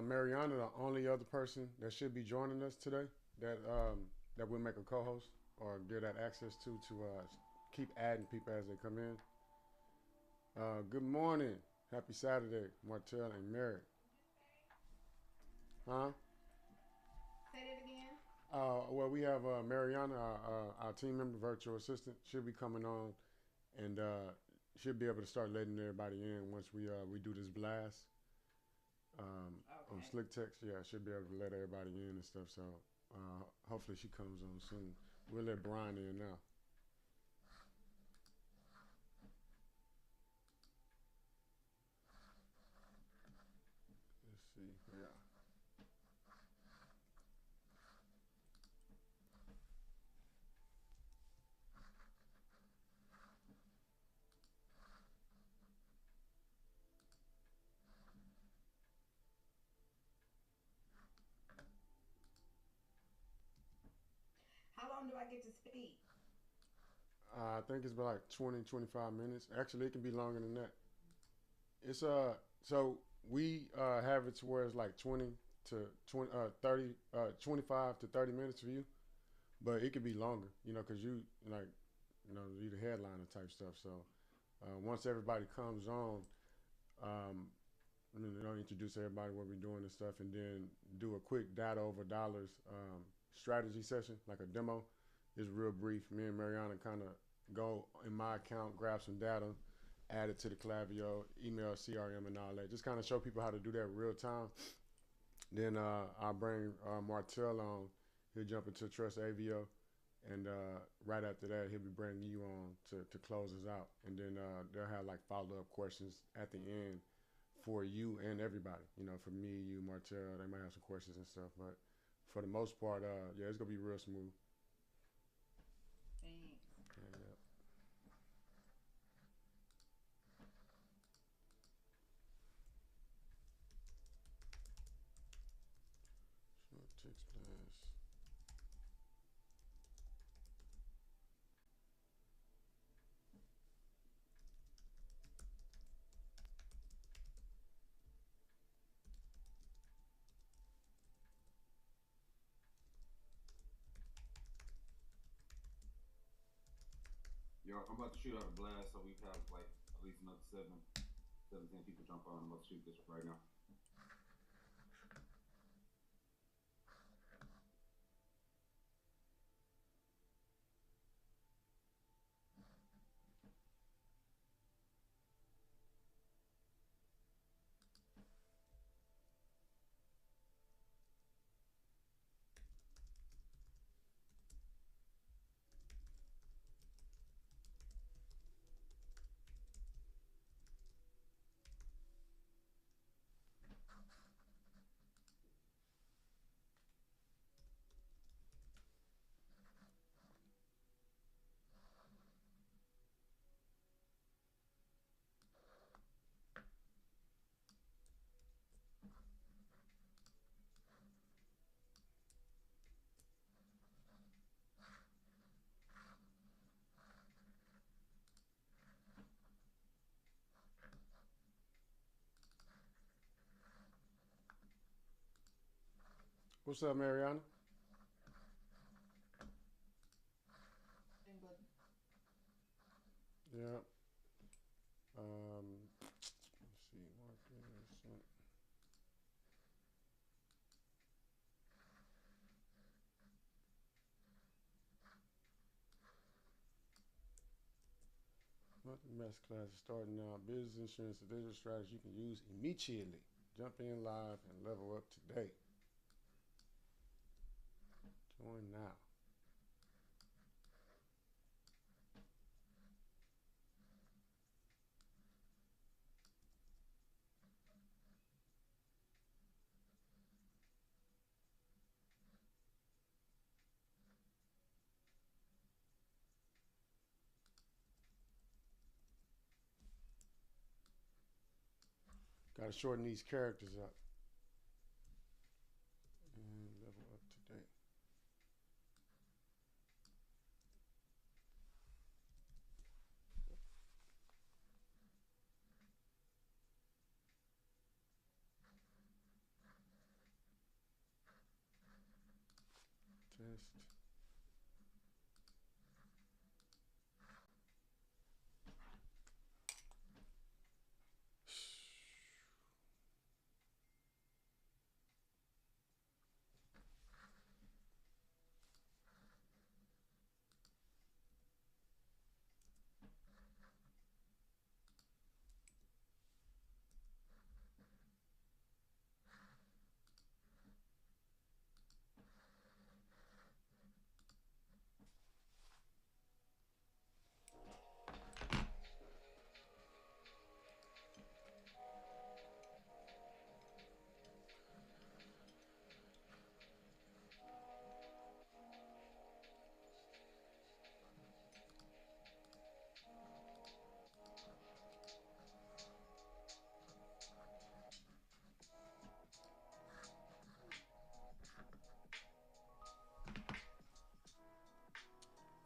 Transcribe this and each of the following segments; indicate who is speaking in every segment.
Speaker 1: Mariana, the only other person that should be joining us today that we'll make a co-host or give that access to keep adding people as they come in. Good morning, happy Saturday, Martell and Mary. Huh?
Speaker 2: Say that again.
Speaker 1: Well, we have Mariana, our team member, virtual assistant, should be coming on and should be able to start letting everybody in once we do this blast on
Speaker 2: Okay.
Speaker 1: Slick Text. Yeah, should be able to let everybody in and stuff. So hopefully she comes on soon. We'll let Brian in now. Let's see. Yeah.
Speaker 2: How long do I get to speak?
Speaker 1: I think it's about like 20, 25 minutes. Actually, it can be longer than that. It's so we have it to where it's like 20 to 20 30 25 to 30 minutes for you, but it could be longer, cuz you like you the headliner type stuff. So once everybody comes on, um introduce everybody what we're doing and stuff, and then do a quick data over dollars strategy session, like a demo. It's real brief. Me and Mariana kind of go in my account, grab some data, add it to the Clavio, email, CRM, and all that. Just kind of show people how to do that real time. Then I'll bring Martell on. He'll jump into Trust AVO, and right after that, he'll be bringing you on to close us out. And then they'll have like follow up questions at the end for you and everybody. For me, you, Martell, they might have some questions and stuff, but for the most part, yeah, it's gonna be real smooth.
Speaker 2: Thanks.
Speaker 1: Yeah, short text blast.
Speaker 3: Yo, I'm about to shoot out a blast, so we have like at least another 17 people jump on. I'm about to shoot this right now.
Speaker 1: What's up, Mariana?
Speaker 2: But
Speaker 1: Yeah. Let's see, Marcus. Masterclass is starting now. Business insurance, a digital strategy you can use immediately. Jump in live and level up today. Join now. Got to shorten these characters up and level up today.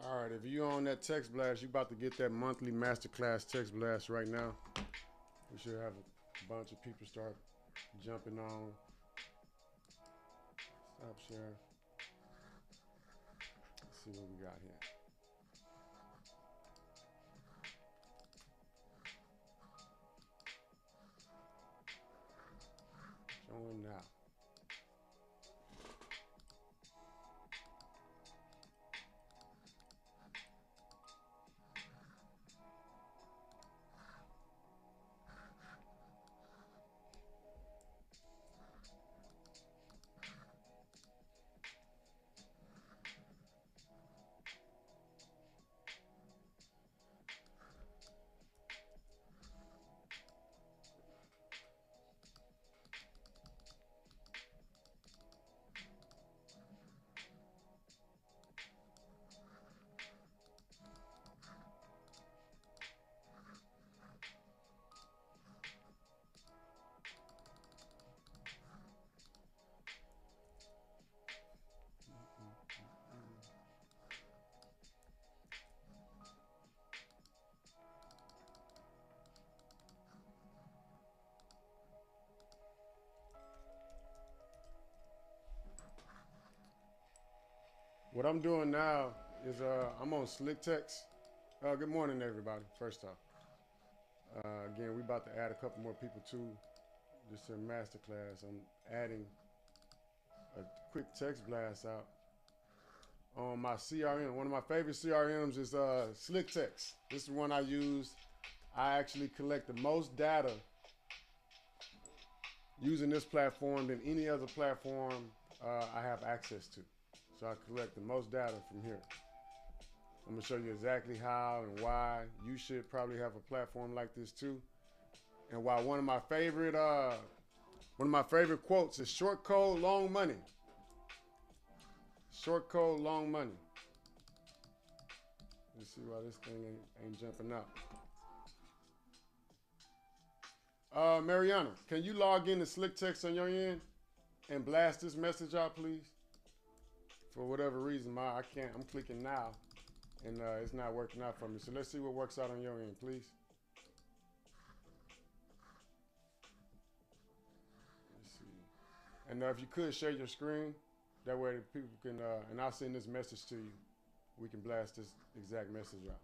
Speaker 1: All right, if you on that text blast, you about to get that monthly masterclass text blast right now. We should have a bunch of people start jumping on. Stop sharing. Let's see what we got here. Join now. What I'm doing now is I'm on Slick Text. Good morning, everybody. First off, again, we about to add a couple more people to this masterclass. I'm adding a quick text blast out on my CRM. One of my favorite CRMs is Slick Text. This is the one I use. I actually collect the most data using this platform than any other platform I have access to. So I collect the most data from here. I'm gonna show you exactly how and why you should probably have a platform like this too. And why one of my favorite quotes is short code, long money. Short code, long money. Let's see why this thing ain't jumping out. Mariana, can you log into Slick Text on your end and blast this message out, please? For whatever reason, I can't. I'm clicking now, and it's not working out for me. So let's see what works out on your end, please. Let's see. And if you could share your screen, that way people can, and I'll send this message to you. We can blast this exact message out.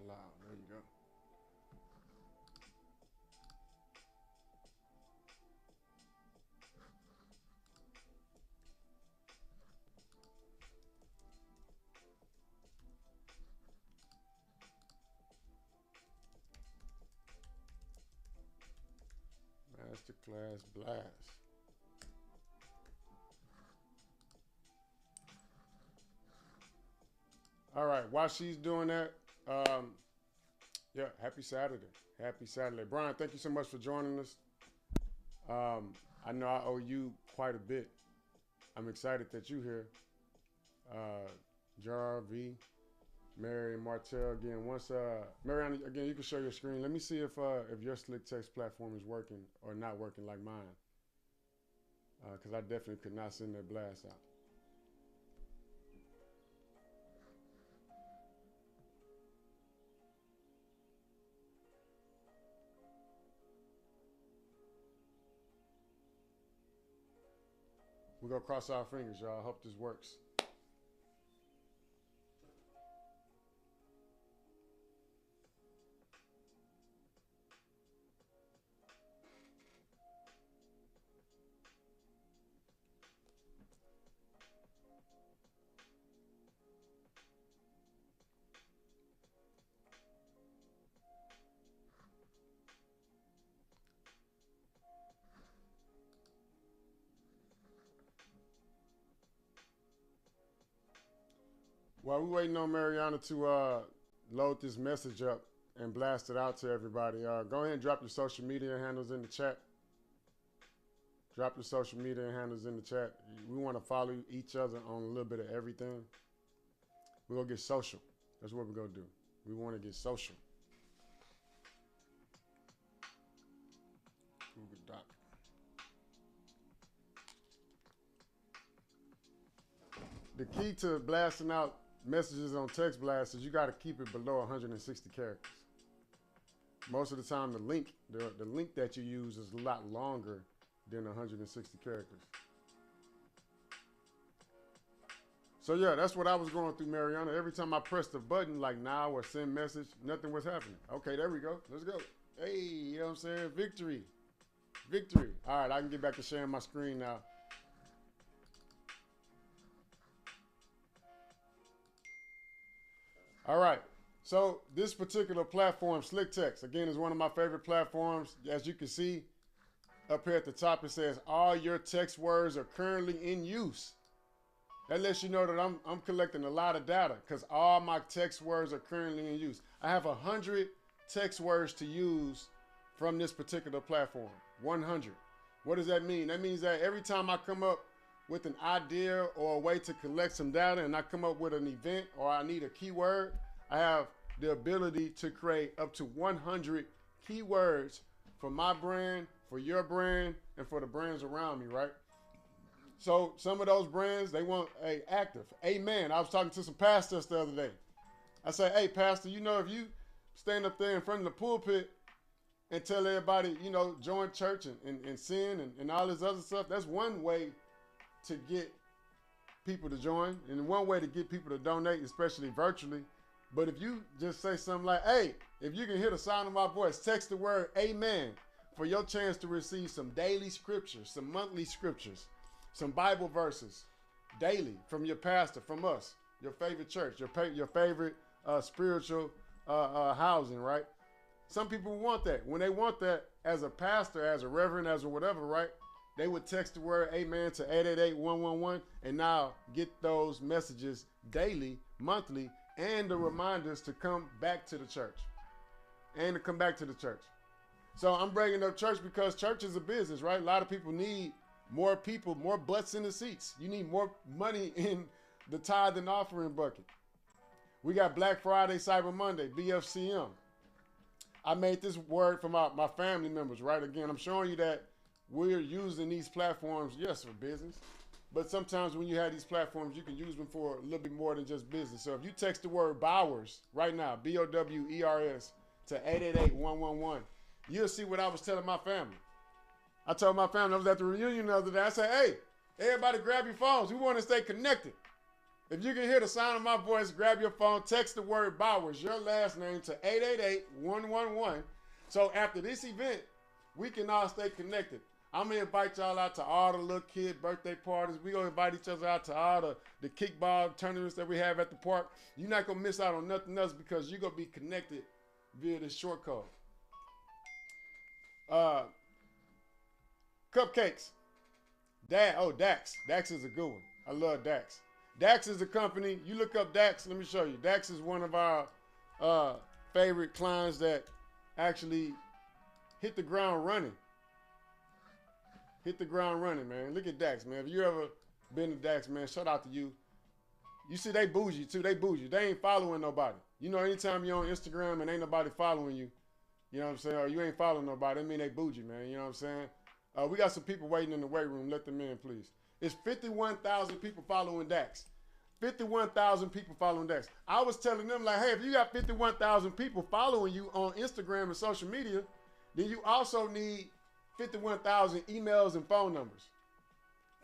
Speaker 1: Allow. There you go. Masterclass blast. All right, while she's doing that, yeah, happy Saturday. Happy Saturday. Brian, thank you so much for joining us. I know I owe you quite a bit. I'm excited that you're here. Jar, V, Mary, and Martell. Again, once, Mariana, again, you can show your screen. Let me see if your Slick Text platform is working or not working like mine. Because I definitely could not send that blast out. We're going to cross our fingers, y'all. I hope this works. While we're waiting on Mariana to load this message up and blast it out to everybody, go ahead and drop your social media handles in the chat. Drop your social media handles in the chat. We want to follow each other on a little bit of everything. We're going to get social. That's what we're going to do. We want to get social. Google Doc. The key to blasting out messages on text blast is you got to keep it below 160 characters. Most of the time, the link that you use is a lot longer than 160 characters. So yeah, that's what I was going through, Mariana. Every time I pressed the button, like now or send message, nothing was happening. Okay, there we go. Let's go. Hey, you know what I'm saying? Victory. Victory. All right, I can get back to sharing my screen now. All right, so this particular platform, Slick Text, again, is one of my favorite platforms. As you can see up here at the top, it says all your text words are currently in use. That lets you know that I'm collecting a lot of data because all my text words are currently in use. I have 100 text words to use from this particular platform, 100. What does that mean? That means that every time I come up with an idea or a way to collect some data and I come up with an event or I need a keyword, I have the ability to create up to 100 keywords for my brand, for your brand, and for the brands around me, right? So some of those brands, they want a active. Amen. I was talking to some pastors the other day. I say, hey, pastor, you know, if you stand up there in front of the pulpit and tell everybody, you know, join church and sin and all this other stuff, that's one way to get people to join and one way to get people to donate, especially virtually. But if you just say something like, hey, if you can hear the sound of my voice, text the word amen for your chance to receive some daily scriptures, some monthly scriptures, some Bible verses daily from your pastor, from us, your favorite church, your favorite spiritual housing, right? Some people want that. When they want that as a pastor, as a reverend, as a whatever, right? They would text the word amen to 888-111 and now get those messages daily, monthly, and the reminders to come back to the church. And to come back to the church. So I'm bringing up church because church is a business, right? A lot of people need more people, more butts in the seats. You need more money in the tithe and offering bucket. We got Black Friday, Cyber Monday, BFCM. I made this word for my family members, right? Again, I'm showing you that we're using these platforms, yes, for business. But sometimes when you have these platforms, you can use them for a little bit more than just business. So if you text the word Bowers right now, BOWERS, to 888-111, you'll see what I was telling my family. I told my family, I was at the reunion the other day, I said, hey, everybody grab your phones. We want to stay connected. If you can hear the sound of my voice, grab your phone, text the word Bowers, your last name, to 888-111. So after this event, we can all stay connected. I'm going to invite y'all out to all the little kid birthday parties. We're going to invite each other out to all the kickball tournaments that we have at the park. You're not going to miss out on nothing else because you're going to be connected via this short code. Cupcakes. Dax. Dax is a good one. I love Dax. Dax is a company. You look up Dax. Let me show you. Dax is one of our favorite clients that actually hit the ground running. Hit the ground running, man. Look at Dax, man. If you ever been to Dax, man, shout out to you. You see, they bougie, too. They bougie. They ain't following nobody. You know, anytime you're on Instagram and ain't nobody following you, you know what I'm saying, or you ain't following nobody, that mean they bougie, man. You know what I'm saying? We got some people waiting in the weight room. Let them in, please. It's 51,000 people following Dax. 51,000 people following Dax. I was telling them, like, hey, if you got 51,000 people following you on Instagram and social media, then you also need 51,000 emails and phone numbers.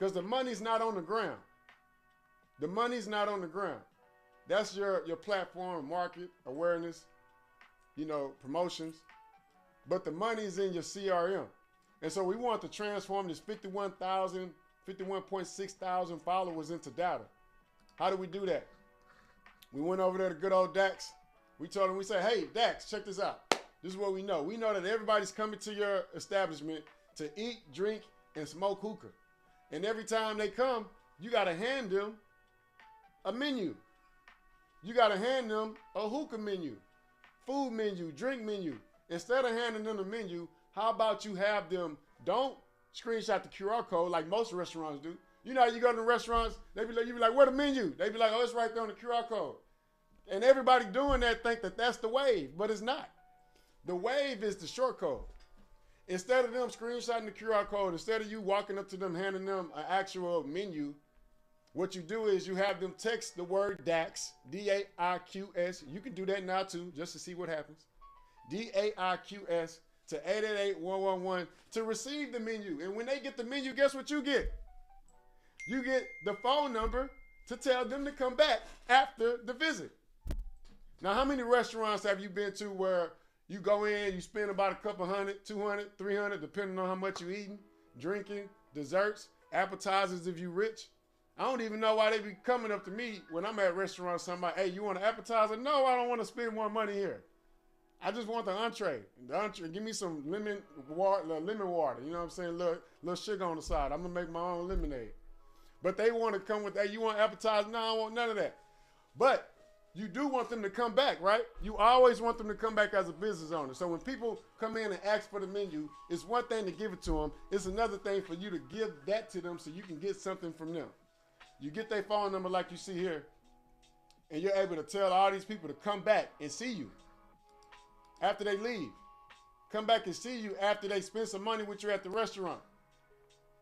Speaker 1: Because the money's not on the ground. The money's not on the ground. That's your platform, market, awareness, promotions. But the money's in your CRM. And so we want to transform this 51.6 thousand followers into data. How do we do that? We went over there to good old Dax. We told him, we said, hey, Dax, check this out. This is what we know. We know that everybody's coming to your establishment to eat, drink, and smoke hookah. And every time they come, you got to hand them a menu. You got to hand them a hookah menu, food menu, drink menu. Instead of handing them the menu, how about you have them, don't screenshot the QR code like most restaurants do. You know how you go to the restaurants, you be like, where the menu? They be like, oh, it's right there on the QR code. And everybody doing that think that that's the wave, but it's not. The wave is the short code. Instead of them screenshotting the QR code, instead of you walking up to them, handing them an actual menu, what you do is you have them text the word DAX, D-A-I-Q-S. You can do that now too, just to see what happens. D-A-I-Q-S to 888-111 to receive the menu. And when they get the menu, guess what you get? You get the phone number to tell them to come back after the visit. Now, how many restaurants have you been to where you go in, you spend about a couple hundred, 200, 300, depending on how much you're eating, drinking, desserts, appetizers if you're rich? I don't even know why they be coming up to me when I'm at restaurants, somebody, hey, you want an appetizer? No, I don't want to spend more money here. I just want the entree. Give me some lemon water, you know what I'm saying? Little sugar on the side. I'm going to make my own lemonade. But they want to come with, hey, you want appetizer? No, I don't want none of that. But you do want them to come back, right? You always want them to come back as a business owner. So when people come in and ask for the menu, it's one thing to give it to them. It's another thing for you to give that to them so you can get something from them. You get their phone number like you see here, and you're able to tell all these people to come back and see you after they leave. Come back and see you after they spend some money with you at the restaurant.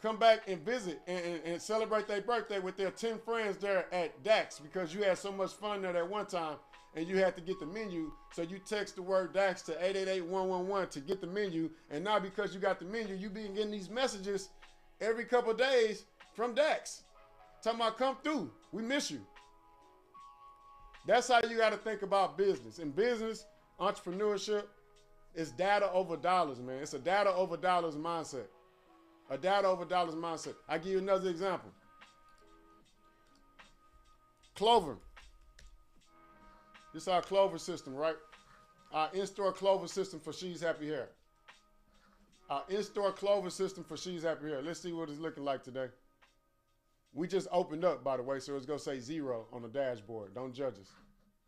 Speaker 1: Come back and visit and celebrate their birthday with their 10 friends there at Dax because you had so much fun there at one time and you had to get the menu. So you text the word Dax to 888-111 to get the menu. And now because you got the menu, you been getting these messages every couple of days from Dax. Talking about come through. We miss you. That's how you got to think about business. In business, entrepreneurship, it's data over dollars, man. It's a data over dollars mindset. A data over dollars mindset. I give you another example. Clover. This is our Clover system, right? Our in-store Clover system for She's Happy Hair. Our in-store Clover system for She's Happy Hair. Let's see what it's looking like today. We just opened up, by the way, so it's going to say 0 on the dashboard. Don't judge us.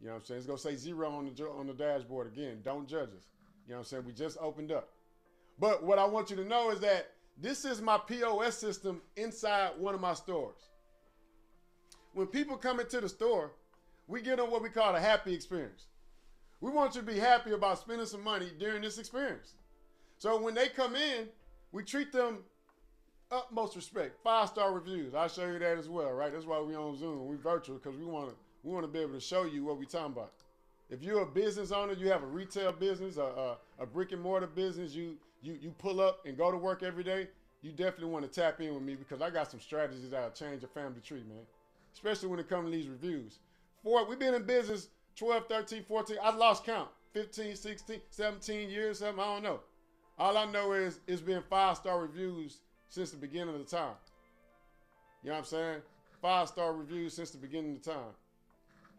Speaker 1: You know what I'm saying? It's going to say 0 on the dashboard again. Don't judge us. You know what I'm saying? We just opened up. But what I want you to know is that this is my POS system inside one of my stores. When people come into the store, we give them what we call a happy experience. We want you to be happy about spending some money during this experience. So when they come in, we treat them utmost respect. 5-star reviews. I'll show you that as well, right? That's why we on Zoom. We virtual because we want to be able to show you what we're talking about. If you're a business owner, you have a retail business, a brick and mortar business, you pull up and go to work every day, you definitely want to tap in with me because I got some strategies that'll change your family tree, man. Especially when it comes to these reviews. We've been in business 12, 13, 14. I lost count. 15, 16, 17 years, something. I don't know. All I know is it's been 5-star reviews since the beginning of the time. You know what I'm saying? 5-star reviews since the beginning of the time.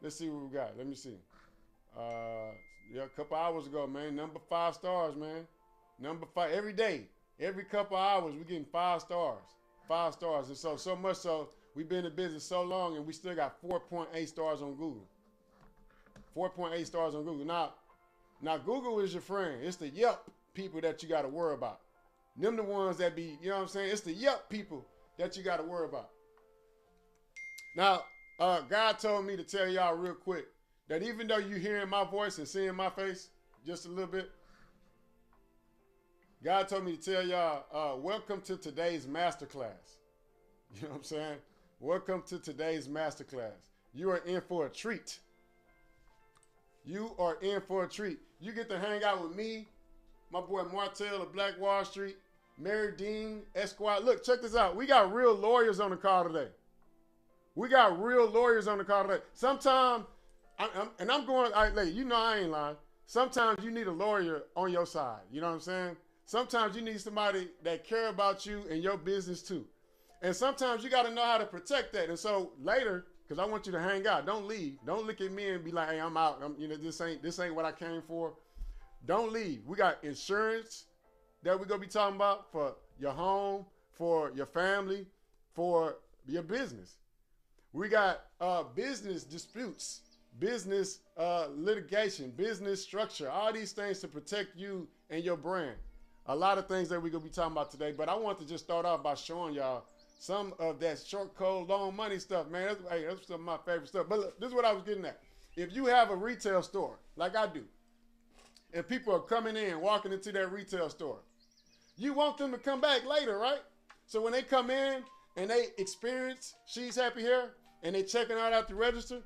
Speaker 1: Let's see what we got. Let me see. A couple hours ago, man. Number 5 stars, man. Number 5 every day. Every couple hours, we're getting 5 stars. 5 stars. And so much so, we've been in business so long and we still got 4.8 stars on Google. 4.8 stars on Google. Now Google is your friend. It's the Yelp people that you got to worry about. Them the ones that be, you know what I'm saying? It's the Yelp people that you got to worry about. Now, God told me to tell y'all real quick that even though you're hearing my voice and seeing my face just a little bit, God told me to tell y'all, welcome to today's Masterclass. You know what I'm saying? Welcome to today's Masterclass. You are in for a treat. You are in for a treat. You get to hang out with me, my boy Martell of Black Wall Street, Mary Dean Esquire. Look, check this out. We got real lawyers on the call today. We got real lawyers on the call today. Sometimes, I'm going, you know I ain't lying. Sometimes you need a lawyer on your side. You know what I'm saying? Sometimes you need somebody that care about you and your business too. And sometimes you got to know how to protect that. And so later, because I want you to hang out, don't leave. Don't look at me and be like, hey, I'm out. This ain't what I came for. Don't leave. We got insurance that we're going to be talking about for your home, for your family, for your business. We got business disputes, business litigation, business structure, all these things to protect you and your brand. A lot of things that we're going to be talking about today, but I want to just start off by showing y'all some of that short code loan money stuff, man. That's some of my favorite stuff. But look, this is what I was getting at. If you have a retail store, like I do, and people are coming in, walking into that retail store, you want them to come back later, right? So when they come in and they experience She's Happy Hair and they checking out at the register,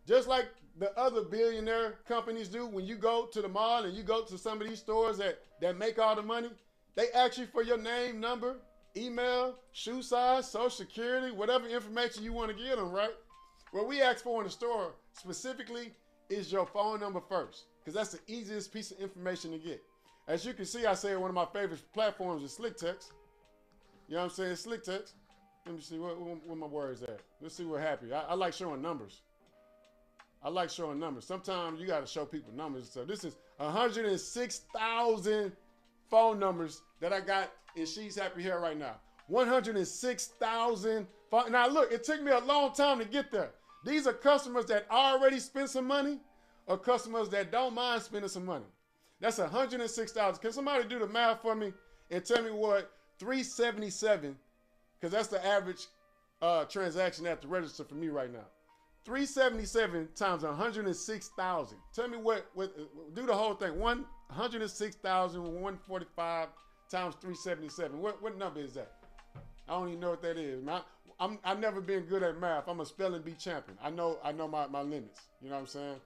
Speaker 1: just like the other billionaire companies do, when you go to the mall and you go to some of these stores that make all the money, they ask you for your name, number, email, shoe size, social security, whatever information you want to give them, right? What we ask for in the store specifically is your phone number first, because that's the easiest piece of information to get. As you can see, I say one of my favorite platforms is Slick Text. You know what I'm saying? Slick Text. Let me see what my words at. Let's see what happens. I like showing numbers. I like showing numbers. Sometimes you got to show people numbers. So this is 106,000 phone numbers that I got in She's Happy Hair right now. 106,000. Now look, it took me a long time to get there. These are customers that already spent some money or customers that don't mind spending some money. That's 106,000. Can somebody do the math for me and tell me what 377, because that's the average transaction at the register for me right now. 377 times 106,000. Tell me what, do the whole thing. 106,145 times 377. What number is that? I don't even know what that is. I've never been good at math. I'm a spelling bee champion. I know my limits. You know what I'm saying?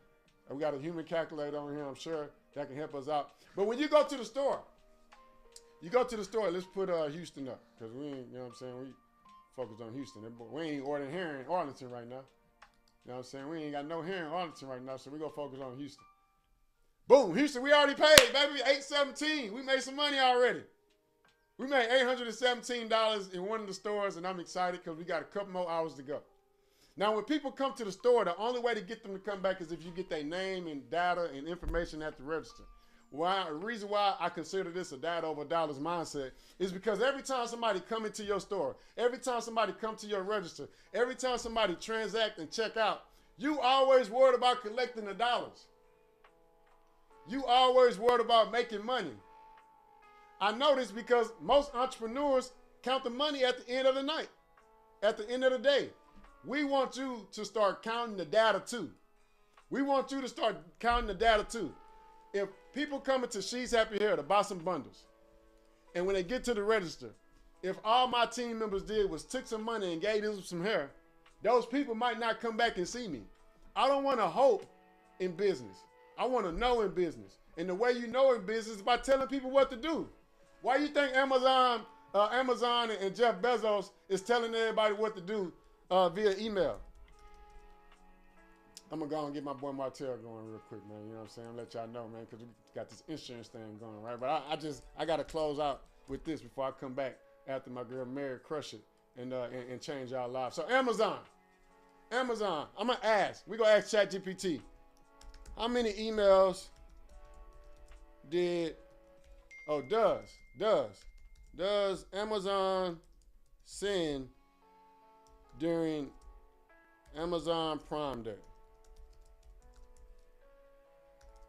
Speaker 1: We got a human calculator on here, I'm sure, that can help us out. But when you go to the store, let's put Houston up, because we ain't, you know what I'm saying, we focus on Houston. We ain't ordering here in Arlington right now. You know what I'm saying? We ain't got no here in Arlington right now, so we're going to focus on Houston. Boom, Houston, we already paid, baby, $817. We made some money already. We made $817 in one of the stores, and I'm excited because we got a couple more hours to go. Now, when people come to the store, the only way to get them to come back is if you get their name and data and information at the register. The reason why I consider this a data over dollars mindset is because every time somebody come into your store, every time somebody come to your register, every time somebody transact and check out, you always worried about collecting the dollars. You always worried about making money. I know this because most entrepreneurs count the money at the end of the night, at the end of the day. We want you to start counting the data too. We want you to start counting the data too. If people come into She's Happy Hair to buy some bundles, and when they get to the register, if all my team members did was took some money and gave them some hair, those people might not come back and see me. I don't want to hope in business. I want to know in business. And the way you know in business is by telling people what to do. Why you think Amazon and Jeff Bezos is telling everybody what to do via email? I'm going to go and get my boy Martell going real quick, man. You know what I'm saying? I'll let y'all know, man, because we got this insurance thing going, right? But I got to close out with this before I come back after my girl Mary crush it and change y'all lives. So Amazon, I'm going to ask. We're going to ask ChatGPT. How many emails does Amazon send during Amazon Prime Day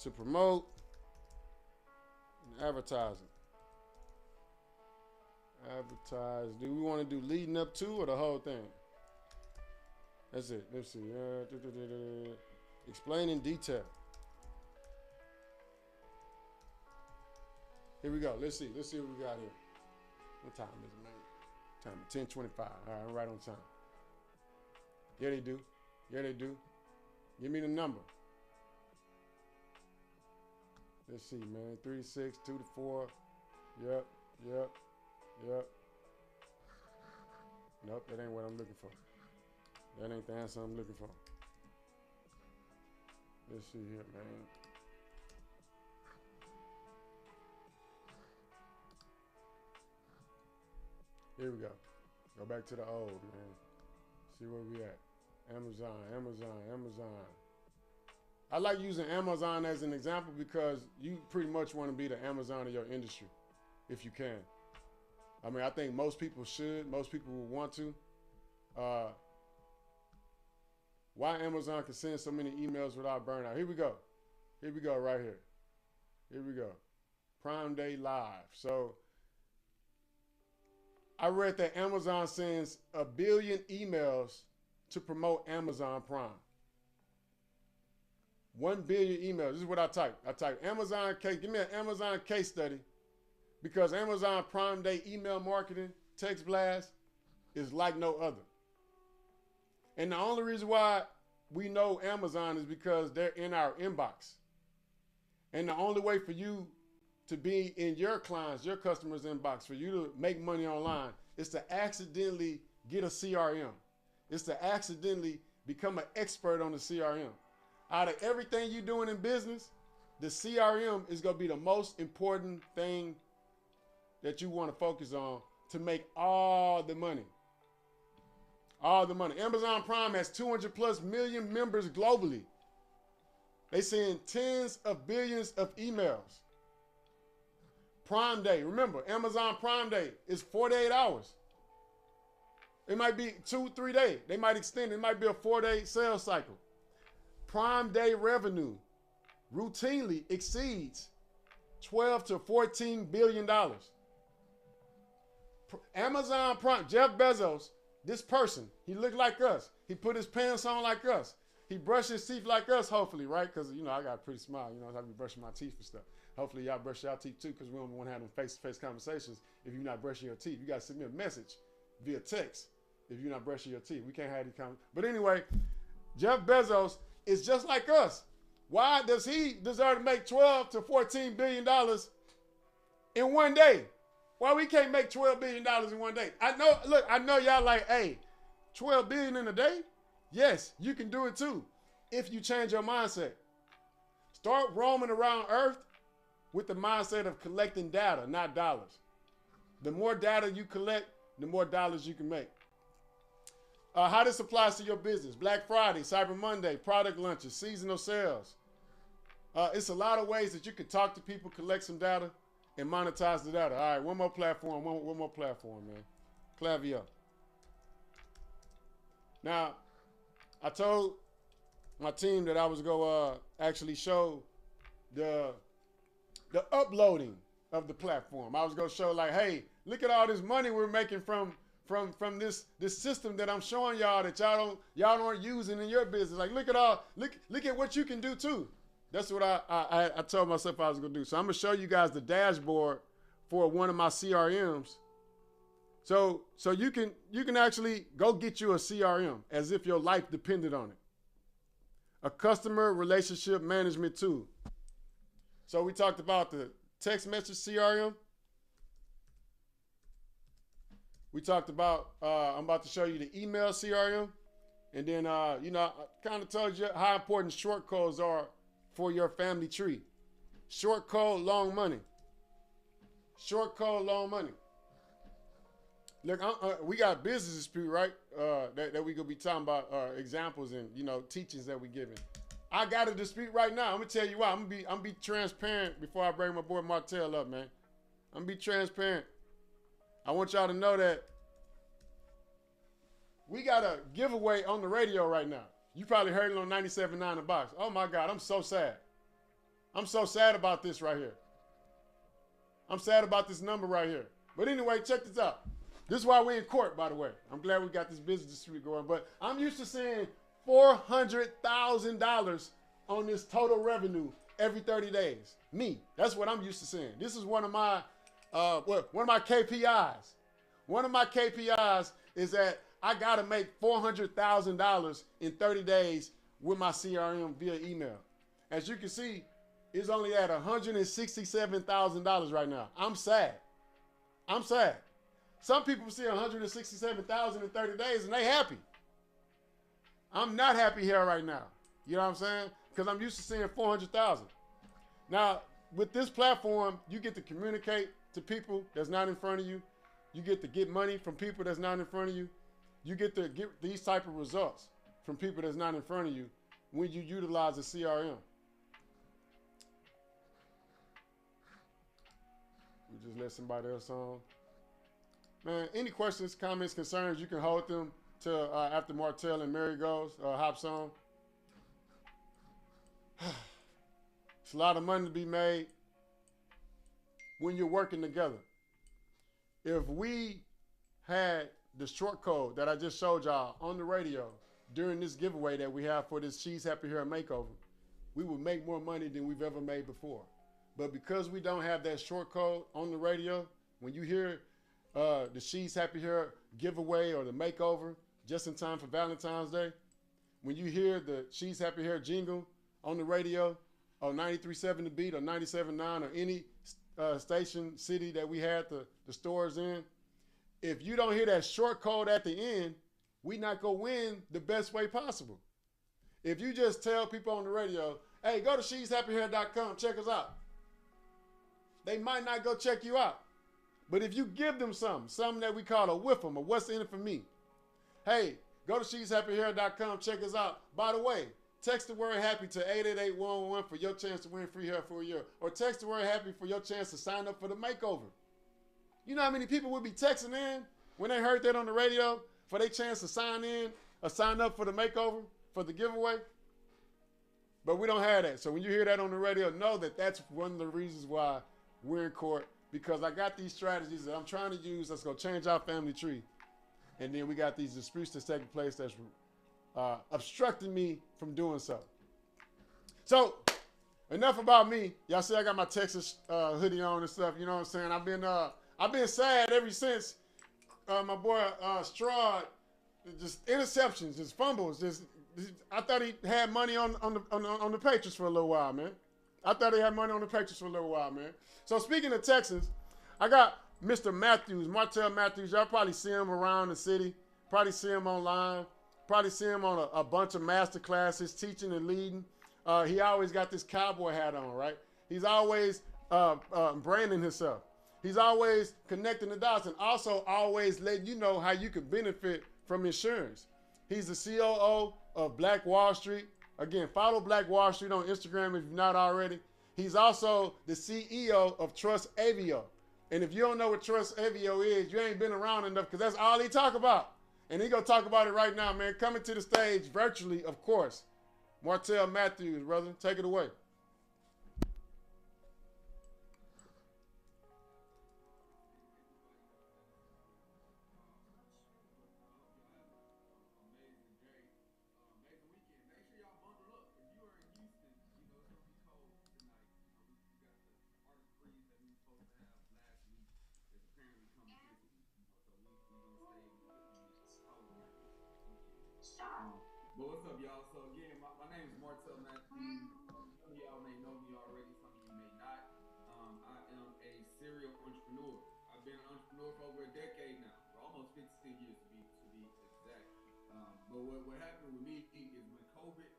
Speaker 1: to promote advertising? Advertise. Do we want to do leading up to or the whole thing? That's it. Let's see. Explain in detail. Here we go. Let's see what we got here. What time is it, man? Time 10:25. All right, I'm right on time. Yeah, they do. Give me the number. Let's see, man. 3, 6, 2 to 4. Yep. Yep. Nope, that ain't what I'm looking for. That ain't the answer I'm looking for. Let's see here, man. Here we go. Go back to the old, man. See where we at. Amazon, Amazon, Amazon. I like using Amazon as an example because you pretty much want to be the Amazon of your industry, if you can. I mean, I think most people should. Most people will want to. Why Amazon can send so many emails without burnout? Here we go. Here we go right here. Here we go. Prime Day Live. So I read that Amazon sends 1 billion emails to promote Amazon Prime. 1 billion emails. This is what I type. I type Amazon case. Give me an Amazon case study because Amazon Prime Day email marketing text blast is like no other. And the only reason why we know Amazon is because they're in our inbox. And the only way for you to be in your clients, your customers' inbox, for you to make money online is to accidentally get a CRM. It's to accidentally become an expert on the CRM. Out of everything you're doing in business, the CRM is going to be the most important thing that you want to focus on to make all the money. All the money. Amazon Prime has 200 plus million members globally. They send tens of billions of emails. Prime Day, remember, Amazon Prime Day is 48 hours. It might be 2-3 days. They might extend it. It might be a 4-day sales cycle. Prime Day revenue routinely exceeds $12 to $14 billion. Amazon Prime, Jeff Bezos, this person, he looked like us. He put his pants on like us. He brushed his teeth like us, hopefully, right? Because, you know, I got a pretty smile. You know, I be brushing my teeth and stuff. Hopefully, y'all brush your teeth, too, because we don't want to have them face-to-face conversations if you're not brushing your teeth. You got to send me a message via text if you're not brushing your teeth. We can't have these conversations. But anyway, Jeff Bezos is just like us. Why does he deserve to make $12 to $14 billion in one day? Why we can't make $12 billion in one day? I know, look, I know y'all like, hey, 12 billion in a day? Yes, you can do it too if you change your mindset. Start roaming around Earth with the mindset of collecting data, not dollars. The more data you collect, the more dollars you can make. How this applies to your business. Black Friday, Cyber Monday, product lunches, seasonal sales. It's a lot of ways that you can talk to people, collect some data, and monetize the data. All right, one more platform, one more platform, man. Klaviyo. Now, I told my team that I was going to actually show the uploading of the platform. I was going to show like, hey, look at all this money we're making from this system that I'm showing y'all that y'all aren't using in your business. Like, look at what you can do too. That's what I told myself I was going to do. So I'm going to show you guys the dashboard for one of my CRMs. So you can actually go get you a CRM as if your life depended on it. A customer relationship management tool. So we talked about the text message CRM. We talked about, I'm about to show you the email CRM. And then, I kind of told you how important short codes are for your family tree. Short code, long money. Short code, long money. Look, we got business dispute, right? That we gonna be talking about examples and teachings that we giving. I got a dispute right now. I'm gonna tell you why. I'm gonna be transparent before I bring my boy Martell up, man. I'm gonna be transparent. I want y'all to know that we got a giveaway on the radio right now. You probably heard it on 97.9 The Box. Oh my God, I'm so sad. I'm so sad about this right here. I'm sad about this number right here. But anyway, check this out. This is why we're in court, by the way. I'm glad we got this business dispute going. But I'm used to seeing $400,000 on this total revenue every 30 days. Me, that's what I'm used to seeing. This is one of my KPIs. One of my KPIs is that I got to make $400,000 in 30 days with my CRM via email. As you can see, it's only at $167,000 right now. I'm sad. I'm sad. Some people see 167,000 in 30 days and they happy. I'm not happy here right now. You know what I'm saying? Because I'm used to seeing 400,000. Now, with this platform, you get to communicate to people that's not in front of you. You get to get money from people that's not in front of you. You get to get these type of results from people that's not in front of you when you utilize the CRM. We just let somebody else on. Man, any questions, comments, concerns, you can hold them till after Martell and Mary goes, hops on. It's a lot of money to be made when you're working together. If we had the short code that I just showed y'all on the radio during this giveaway that we have for this She's Happy Hair makeover, we would make more money than we've ever made before. But because we don't have that short code on the radio, when you hear the She's Happy Hair giveaway or the makeover just in time for Valentine's Day, when you hear the She's Happy Hair jingle on the radio or 93.7 The Beat or 97.9 or any station city that we had the stores in, if you don't hear that short code at the end, we not gonna win the best way possible. If you just tell people on the radio, hey, go to sheshappyhair.com, check us out, they might not go check you out. But if you give them something that we call a whiff 'em or what's in it for me, hey, go to sheshappyhair.com, check us out. By the way, text the word happy to 888-111 for your chance to win free hair for a year. Or text the word happy for your chance to sign up for the makeover. You know how many people would be texting in when they heard that on the radio for their chance to sign in or sign up for the makeover, for the giveaway? But we don't have that. So when you hear that on the radio, know that that's one of the reasons why we're in court, because I got these strategies that I'm trying to use that's going to change our family tree. And then we got these disputes that's taking place that's obstructing me from doing so. So enough about me. Y'all see I got my Texas hoodie on and stuff. You know what I'm saying? I've been sad ever since my boy Stroud, just interceptions, just fumbles. I thought he had money on the Patriots for a little while, man. I thought he had money on the Patriots for a little while, man. So speaking of Texans, I got Mr. Matthews, Martell Matthews. Y'all probably see him around the city. Probably see him online. Probably see him on a bunch of Masterclasses, teaching and leading. He always got this cowboy hat on, right? He's always branding himself. He's always connecting the dots and also always letting you know how you can benefit from insurance. He's the COO of Black Wall Street. Again, follow Black Wall Street on Instagram if you're not already. He's also the CEO of Trust Avio. And if you don't know what Trust Avio is, you ain't been around enough, because that's all he talk about. And he gonna talk about it right now, man. Coming to the stage virtually, of course. Martell Matthews, brother. Take it away.
Speaker 3: But what's up, y'all? So again, my name is Martell Matthews. Some of y'all may know me already, some of you may not. I am a serial entrepreneur. I've been an entrepreneur for over a decade now, for almost 15 years to be exact. But what happened with me is when COVID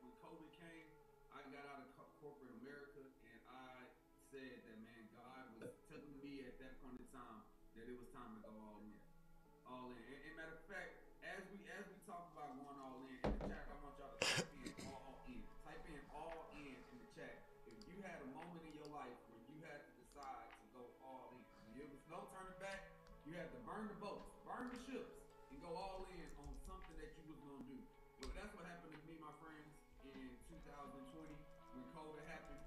Speaker 3: came, I got out of corporate America, and I said that, man, God was telling me at that point in time that it was time to go all in. All in. And matter of fact, as we talk about going all in the chat, I want y'all to type in all in. Type in all in the chat. If you had a moment in your life where you had to decide to go all in, there was no turning back, you had to burn the boats, burn the ships, and go all in on something that you was gonna do. Well, that's what happened to me, my friends, in 2020 when COVID happened.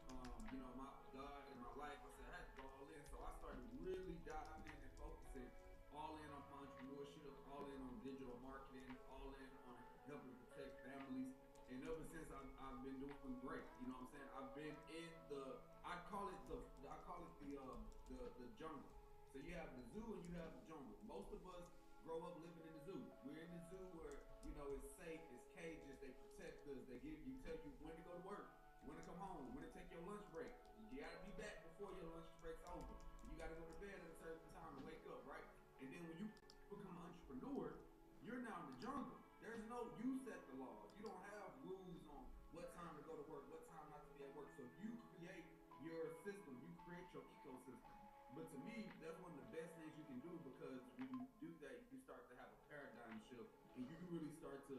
Speaker 3: My God in my life, I said I had to go all in. So I started really diving in and focusing all in on my entrepreneurship, all in on digital marketing, all in on helping protect families. And ever since I've been doing great. You know what I'm saying? I've been in I call it the jungle. So you have the zoo and you have the jungle. Most of us grow up living in the zoo. We're in the zoo where, it's safe, it's cages, they protect us, they tell you when to go to work, when to come home, when to take your lunch break. You gotta be back before your lunch break's over. You gotta go to bed at a certain time to wake up, right? And then when you entrepreneur, you're now in the jungle. There's no, you set the laws. You don't have rules on what time to go to work, what time not to be at work. So you create your system, you create your ecosystem. But to me, that's one of the best things you can do, because when you do that, you start to have a paradigm shift, and you really start to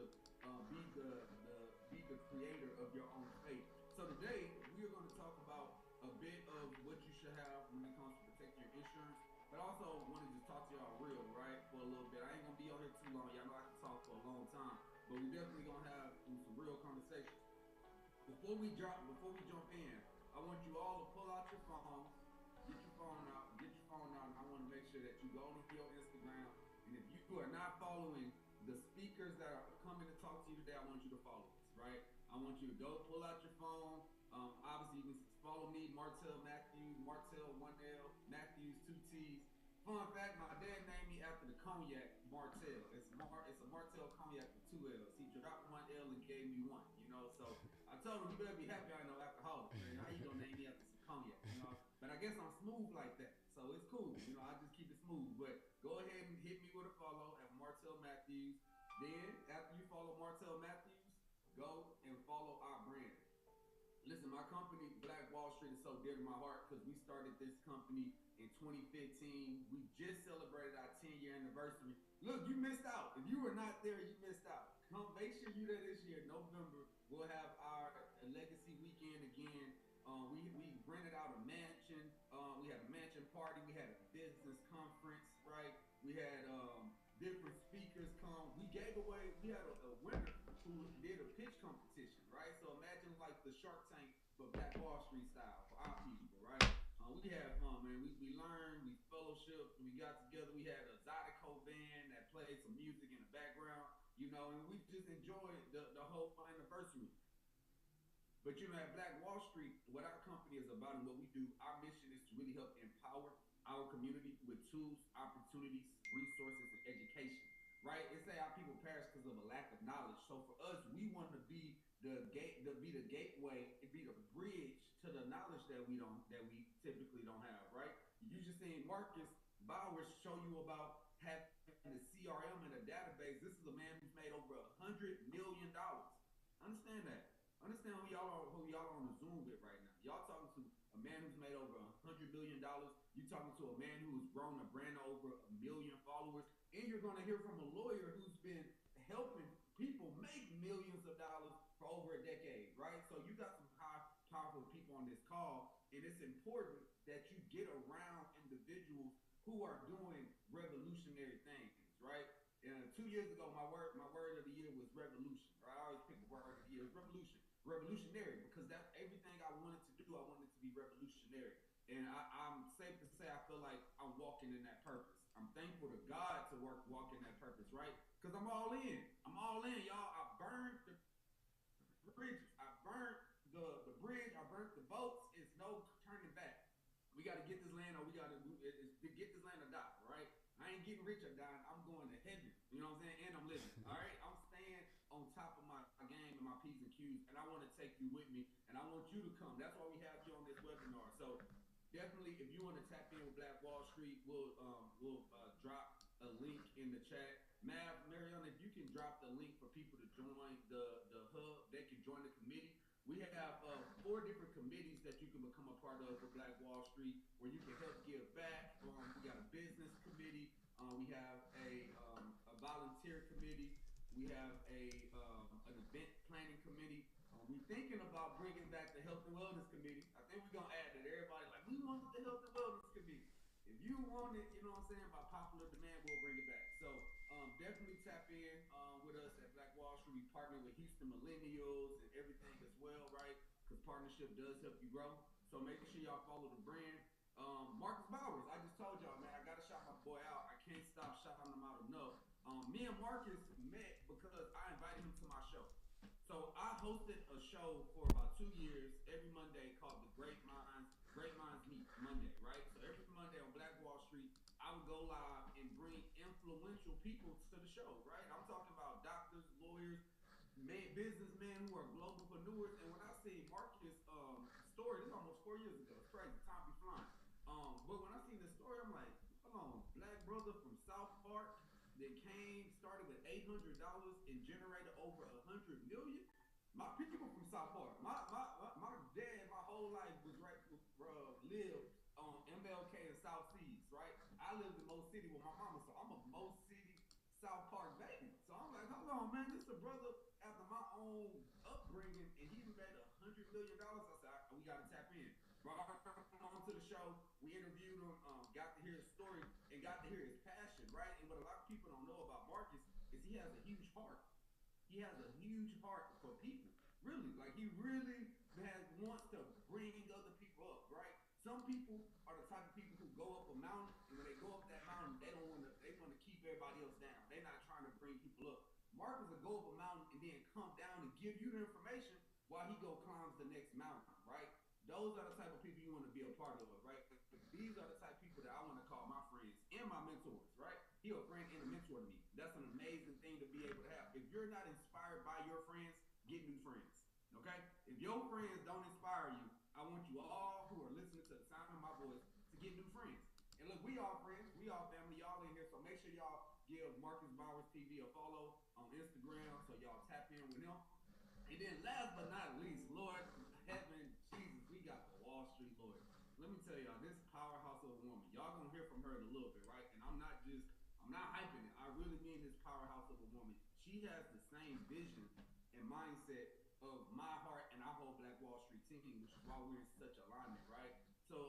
Speaker 3: be the creator of your own fate. So today we are going to talk about a bit of what you should have when it comes to protecting your insurance, but also want to just talk to y'all real, right, for a little bit. I ain't gonna be on here too long. Y'all know I can talk for a long time, but we definitely gonna have some real conversations. Before we jump in, I want you all to pull out your phones, get your phone out, and I want to make sure that you go to your Instagram. And if you are not following the speakers that are coming to talk to you today, I want you to follow us, right? I want you to go pull out your phone. Obviously, you can follow me, Martell Matthews, Martell 1L, Matthews 2T's. Fun fact, my dad named me after the cognac Martell. It's a Martell cognac with 2 L's. He dropped 1 L and gave me one, So I told him, you better be happy I ain't no alcoholic. Man. How you gonna name me after some cognac, But I guess I'm smooth like that, so it's cool. I just keep it smooth. But go ahead and hit me with a follow at Martell Matthews. Then, after you follow Martell Matthews, go and follow our brand. Listen, my company, Black Wall Street, is so dear to my heart because we started this company in 2015. We just celebrated our 10-year anniversary. Look, you missed out. If you were not there, you missed out. Come, make sure you're there this year, November. We'll have our legacy weekend again. We rented out a mansion. We had a mansion party. We had a business conference, right? We had different speakers come. We gave away. We had a winner who did a pitch competition, right? So imagine like the Shark Tank, but Black Wall Street style for our people, right? We had fun, man. We learned, we fellowshiped, we got together. We had a Zydeco band that played some music in the background, and we just enjoyed the whole anniversary. But at Black Wall Street, what our company is about and what we do, our mission is to really help empower our community with tools, opportunities, resources, and education. Right? They say our people perish because of a lack of knowledge. So for us, we want to be the gateway, be the bridge to the knowledge that we typically don't have. Right? You just seen Marcus Bowers show you about having the CRM and a database. This is a man who's made over $100 million. Understand that. Understand who y'all are on the Zoom with right now. Y'all talking to a man who's made over $100 million. You talking to a man who's grown a brand over 1 million followers. And you're going to hear from a lawyer who's been helping people make millions of dollars for over a decade, right? So you got some high, powerful people on this call, and it's important that you get around individuals who are doing revolutionary things, right? 2 years ago, my word of the year was revolution, right? I always pick the word of the year. It's revolutionary, because that's everything I wanted to do. I wanted to be revolutionary. And I'm safe to say I feel like I'm walking in that purpose. I'm thankful to God to walk in that purpose, right? Because I'm all in. Y'all. I burned the bridges. I burned the bridge. I burnt the boats. It's no turning back. We got to get this land, or we got to get this land or die, right? I ain't getting rich or dying. I'm going to heaven. You know what I'm saying? And I'm living. All right? I'm staying on top of my game and my P's and Q's, and I want to take you with me, and I want you to come. That's why we have you on this webinar. So definitely, if you want to tap in with Black Wall Street, we'll drop a link in the chat. Mariana, if you can drop the link for people to join the hub, they can join the committee. We have 4 different committees that you can become a part of for Black Wall Street, where you can help give back. We got a business committee. We have a volunteer committee. We have an event planning committee. We're thinking about bringing back the health and wellness committee. I think we're going to add that. Everybody like, we want the health and wellness committee. If you want it, you know what I'm saying, by popular demand, we'll bring it back. So definitely tap in with us at Black Wall Street. We partner with Houston Millennials and everything as well, right? Because partnership does help you grow. So make sure y'all follow the brand. Marcus Bowers, I just told y'all, man, I got to shout my boy out. I can't stop shouting him out enough. Me and Marcus met because I invited him to my show. So I hosted a show for about 2 years every Monday called the Great Minds Meet Monday, right? So every Monday on Black Wall Street, I would go live and bring influential people to the show, right? I'm talking about doctors, lawyers, businessmen who are globalpreneurs. And when I see Marcus' story, this is almost 4 years ago. It's crazy. Time be flying. But when I seen this story, I'm like, hold on, black brother from South Park that came, started with $800 and generated over 100 million. My people from South Park. My dad, my whole life was lived on MLK and South Seas, right? I lived in Mo City with my mama, so I'm a Mo City, South Park baby. So I'm like, hold on, man, this is a brother after my own upbringing, and he made $100 million. I said, we got to tap in. Brought him onto the show. We interviewed him, got to hear his story, and got to hear his passion, right? And what a lot of people don't know about Marcus is he has a huge heart. He has a huge heart for people. Really, like he really wants to bring other people up, right? Some people are the type of people who go up a mountain, and when they go up that mountain, they don't want to. They want to keep everybody else down. They're not trying to bring people up. Marcus will go up a mountain and then come down and give you the information while he go climbs the next mountain, right? Those are the type of people you want to be a part of, right? These are the type of people that I want to call my friends and my mentors, right? He a friend and a mentor to me. That's an amazing thing to be able to have. If you're not inspired by your friends, get new friends, okay? If your friends don't inspire you, I want you all who are listening to the sound of my voice to get new friends. And look, we all friends, we all family, y'all in here, so make sure y'all give Marcus Bowers TV a follow on Instagram so y'all tap in with him. And then last but not least, Lord, heaven, Jesus, we got the Wall Street lawyer. Let me tell y'all, this powerhouse of a woman, y'all gonna hear from her in a little bit, right? And I'm not hyping it. I really mean this powerhouse of a woman. She has the same vision and mindset of my heart and our whole Black Wall Street team, which is why we're in such alignment, right? So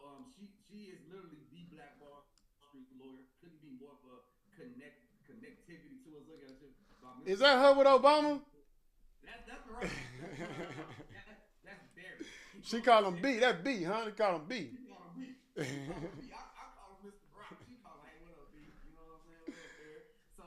Speaker 3: she is literally the Black Wall Street lawyer. Couldn't be more of a connectivity to us. Look at her.
Speaker 1: Is that her with Obama?
Speaker 3: That's right. That's Barry.
Speaker 1: She call him B. That B, huh? They call him B.
Speaker 3: She call him B. I call him Mr. Brock. She call him, hey, what up, B? You know what I'm saying? What up, Barry? So,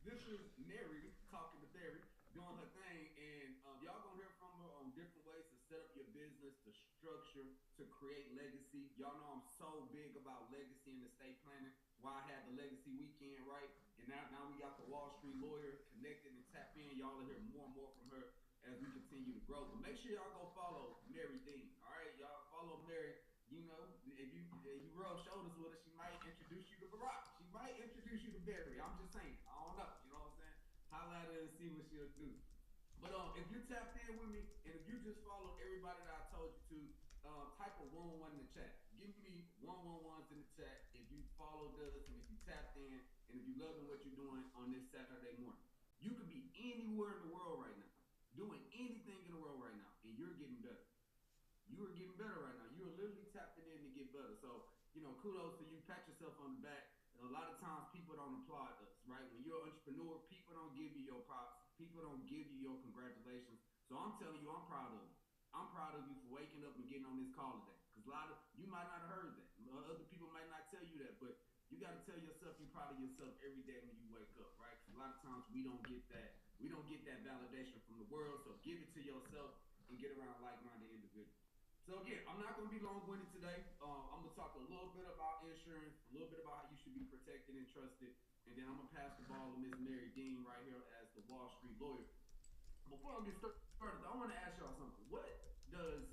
Speaker 3: this is Mary talking to Barry, doing her thing, and y'all gonna hear from her on different ways to set up your business, to structure, to create legacy. Y'all know I'm so big about legacy and estate planning. Why I had the legacy weekend, right? And now we got the Wall Street lawyer connected and tap in. Y'all will hear more and more from her as we continue to grow. But make sure y'all go follow Mary Dean. All right, y'all follow Mary. If you rub shoulders with her, she might introduce you to Barack. She might introduce you to Barry. I'm just saying. I don't know. You know what I'm saying? Holla at her and see what she'll do. But if you tapped in with me, and if you just follow everybody that I told you to, type a 111 in the chat. Give me 111s in the chat if you followed us and if you tapped in and if you loving what you're doing on this Saturday morning. You could be anywhere in the world right now, doing anything in the world right now, and you're getting better. You are getting better right now. You are literally tapping in to get better. So, kudos to you. Pat yourself on the back. A lot of times people don't applaud us, right? When you're an entrepreneur, people don't give you your props. People don't give you your congratulations. So I'm telling you, I'm proud of you. I'm proud of you for waking up and getting on this call today. Because a lot of you might not have heard that. Other people might not tell you that, but you got to tell yourself you're proud of yourself every day when you wake up, right? Because a lot of times we don't get that. We don't get that validation from the world. So give it to yourself and get around like-minded individuals. So again, I'm not going to be long-winded today. I'm going to talk a little bit about insurance, a little bit about how you should be protected and trusted, and then I'm going to pass the ball to Ms. Mary Dean right here as the Wall Street lawyer. Before I get started, I want to ask y'all something. What does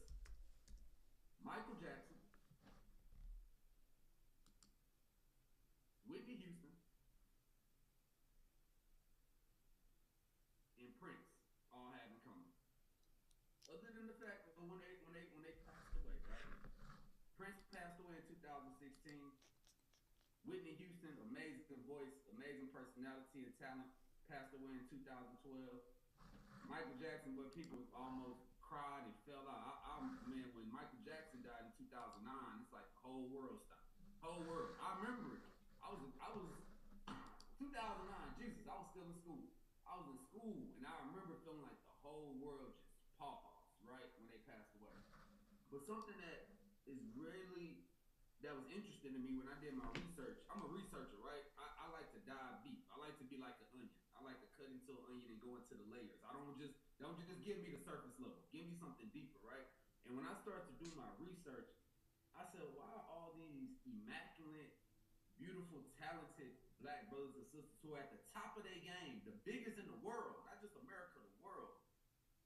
Speaker 3: Michael Jackson, Whitney Houston, and Prince all have in common? Other than the fact that when they passed away, right? Prince passed away in 2016. Whitney Houston, amazing voice, amazing personality and talent, passed away in 2012. Michael Jackson, where people almost cried and fell out. Man, when Michael Jackson died in 2009, it's like the whole world stopped. Whole world. I remember it. I was 2009. Jesus, I was still in school. I was in school, and I remember feeling like the whole world just paused, right, when they passed away. But something that was interesting to me when I did my research. I'm a researcher, right? I like to dive deep. I like to be like an onion. I like to cut into an onion and go into the layers. I don't just give me the surface level. Give me something deeper, right? And when I started to do my research, I said, why are all these immaculate, beautiful, talented Black brothers and sisters who are at the top of their game, the biggest in the world, not just America, the world,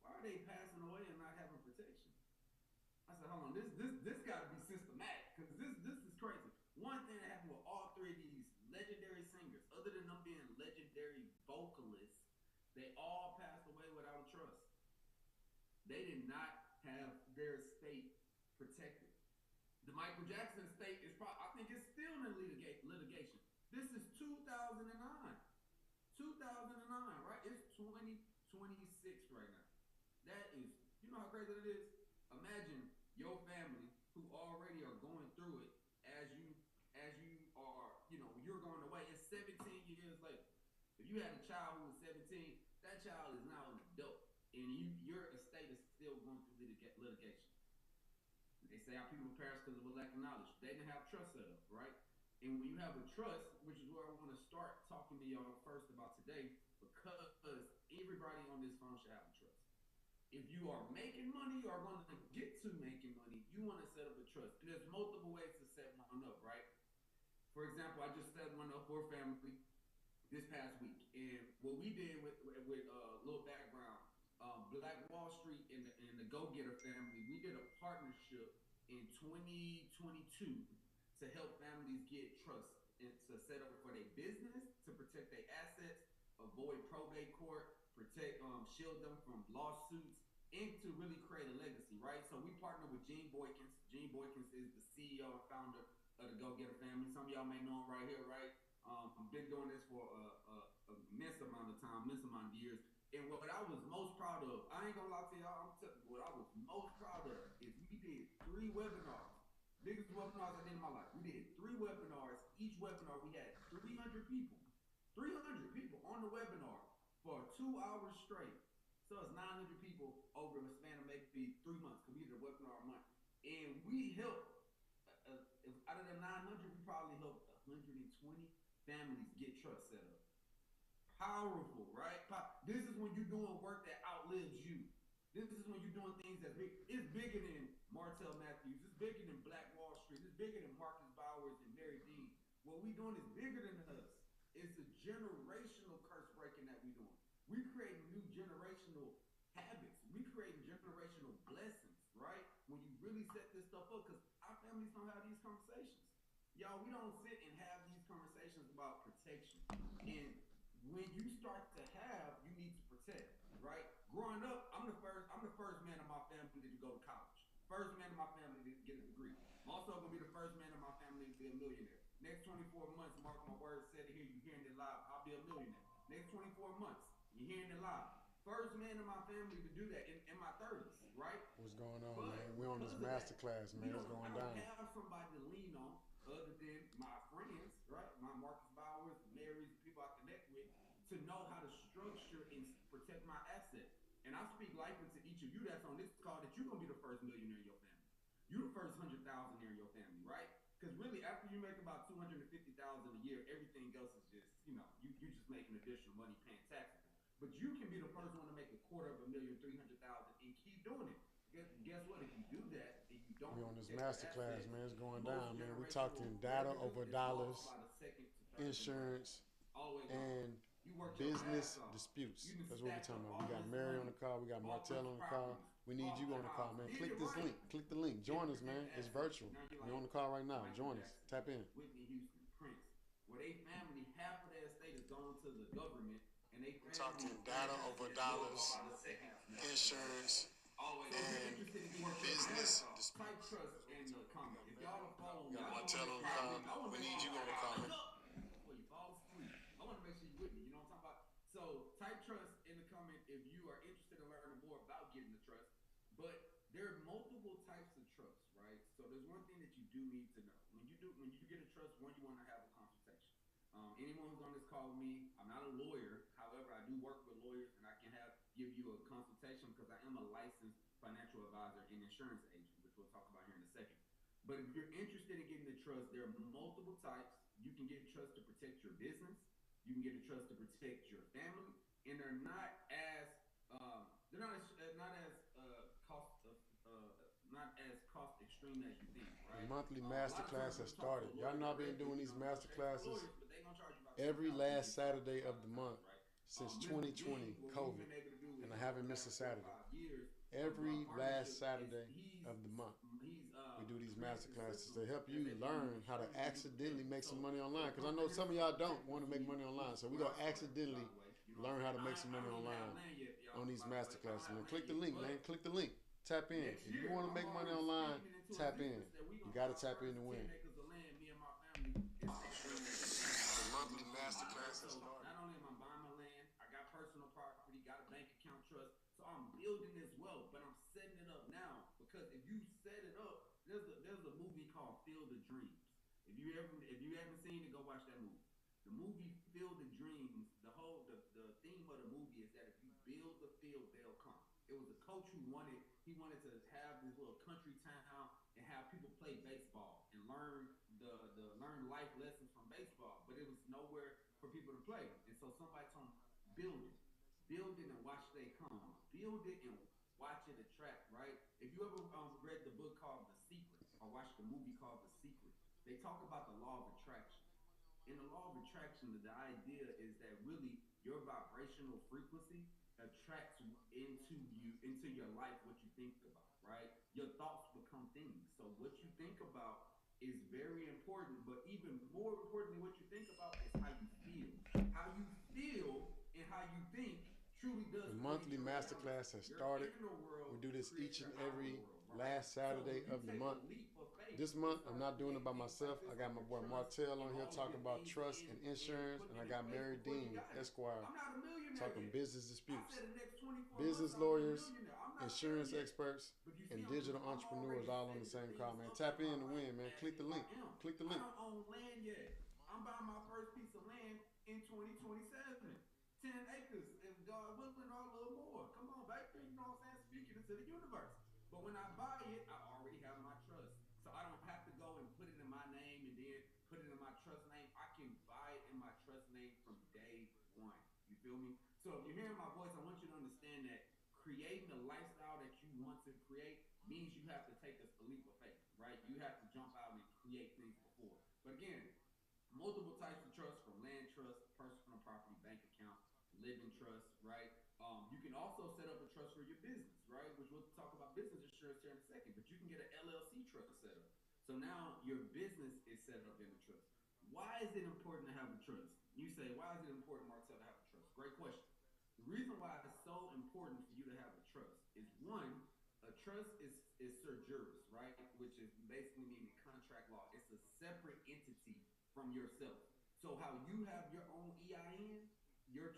Speaker 3: why are they passing away and not having protection? I said, hold on, this got to be systematic, because this is crazy. One thing that happened with all three of these legendary singers, other than them being legendary They all passed away without a trust. They did not have their estate protected. The Michael Jackson estate is probably, I think it's still in litigation. This is 2009. 2009, right? It's 2026 right now. That is, you know how crazy that is? Imagine your family who already are going through it as you are, you're going away. It's 17 years later. If you had a child who was 17, that child is now an adult, and your estate is still going through litigation. They say our people perish because of a lack of knowledge. They didn't have trust set up, right? And when you have a trust, which is where I want to start talking to y'all first about today, because everybody on this phone should have a trust. If you are making money or are going to get to making money, you want to set up a trust. And there's multiple ways to set one up, right? For example, I just set one up for a family this past week. And what we did with a little background, Black Wall Street and the Go Getter family, we did a partnership in 2022 to help families get trust and to set up for their business, to protect their assets, avoid probate court, protect, shield them from lawsuits, and to really create a legacy, right? So we partnered with Gene Boykins. Gene Boykins is the CEO and founder of the Go Getter family. Some of y'all may know him right here, right? I've been doing this for a immense amount of time, immense amount of years. And what I was most proud of, I ain't gonna lie to y'all, what I was most proud of is we did 3 webinars. Biggest webinars I did in my life. We did 3 webinars. Each webinar we had 300 people. 300 people on the webinar for 2 hours straight. So it's 900 people over a span of maybe 3 months, because we did a webinar a month. And we helped, out of the 900, we probably helped 120 families get trust set up. Powerful, right? This is when you're doing work that outlives you. This is when you're doing things that's big. It's bigger than Martell Matthews. It's bigger than Black Wall Street. It's bigger than Marcus Bowers and Mary Dean. What we doing is bigger than us. It's a generational curse breaking that we doing. We creating new generational habits. We creating generational blessings, right? When you really set this stuff up, because our families don't have these conversations. Y'all, we don't sit and have these conversations about protection. And when you start to have, you need to protect, right? Growing up, I'm the first man in my family to go to college. First man in my family to get a degree. I'm also gonna be the first man in my family to be a millionaire. Next 24 months, mark my words, said it here, you're hearing it live, I'll be a millionaire. Next 24 months, you're hearing it live. First man in my family to do that in my 30s, right?
Speaker 1: What's going on, man? We're on this masterclass, man. It's going down.
Speaker 3: I don't have somebody to lean on other than my friends, right? My Marcus Bowers, Marys, the people I connect with, to know how to structure and protect my assets. And I speak life into each of you that's on this call that you're going to be the first millionaire in your family. You're the first 100,000 in your family, right? Because really, after you make about 250,000 a year, everything else is just, you're just making additional money paying taxes. But you can be the first one to make $250,000, 300,000, and keep doing it. Guess what? If you do that, and you don't.
Speaker 1: We're on this masterclass, man. It's going down, man. We talking data over dollars, insurance, and business disputes. That's what we're talking about. We got Mary on the call. We got Martell on the call. We need you on the call, man. Click this link. Click the link. Join us, man. It's virtual. We're on the call right now. Join us. Tap in.
Speaker 3: Whitney Houston, Prince, where they family, half of their estate is going to the government, and they
Speaker 1: talking data over dollars, insurance, and business disputes.
Speaker 3: Type trust in the comment. If y'all are following,
Speaker 1: we got Martell on the call. We need you on the call.
Speaker 3: Before you fall asleep, I want to make sure you're with me. You know what I'm talking about? So type trust in the comment if you are interested in learning more about getting the trust. But there are multiple types of trust, right? So there's one thing that you do need to know. When you get a trust, one, you want to have a consultation. Anyone who's on this call with me, I'm not a lawyer. However, I do work with lawyers, and I can give you a consultation because I am a licensed financial advisor and insurance agent, which we'll talk about here in a second. But if you're interested in getting the trust, there are multiple types. You can get a trust to protect your business. You can get a trust to protect your family, and they're not as cost extreme as you think, right?
Speaker 1: The monthly masterclass has started. Y'all know I've been doing these masterclasses every last Saturday of the month since 2020 COVID, and I haven't missed a Saturday. Every last Saturday of the month, we do these masterclasses to help you learn how to accidentally make some money online. Because I know some of y'all don't want to make money online, so we're gonna accidentally
Speaker 3: You know what
Speaker 1: learn
Speaker 3: I'm
Speaker 1: how
Speaker 3: saying?
Speaker 1: to make some
Speaker 3: I
Speaker 1: money
Speaker 3: don't even have
Speaker 1: online
Speaker 3: land yet, y'all.
Speaker 1: on these
Speaker 3: By the way, I don't
Speaker 1: masterclasses,
Speaker 3: have
Speaker 1: man.
Speaker 3: land
Speaker 1: Click the
Speaker 3: yet,
Speaker 1: link,
Speaker 3: but
Speaker 1: man. Click the link. Tap in.
Speaker 3: next
Speaker 1: If you
Speaker 3: year
Speaker 1: want to
Speaker 3: I'm
Speaker 1: make money
Speaker 3: already
Speaker 1: online,
Speaker 3: speaking it into
Speaker 1: tap in.
Speaker 3: existence that we
Speaker 1: You
Speaker 3: gonna
Speaker 1: got
Speaker 3: buy
Speaker 1: to
Speaker 3: our
Speaker 1: tap in
Speaker 3: first
Speaker 1: to
Speaker 3: 10
Speaker 1: win.
Speaker 3: acres of land, me and my family, and start building a business off
Speaker 1: The
Speaker 3: of it. You
Speaker 1: monthly
Speaker 3: know what I'm saying? Right?
Speaker 1: masterclass has
Speaker 3: So
Speaker 1: started.
Speaker 3: not only am I buying my land, I got personal property, got a bank account trust. So I'm building this wealth, but I'm setting it up now because if you set it up, there's a movie called Field of Dreams. If you haven't seen it, go watch that movie. The movie Field of Dreams, the theme of the movie is that if you build the field, they'll come. It was a coach who wanted to have this little country town and have people play baseball and learn life lessons from baseball, but it was nowhere for people to play. And so somebody told him, build it and watch they come. Build it and watch it attract, right? If you ever read the book called The Secret or watched the movie called The Secret, they talk about the law of attraction. In the law of attraction, the idea is that really your vibrational frequency attracts into your life what you think about, right? Your thoughts become things. So what you think about is very important, but even more importantly, what you think about is how you feel. How you feel and how you think truly does
Speaker 1: The
Speaker 3: create
Speaker 1: monthly
Speaker 3: your
Speaker 1: masterclass
Speaker 3: reality.
Speaker 1: has
Speaker 3: Your
Speaker 1: started.
Speaker 3: inner world
Speaker 1: We do this
Speaker 3: creates
Speaker 1: each and
Speaker 3: your outer
Speaker 1: every
Speaker 3: world, right?
Speaker 1: last Saturday
Speaker 3: So
Speaker 1: of the month. This month, I'm not doing it by myself. I got my boy Martell on here talking about trust and insurance, and I got Mary Dean, Esquire, talking business disputes. Business lawyers, insurance experts, and digital entrepreneurs all on the same call, man. Tap in to win, man. Click the link. Click the link.
Speaker 3: I don't own land yet. I'm buying my first piece of land in 2027. 10 acres, if God willing, or a little more. Come on, baby. You know what I'm saying? Speaking into the universe. But when I buy it, I already have my trust. So I don't have to go and put it in my name and then put it in my trust name. I can buy it in my trust name from day one. You feel me? So if you're hearing my voice, I want you to understand that creating the lifestyle that you want to create means you have to take a leap of faith, right? You have to jump out and create things before. But again, multiple types of trust, from land trust, personal property, bank account, living trust, right? You can also set up a trust for your business, right? Which we'll talk about business insurance here in a second, but you can get an LLC trust set up. So now your business is set up in a trust. Why is it important to have a trust? You say, why is it important, Martell, to have a trust? Great question. The reason why it's so important for you to have a trust is, one, a trust is ser juris, right? Which is basically meaning contract law. It's a separate entity from yourself. So how you have your own EIN, your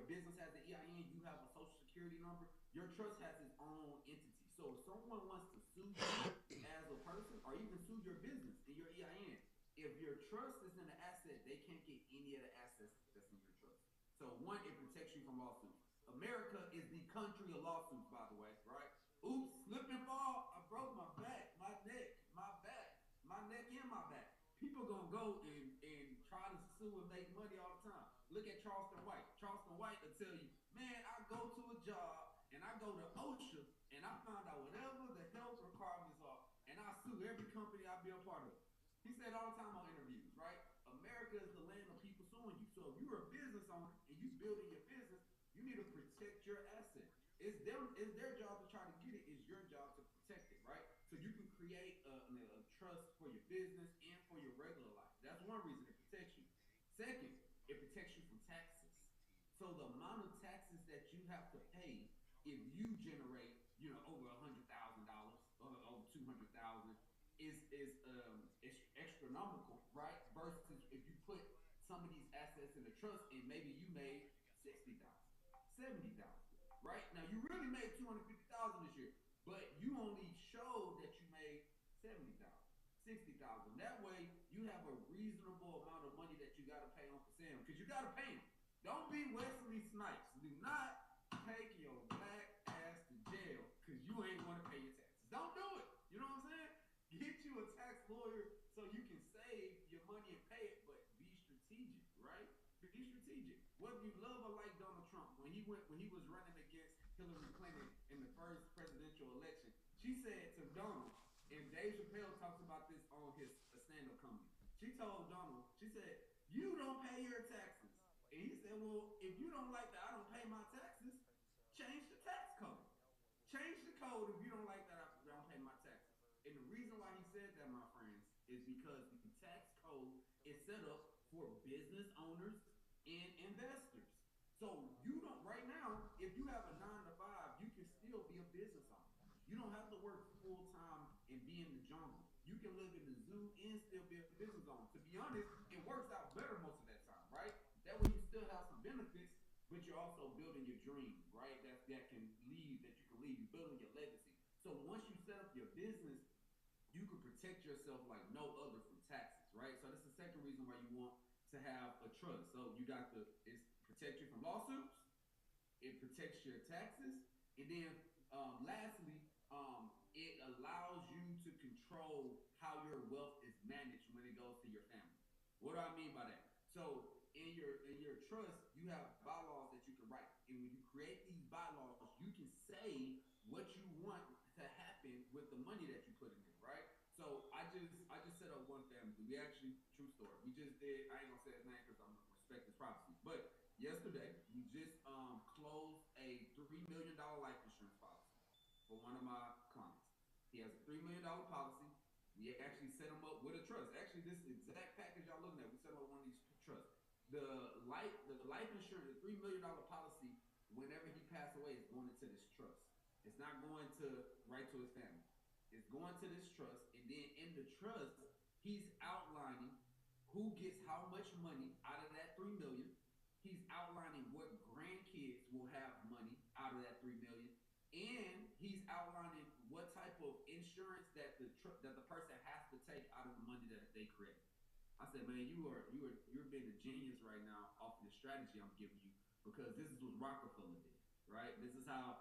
Speaker 3: business has an EIN, you have a social security number, your trust has its own entity. So if someone wants to sue you as a person or even sue your business in your EIN, if your trust is in an asset, they can't get any of the assets that's in your trust. So one, it protects you from lawsuits. America is the country of lawsuits, by the way, right? Oops, slip and fall, I broke my back, my neck, my back, my neck and my back. People gonna go and try to sue and make money all the time. Look at Charleston White. Charleston White will tell you, man, I go to a job and I go to OSHA and I find out whatever the health requirements are and I sue every company I be a part of. He said all the time on interviews, right? America is the land of people suing you. So if you're a business owner and you building your business, you need to protect your asset. It's their job to try to get it. It's your job to protect it, right? So you can create a trust for your business and for your regular life. That's one reason it protects you. Second, it protects you from taxes. So the amount of taxes that you have to pay if you generate, over $100,000 or over 200,000 is astronomical, right? Versus if you put some of these assets in a trust and maybe you made 60,000, 70,000, right? Now you really made 250,000 this year, but you only showed that you made 70,000, 60,000. That way you have a reasonable amount of money that you got to pay Uncle Sam, because you got to pay him. Don't be Wesley Snipes. Do not take your black ass to jail because you ain't want to pay your taxes. Don't do it. You know what I'm saying? Get you a tax lawyer so you can save your money and pay it, but be strategic, right? Be strategic. Whether you love or like Donald Trump, when he was running against Hillary Clinton in the first presidential election, she said to Donald, and Dave Chappelle talks about this on his stand-up comedy. She told Donald, she said, "You don't pay your taxes." And he said, "Well, if you don't like that I don't pay my taxes, change the tax code. Change the code if you don't like that I don't pay my taxes." And the reason why he said that, my friends, is because the tax code is set up for business owners and investors. So you don't right now, if you have a 9 to 5, you can still be a business owner. You don't have to work full time and be in the jungle. You can live in the zoo and still be a business owner. To be honest, it works out better most of that time, right? That way you still have some benefits, but you're also building your dreams, right? That can leave, that you can leave. You're building your legacy. So once you set up your business, you can protect yourself like no other from taxes, right? So that's the second reason why you want to have a trust. So you got to it's protect you from lawsuits, it protects your taxes, and then lastly, it allows you to control how your wealth is managed when it goes to your family. What do I mean by that? So in your trust, you have bylaws that you can write, and when you create these bylaws, you can say what you want to happen with the money that you put in there, right? So I just set up one family. We actually true story. We just did. I ain't gonna say his name because I'm gonna respect his privacy. But yesterday we just closed a $3 million life insurance policy for one of my clients. He has a $3 million policy. We actually set him up with a trust. Actually, this exact package y'all looking at, we set him up one of these trusts. The life insurance, the $3 million policy, whenever he passed away, is going into this trust. It's not going to right to his family. It's going to this trust, and then in the trust, he's outlining who gets how much money out of that 3 million. He's outlining what grandkids will have money out of that 3 million, and he's outlining what type of insurance that the person has to take out of the money that they create. I said, man, you're being a genius right now off of the strategy I'm giving you, because this is what Rockefeller did, right? This is how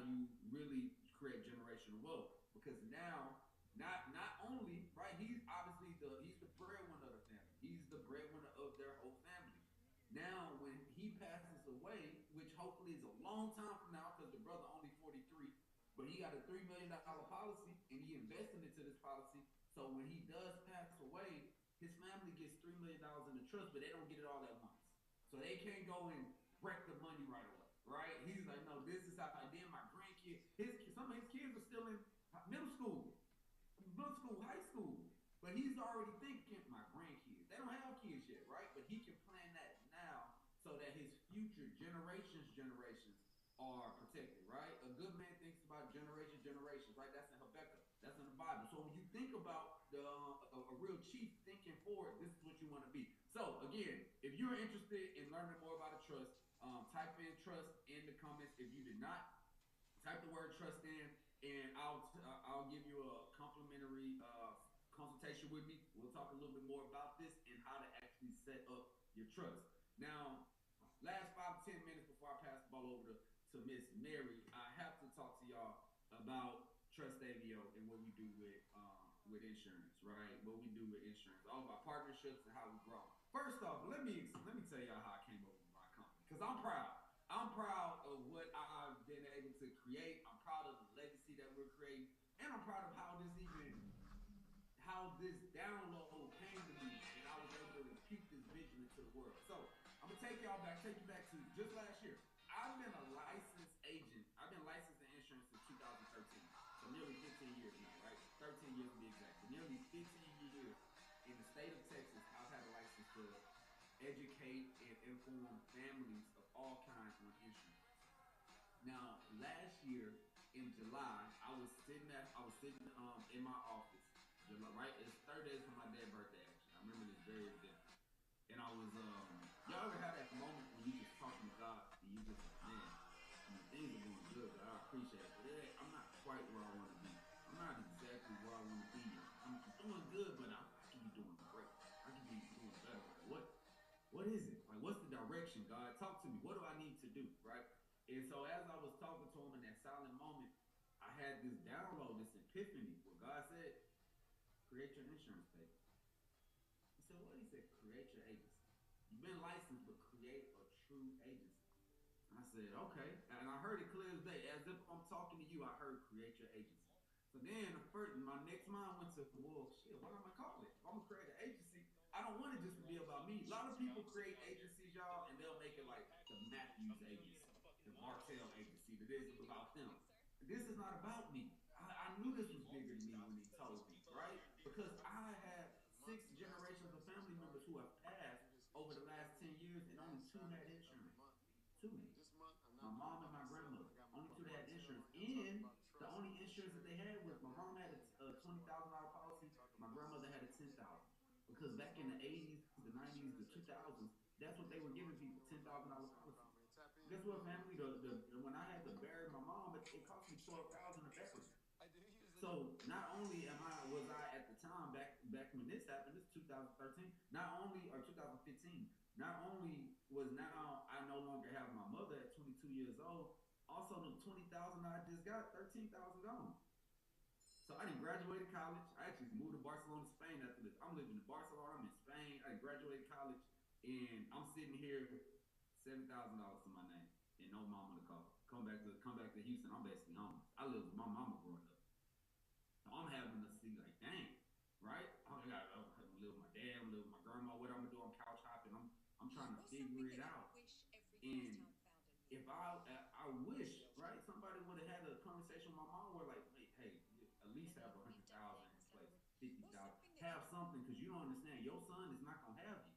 Speaker 3: you really create generational wealth, because now not only right, he's the breadwinner of the family. He's the breadwinner of their whole family. Now, when he passes away, which hopefully is a long time from now, because the brother only 43, but he got a $3 million policy and he invested into this policy. So when he does pass away, his family gets $3 million in the trust, but they don't get it all at once. So they can't go and break the money right away, right? He's like, no, this is how. And then my grandkids, some of his kids are still in middle school, high school. But he's already thinking, my grandkids. They don't have kids yet, right? But he can plan that now so that his future generations are protected, right? A good man thinks about generations, right? That's in Habakkuk. That's in the Bible. So when you think about a real chief thinking forward, this is what you want to be. So again, if you're interested in learning more about a trust, type in trust in the comments. If you did not, type the word trust in, and I'll give you a complimentary consultation with me. We'll talk a little bit more about this and how to actually set up your trust. Now, last 5 to 10 minutes before I pass the ball over to Miss Mary, I have to talk to y'all about Trust AVO and what we do with insurance, right? What we do with insurance, all of our partnerships and how we grow. First off, let me tell y'all how I came up with my company, because I'm proud. I'm proud of what I've been able to create. I'm proud of the legacy that we're creating, and I'm proud of how this download came to me, and I was able to impute this vision into the world. So I'm gonna take you back to just last year. I've been a licensed agent. I've been licensed in insurance since 2013, so nearly 15 years now, right? 13 years to be exact. For nearly 15 years in the state of Texas, I've had a license to educate and inform families of all kinds on insurance. Now, last year in July, I was sitting in my office. July, right? It's 30 days from my dad's birthday. Actually, I remember this very vividly. And I was y'all ever have that moment when you just talking to God and you just like, man, things are going good, but I appreciate it. But I'm not quite where I want to be. I'm not exactly where I want to be yet. I'm doing good, but I can be doing great. I can be doing better. Like, what is it? Like, what's the direction, God? Talk to me. What do I need to do, right? And so as I was talking to him in that silent moment, I had this download, this epiphany, where God said, create your insurance paper. He said, what? He said, create your agency. You've been licensed, but create a true agency. And I said, okay. And I heard it clear as day. As if I'm talking to you, I heard create your agency. So then my next mind went to, well, shit, what am I calling it? If I'm going to create an agency, I don't want it just to be about me. A lot of people create agencies, y'all, and they'll make it like the Matthews agency, the Martell agency. That is about them. This is not about me. I knew this was bigger than me when he told me, right? Because I have 6 generations of family members who have passed over the last 10 years, and only 2 had insurance. to me. My mom and my grandmother, only two that had insurance. And the only insurance that they had was my mom had a $20,000 policy. My grandmother had a 10,000. Because back in the 80s, the 90s, the 2000s, that's what they were giving people, $10,000 policies. Guess what, family? When I had to bury my mom, it cost me 12,000 to bury her. So not only am I was I at the time back when this happened, this 2013, not only or 2015, not only was now I no longer have my mother at 22 years old, also the 20,000 I just got, 13,000 gone. So I didn't graduate college. I actually moved to Barcelona, Spain after this. I'm living in Barcelona. I'm in Spain. I graduated college, and I'm sitting here, $7,000 to my name, and no mama to call. Come back to Houston. I'm basically homeless. I lived with my mama growing up. So I'm having to see like, dang, right? I got to live with my dad. I'm live with my grandma. What I'm gonna do? I'm couch hopping. I'm trying to figure it out. And if I wish, right, somebody would have had a conversation with my mom where like, hey, at least have 100,000 in place, 50,000, have something because you don't understand. Your son is not gonna have you,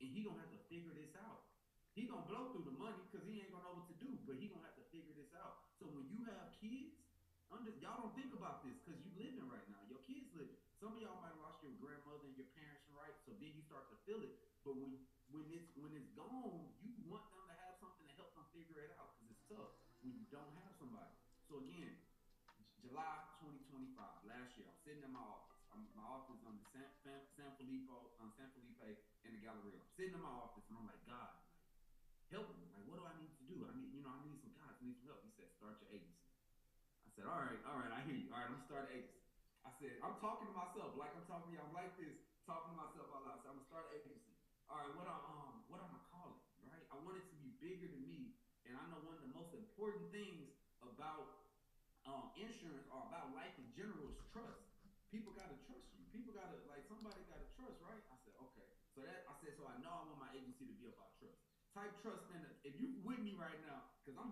Speaker 3: and he gonna have to figure this out. He gonna blow through the money because he ain't gonna know what to do, but he gonna have to figure this out. So when you have kids, y'all don't think about this because you living right now. Your kids living. Some of y'all might have lost your grandmother and your parents, right? So then you start to feel it. But when it's gone, you want them to have something to help them figure it out because it's tough when you don't have somebody. So again, July 2025, last year, I'm sitting in my office. My office on the San Felipe in the Galleria. I'm sitting in my office and I'm like, God, help me. Like, what do I need to do? I need some guys. I need some help. He said, start your agency. I said, all right, I hear you. All right, I'm gonna start an agency. I said, I'm talking to myself like I'm talking to you. I'm like this, talking to myself out loud. So I'm gonna start an agency. All right, what I'm gonna call it, right? I want it to be bigger than me. And I know one of the most important things about insurance or about life in general is trust. People gotta trust you. People gotta like somebody gotta trust, right? I said, okay. So I know I want my agency to be about trust. Type trust in it. If you with me right now, because I'm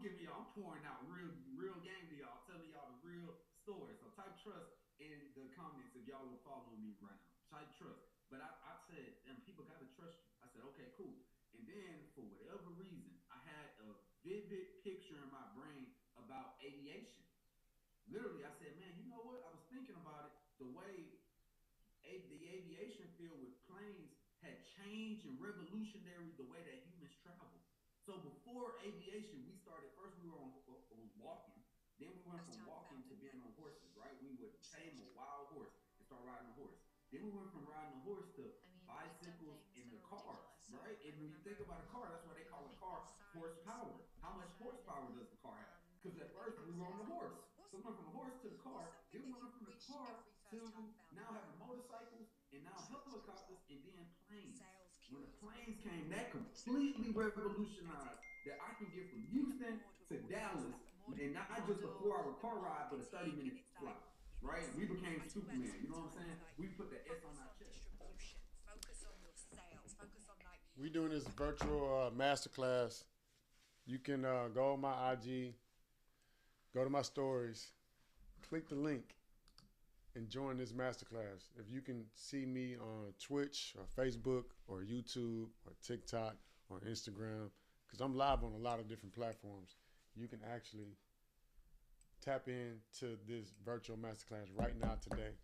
Speaker 3: pouring out real game to y'all, telling y'all the real story. So type trust in the comments if y'all will follow me right now. Type trust. But I said, people gotta trust you. I said, okay, cool. And then for whatever reason, I had a vivid picture in my brain about aviation. Literally, I said, man, you know what? I was thinking about it. The way the aviation field with planes had changed and revolutionary the way that humans travel. So before aviation, we started first. We were on walking. Then we went from walking to being on horses. Right? We would tame a wild horse and start riding a horse. Then we went from riding a horse to bicycles and the cars. Right? And when you think about a car, that's why they call a car horsepower. How much horsepower does the car have? Because at first we were on the horse. So we went from the horse to the car. Then we went from the car to now having motorcycles and now helicopters and then planes. When the planes came, that completely revolutionized that I can get from Houston to Dallas and not just a 4-hour car ride, but a 30-minute flight. Right? We became Superman. You know what I'm saying? We put the S on our chest.
Speaker 1: We doing this virtual masterclass. You can go on my IG, go to my stories, click the link, and join this masterclass. If you can see me on Twitch or Facebook or YouTube or TikTok or Instagram, because I'm live on a lot of different platforms, you can actually tap into this virtual masterclass right now today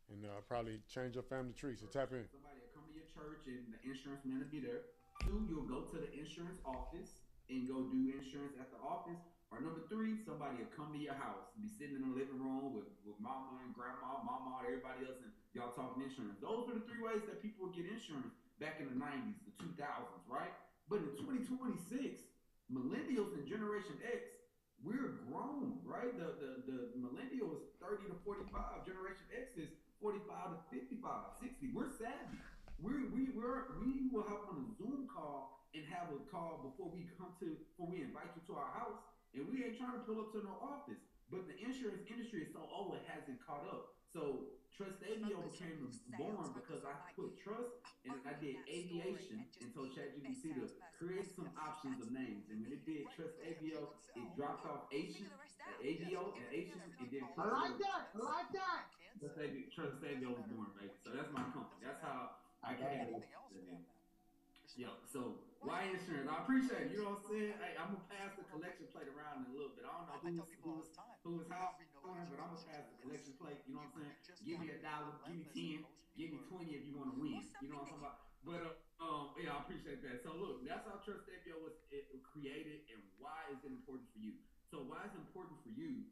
Speaker 1: and probably change your family tree. So tap in.
Speaker 3: Somebody will come to your church and the insurance man will be there. 2, you'll go to the insurance office and go do insurance at the office. Or number 3, somebody will come to your house, be sitting in the living room with mama and grandma, mama, and everybody else, and y'all talking insurance. Those are the 3 ways that people would get insurance back in the 90s, the 2000s, right? But in 2026, millennials and Generation X, we're grown, right? The millennial is 30 to 45. Generation X is 45 to 55, 60. We're savvy. We will hop on a Zoom call and have a call before we invite you to our house. And we ain't trying to pull up to no office. But the insurance industry is so old, it hasn't caught up. So Trust Avio became born because I put trust and I did aviation and told ChatGPT to create some options of names. And when it did Trust Avio, it dropped off Asian, Avio, and Asian, and then
Speaker 4: I like that. I like that.
Speaker 3: Trust Avio was born, baby. So that's my company. That's how I came. Yeah. So why insurance? I appreciate it. You know what I'm saying? Hey, I'm gonna pass the collection plate around in a little bit. I don't know who's how on it, but I'm gonna pass the collection plate. You know what I'm saying? Give me $1, give me 10, give me 20 if you want to win. You know what I'm talking about? But yeah, I appreciate that. So look, that's how Trust APO was created, and why is it important for you? So why is it important for you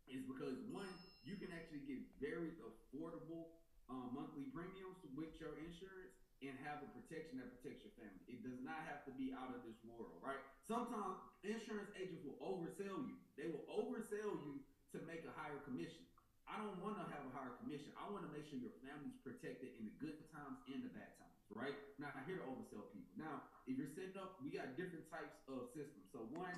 Speaker 3: is because one, you can actually get very affordable monthly premiums with your insurance and have a protection that protects your family. It does not have to be out of this world, right? Sometimes insurance agents will oversell you. They will oversell you to make a higher commission. I don't want to have a higher commission. I want to make sure your family's protected in the good times and the bad times, right? Not here to oversell people. Now, if you're setting up, we got different types of systems. So one,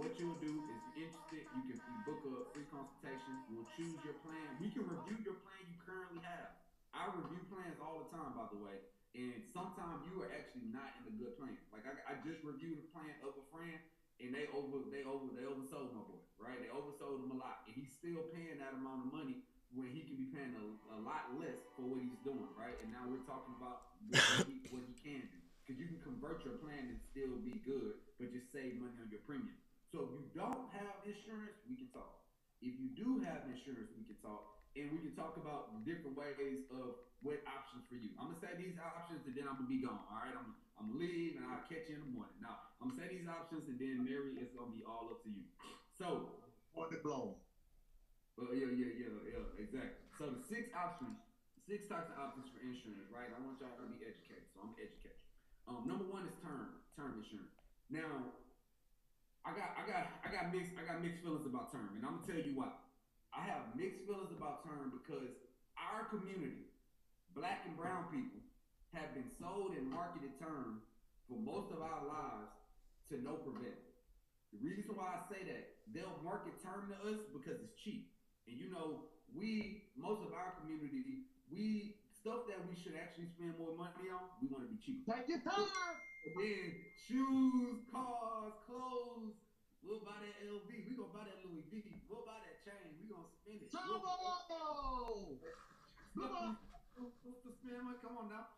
Speaker 3: what you'll do is, if you're interested, you book a free consultation. We'll choose your plan. We can review your plan you currently have. I review plans all the time, by the way. And sometimes you are actually not in a good plan. Like I just reviewed a plan of a friend, and they oversold my boy, right? They oversold him a lot, and he's still paying that amount of money when he can be paying a lot less for what he's doing, right? And now we're talking about what he can do, because you can convert your plan and still be good, but just save money on your premium. So if you don't have insurance, we can talk. If you do have insurance, we can talk, and we can talk about different ways of what options for you. I'm gonna say these options, and then I'm gonna be gone. All right, I'm gonna leave, and I'll catch you in the morning. Now I'm gonna say these options, and then Mary, it's gonna be all up to you. So,
Speaker 4: On the blow.
Speaker 3: yeah, exactly. So the six types of options for insurance, right? I want y'all to be educated, so I'm educated. Number one is term insurance. Now, I got mixed feelings about term, and I'm gonna tell you why. I have mixed feelings about term because our community, black and brown people, have been sold and marketed term for most of our lives to no prevail. The reason why I say that, they'll market term to us because it's cheap. And you know, most of our community, we stuff that we should actually spend more money on, we want to be cheaper.
Speaker 4: Take your time.
Speaker 3: And then shoes, cars, clothes. We'll buy that LV. We gonna buy that Louis V. We'll buy that chain. We gonna spend it.
Speaker 4: Turbo! Come on.
Speaker 3: What's the spend money? Come on now.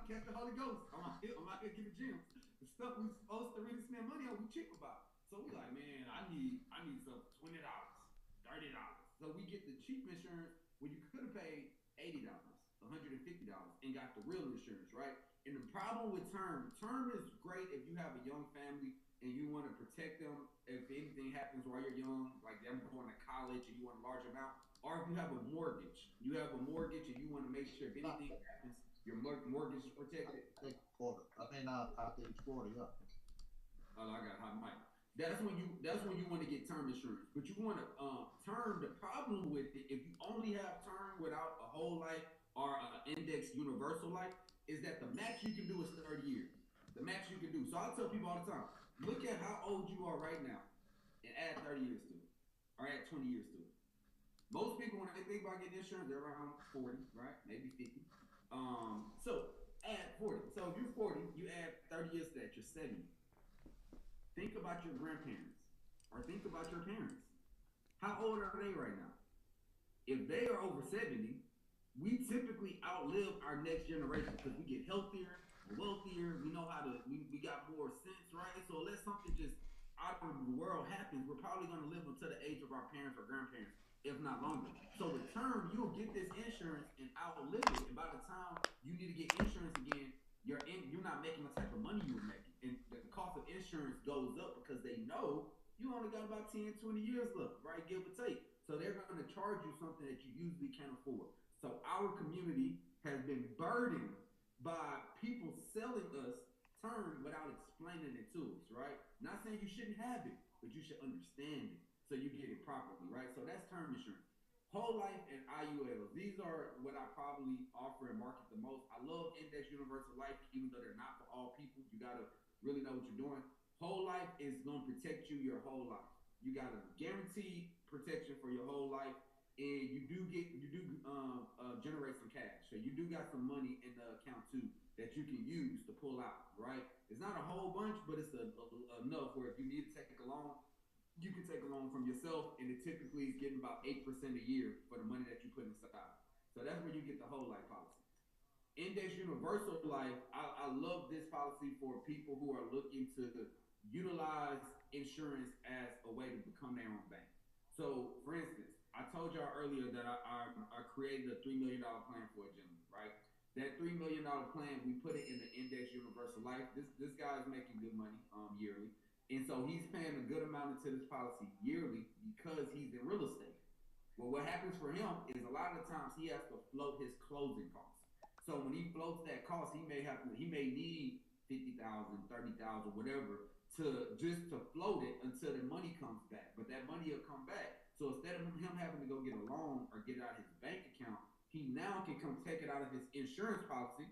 Speaker 3: Catch the Holy Ghost. I'm out here giving gems. The stuff we supposed to really spend money on, we cheap about. So we like, man, I need some $20, $30. So we get the cheap insurance when you could have paid $80, $150, and got the real insurance, right? And the problem with term is great if you have a young family and you want to protect them if anything happens while you're young, like them going to college and you want a large amount, or if you have a mortgage. You have a mortgage and you want to make sure if anything happens, your mortgage is protected.
Speaker 4: I think quarter, yeah.
Speaker 3: Oh, I got a hot mic. That's when you want to get term insurance. But you want to term. The problem with it, if you only have term without a whole life or an index universal life, is that the max you can do is 30 years. The max you can do. So I tell people all the time, look at how old you are right now and add 30 years to it, or add 20 years to it. Most people, when they think about getting insurance, they're around 40, right? Maybe 50. So add 40. So if you're 40, you add 30 years to that, you're 70. Think about your grandparents, or think about your parents. How old are they right now? If they are over 70, we typically outlive our next generation because we get healthier, wealthier, we know how to, we got more sense, right? So unless something just out of the world happens, we're probably going to live until the age of our parents or grandparents, if not longer. So with term, you'll get this insurance and outlive it. And by the time you need to get insurance again, you're not making the type of money you were making. And the cost of insurance goes up because they know you only got about 10, 20 years left, right? Give or take. So they're going to charge you something that you usually can't afford. So our community has been burdened by people selling us term without explaining it to us, right? Not saying you shouldn't have it, but you should understand it so you get it properly, right? So that's term insurance. Whole life and IULs. These are what I probably offer and market the most. I love Index Universal Life, even though they're not for all people. You got to really know what you're doing. Whole life is going to protect you your whole life. You got a guaranteed protection for your whole life, and you do generate some cash. So you do got some money in the account too that you can use to pull out, right? It's not a whole bunch, but it's enough where if you need to take a loan, you can take a loan from yourself, and it typically is getting about 8% a year for the money that you put inside. So that's where you get the whole life policy. Index Universal Life, I love this policy for people who are looking to utilize insurance as a way to become their own bank. So, for instance, I told y'all earlier that I created a $3 million plan for a gentleman, right? That $3 million plan, we put it in the Index Universal Life. This guy is making good money yearly, and so he's paying a good amount into this policy yearly because he's in real estate. Well, what happens for him is a lot of the times he has to float his closing costs. So when he floats that cost, he may need 50,000, 30,000, whatever, to just to float it until the money comes back. But that money will come back. So instead of him having to go get a loan or get out his bank account, he now can come take it out of his insurance policy.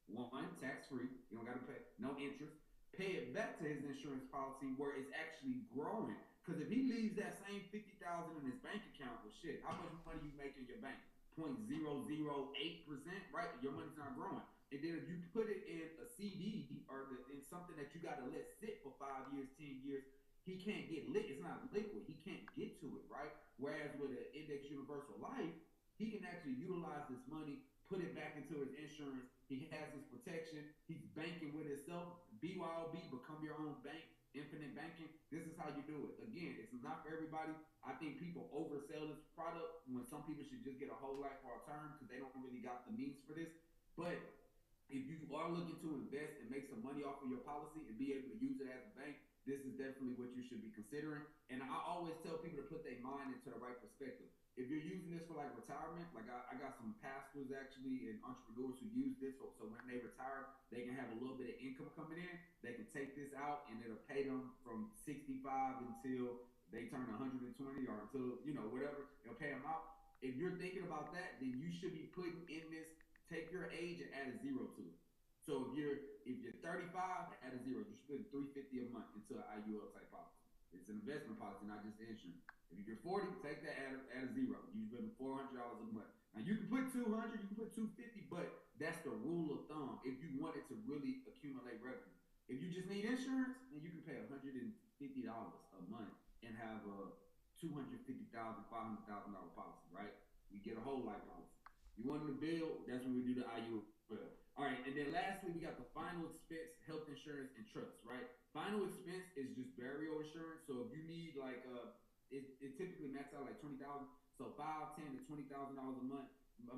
Speaker 3: One, tax free. You don't got to pay no interest. Pay it back to his insurance policy where it's actually growing. Because if he leaves that same 50,000 in his bank account, well, shit, how much money you make in your bank? 0.008%, right? Your money's not growing. And then if you put it in a CD or in something that you got to let sit for 5 years, 10 years, he can't get lit. It's not liquid. He can't get to it, right? Whereas with an Index Universal Life, he can actually utilize this money, put it back into his insurance. He has his protection. He's banking with himself. BYOB, become your own bank. Infinite banking. This is how you do it. Again, it's not for everybody. I think people oversell this product when some people should just get a whole life or a term because they don't really got the means for this. But if you are looking to invest and make some money off of your policy and be able to use it as a bank, this is definitely what you should be considering. And I always tell people to put their mind into the right perspective. If you're using this for like retirement, like I got some pastors actually and entrepreneurs who use this so when they retire, they can have a little bit of income coming in. They can take this out and it'll pay them from 65 until they turn 120 or until, whatever, it'll pay them out. If you're thinking about that, then you should be putting in this, take your age and add a zero to it. So if you're 35, add a zero. You should put 350 a month into an IUL type policy. It's an investment policy, not just insurance. If you're 40, take that add a zero. You spend $400 a month. Now you can put 200, you can put 250, but that's the rule of thumb if you wanted to really accumulate revenue. If you just need insurance, then you can pay $150 a month and have a $250,000, $500,000 policy, right? You get a whole life policy. You want to build, that's when we do the IUL. All right, and then lastly, we got the final expense, health insurance, and trust, right? Final expense is just burial insurance. So if you need it typically max out like 20,000. So $5, $10 to $20,000 a month.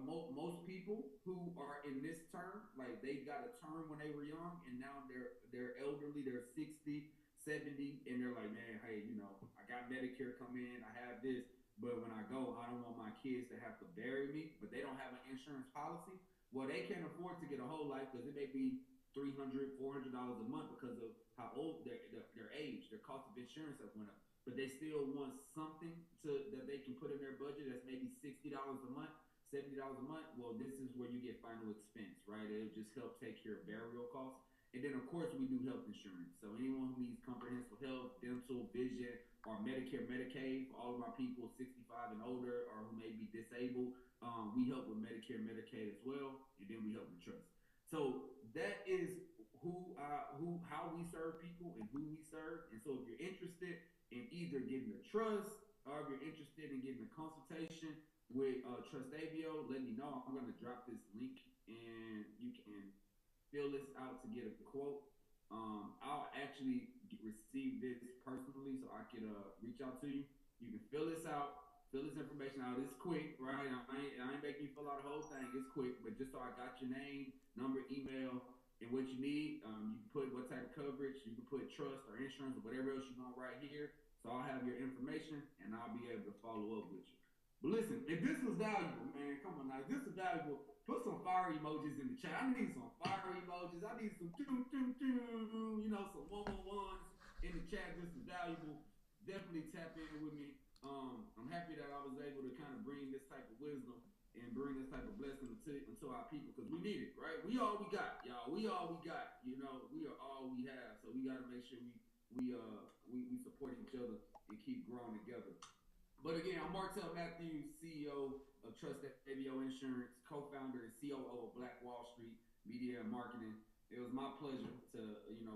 Speaker 3: Most people who are in this term, like they got a term when they were young, and now they're elderly, they're 60, 70, and they're like, man, hey, I got Medicare come in, I have this, but when I go, I don't want my kids to have to bury me, but they don't have an insurance policy. Well, they can't afford to get a whole life because it may be $300, $400 a month because of how old their age, their cost of insurance have went up. But they still want something that they can put in their budget that's maybe $60 a month, $70 a month. Well, this is where you get final expense, right? It'll just help take care of burial costs. And then, of course, we do health insurance. So anyone who needs comprehensive health, dental, vision, or Medicare, Medicaid, for all of my people 65 and older or who may be disabled, we help with Medicare, Medicaid as well, and then we help with trust. So that is how we serve people and who we serve. And so if you're interested in either getting a trust or if you're interested in getting a consultation with Trustavio, let me know. I'm going to drop this link and you can fill this out to get a quote. I'll actually receive this personally so I can reach out to you. You can fill this out. Fill this information out. It's quick, right? I ain't making you fill out the whole thing. It's quick, but just so I got your name, number, email, and what you need. You can put what type of coverage. You can put trust or insurance or whatever else you want right here. So I'll have your information, and I'll be able to follow up with you. But listen, if this was valuable, man, come on now. If this is valuable, put some fire emojis in the chat. I need some fire emojis. I need some some 111s in the chat. This is valuable. Definitely tap in with me. I'm happy that I was able to kind of bring this type of wisdom and bring this type of blessing into our people because we need it, right? We all we got, y'all. We all we got. We are all we have. So we got to make sure we support each other and keep growing together. But again, I'm Martell Matthews, CEO of Trustavio Insurance, co-founder and COO of Black Wall Street Media and Marketing. It was my pleasure to,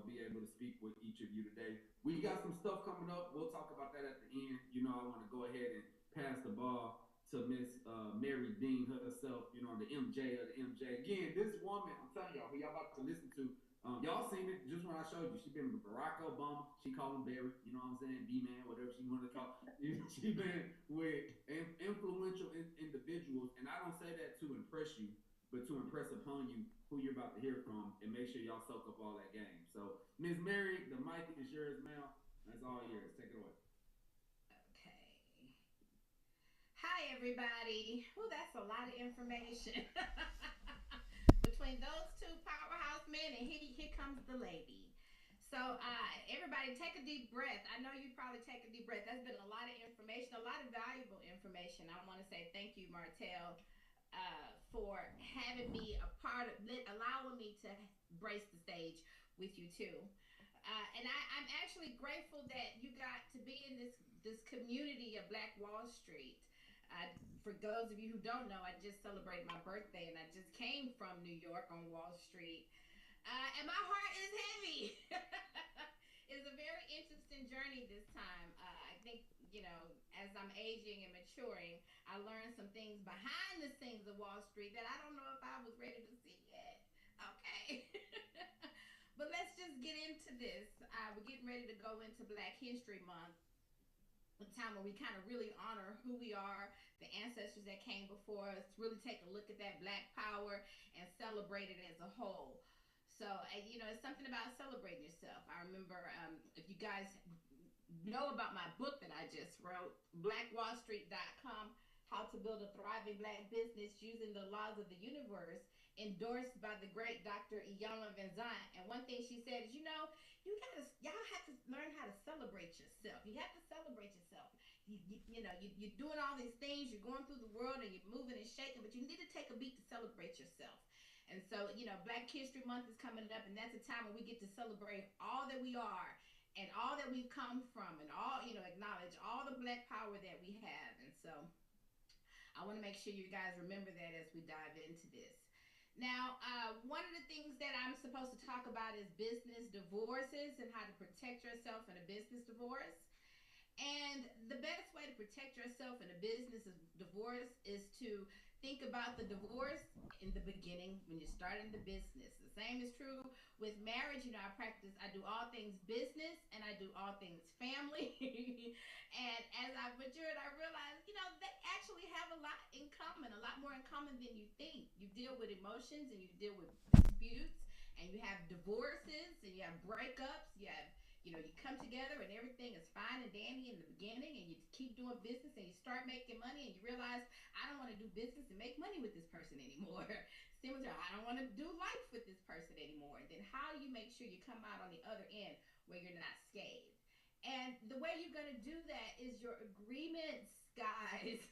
Speaker 3: be able to speak with each of you today. We got some stuff coming up. We'll talk about that at the end. I want to go ahead and pass the ball to Miss Mary Dean herself, the MJ of the MJ. Again, this woman, I'm telling y'all, who y'all about to listen to, y'all seen it just when I showed you. She been with Barack Obama. She called him Barry. You know what I'm saying? B-man, whatever she wanted to call. She been with influential individuals, and I don't say that to impress you, but to impress upon you who you're about to hear from, and make sure y'all soak up all that game. So, Miss Mary, the mic is yours, ma'am. That's all yours. Take it away.
Speaker 2: Okay. Hi, everybody. Well, that's a lot of information. Between those two powerhouse men, and here comes the lady. So, everybody, take a deep breath. I know you probably take a deep breath. That's been a lot of information, a lot of valuable information. I want to say thank you, Martell, for having me a part of, allowing me to brace the stage with you too. And I'm actually grateful that you got to be in this community of Black Wall Street. For those of you who don't know, I just celebrated my birthday and I just came from New York on Wall Street. And my heart is heavy. It's a very interesting journey this time. I think, as I'm aging and maturing, I learned some things behind the scenes of Wall Street that I don't know if I was ready to see yet. Okay. But let's just get into this. We're getting ready to go into Black History Month, a time where we kind of really honor who we are, the ancestors that came before us, really take a look at that Black power and celebrate it as a whole. So, it's something about celebrating yourself. I remember, if you guys know about my book that I just wrote, blackwallstreet.com, How to Build a Thriving Black Business Using the Laws of the Universe, endorsed by the great Dr. Iyanla Vanzant. And one thing she said is, y'all have to learn how to celebrate yourself. You have to celebrate yourself. You're doing all these things, you're going through the world and you're moving and shaking, but you need to take a beat to celebrate yourself. And so, Black History Month is coming up, and that's a time when we get to celebrate all that we are and all that we've come from, and all, acknowledge all the Black power that we have. And so I want to make sure you guys remember that as we dive into this. Now, one of the things that I'm supposed to talk about is business divorces and how to protect yourself in a business divorce. And the best way to protect yourself in a business divorce is to think about the divorce in the beginning when you're starting the business. The same is true with marriage. I do all things business and I do all things family. And as I've matured, I realized, they actually have a lot in common, a lot more in common than you think. You deal with emotions and you deal with disputes and you have divorces and you have breakups. You come together and everything is fine and dandy in the beginning and you keep doing business and you start making money and you realize, I don't want to do business and make money with this person anymore. Similar to, I don't want to do life with this person anymore. And then how do you make sure you come out on the other end where you're not scathed? And the way you're going to do that is your agreements, guys.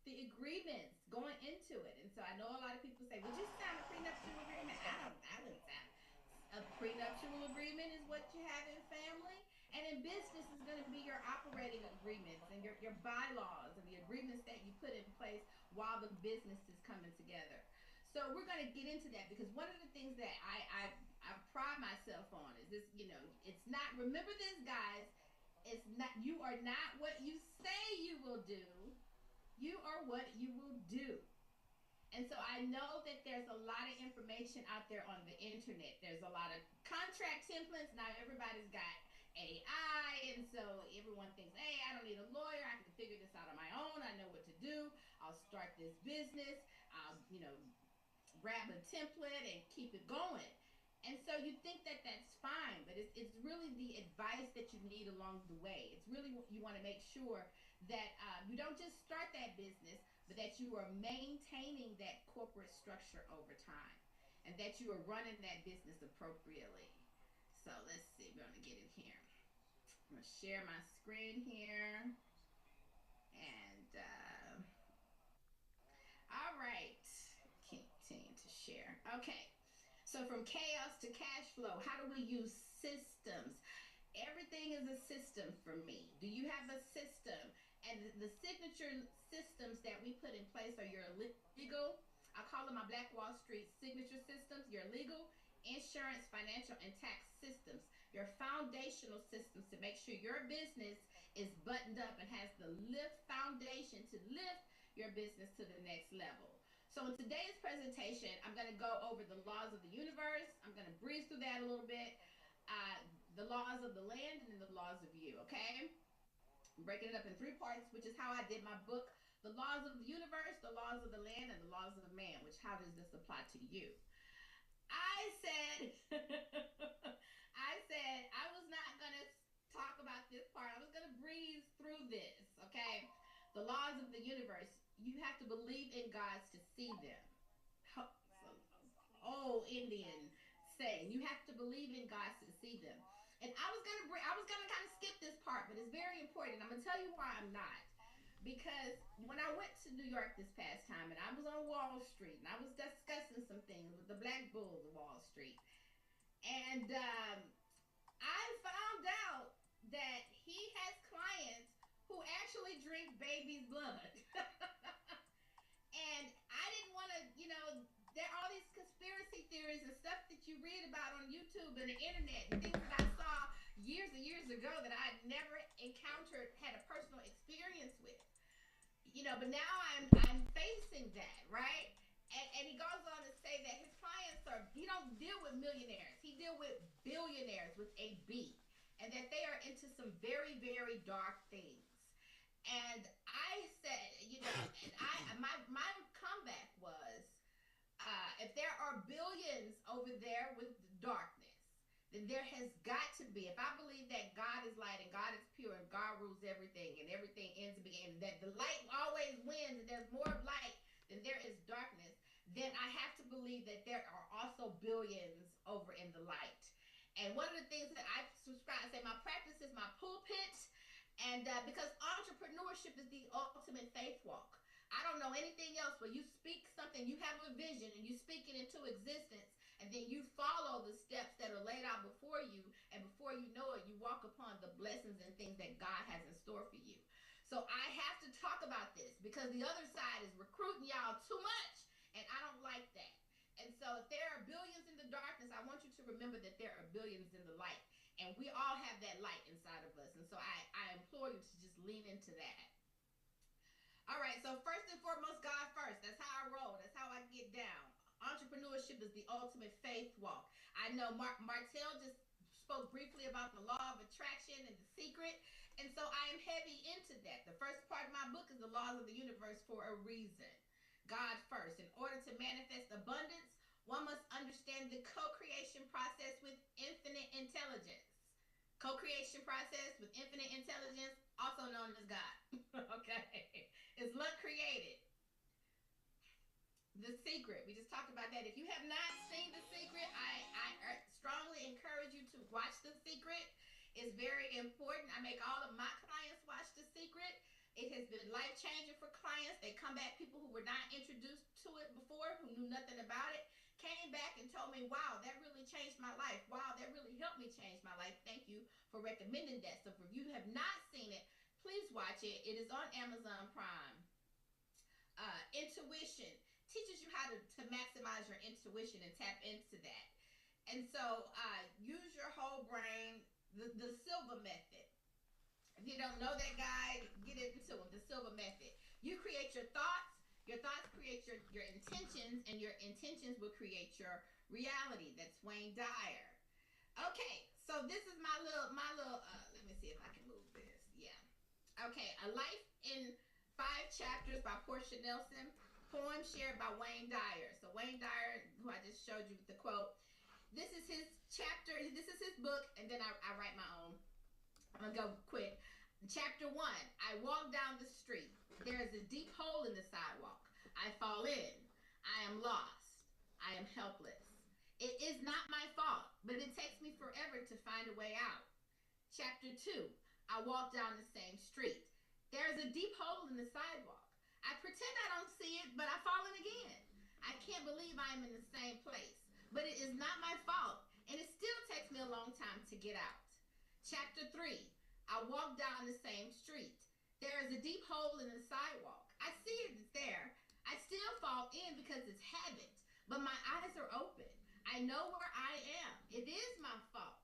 Speaker 2: The agreements going into it. And so I know a lot of people say, well, just sign a prenuptial agreement. I wouldn't sign a prenuptial agreement is what you have in family. And in business is going to be your operating agreements and your bylaws and the agreements that you put in place while the business is coming together. So we're going to get into that because one of the things that I pride myself on is this, it's not, remember this, guys, it's not, you are not what you say you will do. You are what you will do. And so I know that there's a lot of information out there on the internet. There's a lot of contract templates. Now everybody's got AI, and so everyone thinks, hey, I don't need a lawyer. I can figure this out on my own. I know what to do. I'll start this business. I'll, grab a template and keep it going. And so you think that that's fine, but it's really the advice that you need along the way. It's really, you want to make sure that you don't just start that business, but that you are maintaining that corporate structure over time and that you are running that business appropriately. So let's see, we're going to get in here. I'm going to share my screen here. And all right, continue to share. Okay, so from chaos to cash flow, how do we use systems? Everything is a system for me. Do you have a system? And the signature systems that we put in place are your legal, I call them my Black Wall Street signature systems, your legal, insurance, financial, and tax systems, your foundational systems to make sure your business is buttoned up and has the lift foundation to lift your business to the next level. So in today's presentation, I'm going to go over the laws of the universe. I'm going to breeze through that a little bit. The laws of the land and then the laws of you, okay? I'm breaking it up in 3 parts, which is how I did my book, The Laws of the Universe, the Laws of the Land, and the Laws of Man, which how does this apply to you? I said, I was not going to talk about this part. I was going to breeze through this, okay? The laws of the universe, you have to believe in gods to see them. Old Indian saying, you have to believe in gods to see them. And I was gonna kind of skip this part, but it's very important. I'm gonna tell you why I'm not. Because when I went to New York this past time, and I was on Wall Street, and I was discussing some things with the Black Bulls of Wall Street, and I found out that he has clients who actually drink baby's blood. And I didn't want to, there are all these conspiracy theories and stuff that you read about on YouTube and the internet and things that I saw years and years ago that I had never encountered, had a personal experience with. But now I'm facing that, right? And he goes on to say that his clients he don't deal with millionaires. He deal with billionaires with a B. And that they are into some very, very dark things. And I said, and my comeback was, if there are billions over there with darkness, then there has got to be, if I believe that God is light and God is pure and God rules everything and everything ends and begins, that the light always wins and there's more light than there is darkness, then I have to believe that there are also billions over in the light. And one of the things that I subscribe, I say my practice is my pulpit, and because entrepreneurship is the ultimate faith walk. I don't know anything else where you speak something, you have a vision, and you speak it into existence, and then you follow the steps that are laid out before you, and before you know it, you walk upon the blessings and things that God has in store for you. So I have to talk about this because the other side is recruiting y'all too much, and I don't like that. And so if there are billions in the darkness, I want you to remember that there are billions in the light. And we all have that light inside of us. And so I implore you to just lean into that. All right, so first and foremost, God first. That's how I roll. That's how I get down. Entrepreneurship is the ultimate faith walk. I know Martell just spoke briefly about the law of attraction and the secret. And so I am heavy into that. The first part of my book is the laws of the universe for a reason. God first. In order to manifest abundance, one must understand the co-creation process with infinite intelligence. Co-creation process with infinite intelligence, also known as God. Okay. It's luck created. The Secret. We just talked about that. If you have not seen The Secret, I strongly encourage you to watch The Secret. It's very important. I make all of my clients watch The Secret. It has been life-changing for clients. They come back, people who were not introduced to it before, who knew nothing about it, came back and told me, wow, that really changed my life. Wow, that really helped me change my life. Thank you for recommending that. So if you have not seen it, please watch it. It is on Amazon Prime. Intuition teaches you how to maximize your intuition and tap into that. And so use your whole brain, the Silva method. If you don't know that guy, get into him, the Silva method. You create your thoughts create your intentions, and your intentions will create your reality. That's Wayne Dyer. Okay, so this is my little, let me see if I can move this. Yeah. Okay, A Life in 5 Chapters by Portia Nelson, poem shared by Wayne Dyer. So Wayne Dyer, who I just showed you with the quote, this is his chapter, this is his book, and then I write my own. I'm gonna go quick. Chapter 1, I walk down the street. There is a deep hole in the sidewalk. I fall in. I am lost. I am helpless. It is not my fault, but it takes me forever to find a way out. Chapter 2, I walk down the same street. There is a deep hole in the sidewalk. I pretend I don't see it, but I fall in again. I can't believe I am in the same place, but it is not my fault, and it still takes me a long time to get out. Chapter 3, I walk down the same street. There is a deep hole in the sidewalk. I see it is there. I still fall in because it's habit, but my eyes are open. I know where I am. It is my fault.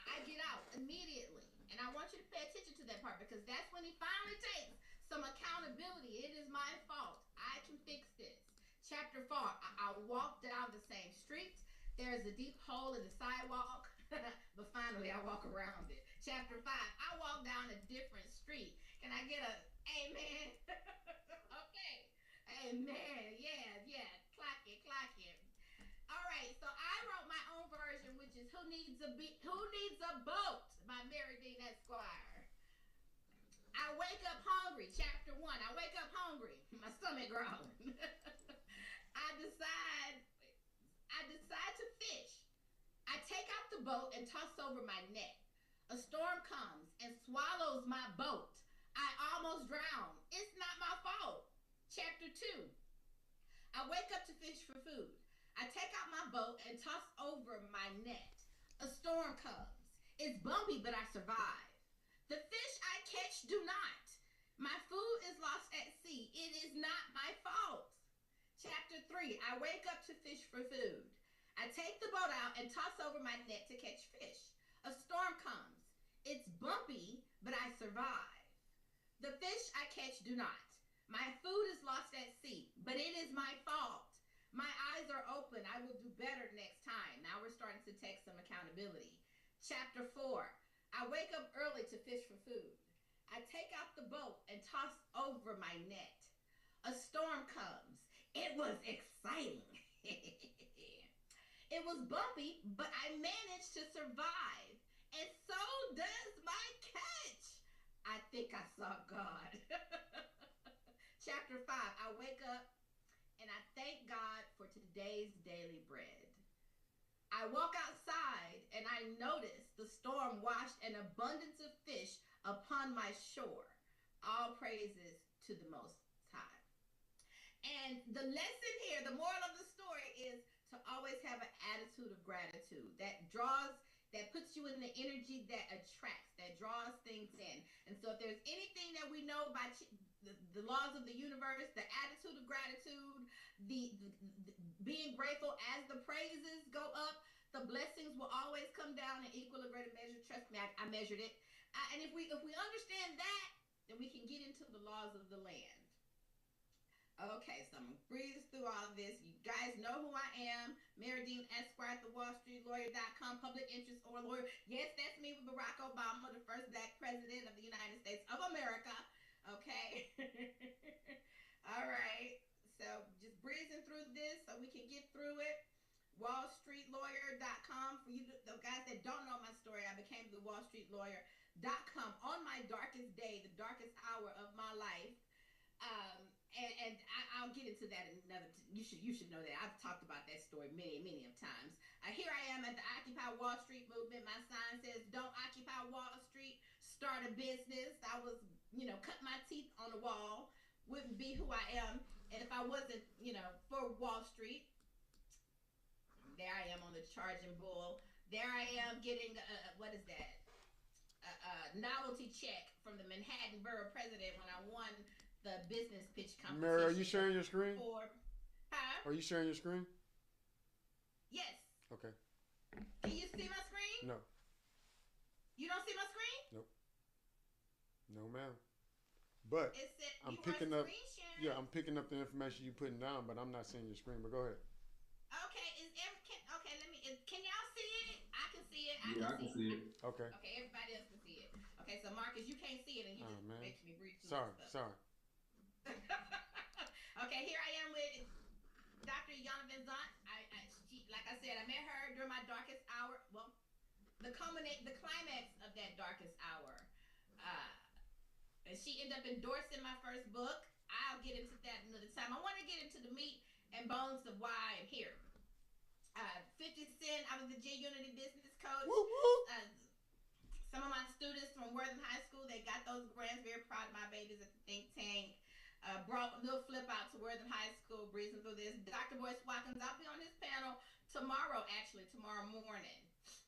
Speaker 2: I get out immediately. And I want you to pay attention to that part, because that's when he finally takes some accountability. It is my fault. I can fix this. Chapter 4, I walk down the same street. There's a deep hole in the sidewalk, but finally I walk around it. Chapter 5, I walk down a different street. Can I get a amen? Okay. Amen. Yeah. Clock it. All right, so I wrote my own version, which is Who Needs a Boat by Mary Dean Esquire. I wake up hungry. Chapter 1. I wake up hungry. My stomach growling. I decide to fish. I take out the boat and toss over my net. A storm comes and swallows my boat. I almost drown. It's not my fault. Chapter 2. I wake up to fish for food. I take out my boat and toss over my net. A storm comes. It's bumpy, but I survive. The fish I catch do not. My food is lost at sea. It is not my fault. Chapter 3. I wake up to fish for food. I take the boat out and toss over my net to catch fish. A storm comes. It's bumpy, but I survive. The fish I catch do not. My food is lost at sea, but it is my fault. My eyes are open. I will do better next time. Now we're starting to take some accountability. Chapter 4. I wake up early to fish for food. I take out the boat and toss over my net. A storm comes. It was exciting. It was bumpy, but I managed to survive. And so does my catch. I think I saw God. Chapter 5. I wake up and I thank God for today's daily bread. I walk outside and I notice the storm washed an abundance of fish upon my shore. All praises to the Most High. And the lesson here, the moral of the story is to always have an attitude of gratitude that puts you in the energy that attracts, that draws things in. And so if there's anything that we know about the laws of the universe, the attitude of gratitude, the being grateful as the praises go up, the blessings will always come down in equal or greater measure. Trust me, I measured it. And if we understand that, then we can get into the laws of the land. Okay, so I'm going to breeze through all of this. You guys know who I am. Mary Dean Esquire, the WallStreetLawyer.com, public interest or lawyer. Yes, that's me with Barack Obama, the first black president of the United States of America. Okay. All right. So just breezing through this so we can get through it. WallStreetLawyer.com. For you, the guys that don't know my story, I became the WallStreetLawyer.com on my darkest day, the darkest hour of my life. And I'll get into that in another. You should know that I've talked about that story many of times. Here I am at the Occupy Wall Street movement. My sign says, "Don't occupy Wall Street. Start a business." I was, cut my teeth on the wall. Wouldn't be who I am, and if I wasn't, for Wall Street. There I am on the charging bull. There I am getting what is that? A novelty check from the Manhattan Borough president when I won the business pitch competition.
Speaker 1: Mary, are you sharing your screen?
Speaker 2: Huh?
Speaker 1: Are you sharing your screen?
Speaker 2: Yes.
Speaker 1: Okay.
Speaker 2: Can you see my screen?
Speaker 1: No.
Speaker 2: You don't see my screen?
Speaker 1: Nope. No, ma'am. But I'm picking up. Yeah, I'm picking up the information you're putting down, but I'm not seeing your screen. But go ahead.
Speaker 2: Okay. Can y'all see it? I can see it.
Speaker 3: I can see it.
Speaker 1: Okay.
Speaker 2: Okay. Everybody else can see it. Okay. So Marcus, you can't see it, and you just make me breathe.
Speaker 1: Sorry.
Speaker 2: Okay, here I am with Dr. Yana Van Zant. She, like I said, I met her during my darkest hour. Well, the climax of that darkest hour. And she ended up endorsing my first book. I'll get into that another time. I want to get into the meat and bones of why I'm here. 50 Cent, I was the G Unity business coach.
Speaker 1: Woo, woo.
Speaker 2: Some of my students from Worthing High School, they got those grants. Very proud of my babies at the think tank. Brought Lil Flip out to Worthing High School, breezing through this. Dr. Boyce Watkins, I'll be on his panel tomorrow morning.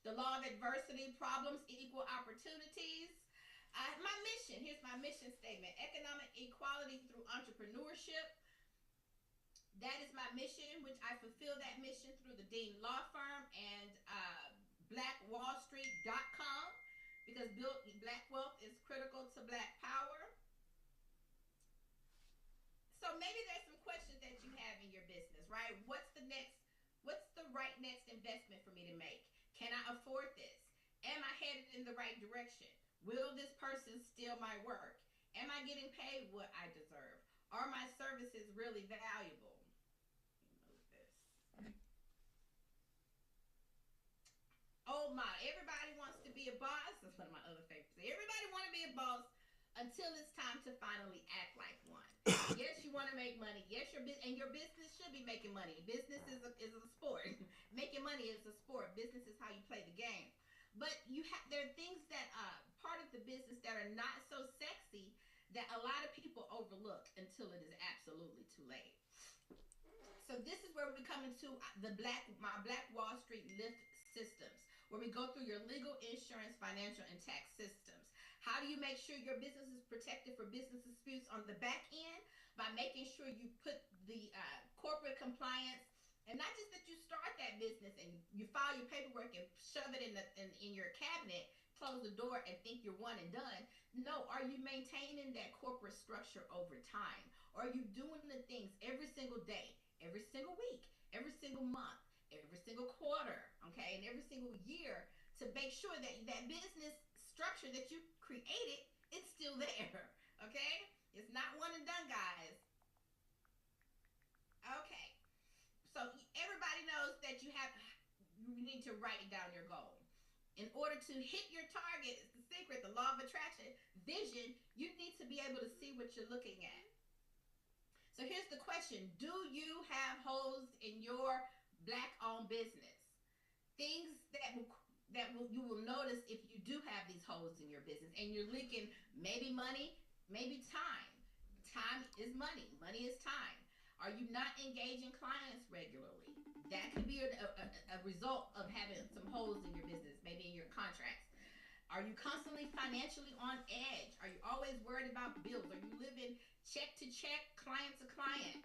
Speaker 2: The law of adversity, problems equal opportunities. My mission, here's my mission statement. Economic equality through entrepreneurship. That is my mission, which I fulfill that mission through the Dean Law Firm and BlackWallStreet.com, because Black wealth is critical to Black maybe there's some questions that you have in your business, right? What's the right next investment for me to make? Can I afford this? Am I headed in the right direction? Will this person steal my work? Am I getting paid what I deserve? Are my services really valuable? Let me move this. Oh my, everybody wants to be a boss. That's one of my other favorites. Everybody want to be a boss until it's time to finally act like one. Yes, you want to make money. Yes, your business should be making money. Business is a sport. Making money is a sport. Business is how you play the game. But there are things that part of the business that are not so sexy that a lot of people overlook until it is absolutely too late. So this is where we come into my Black Wall Street lift systems, where we go through your legal, insurance, financial, and tax systems. How do you make sure your business is protected for business disputes on the back end? By making sure you put the corporate compliance, and not just that you start that business and you file your paperwork and shove it in your cabinet, close the door, and think you're one and done. No, are you maintaining that corporate structure over time? Are you doing the things every single day, every single week, every single month, every single quarter, okay, and every single year to make sure that that business structure that you created is still there, okay? It's not one and done, guys. Okay, so everybody knows that you need to write down your goal. In order to hit your target, it's the secret, the law of attraction, vision, you need to be able to see what you're looking at. So here's the question. Do you have holes in your Black-owned business? Things you will notice if you do have these holes in your business and you're leaking maybe money, maybe time. Time is money. Money is time. Are you not engaging clients regularly? That could be a result of having some holes in your business, maybe in your contracts. Are you constantly financially on edge? Are you always worried about bills? Are you living check to check, client to client,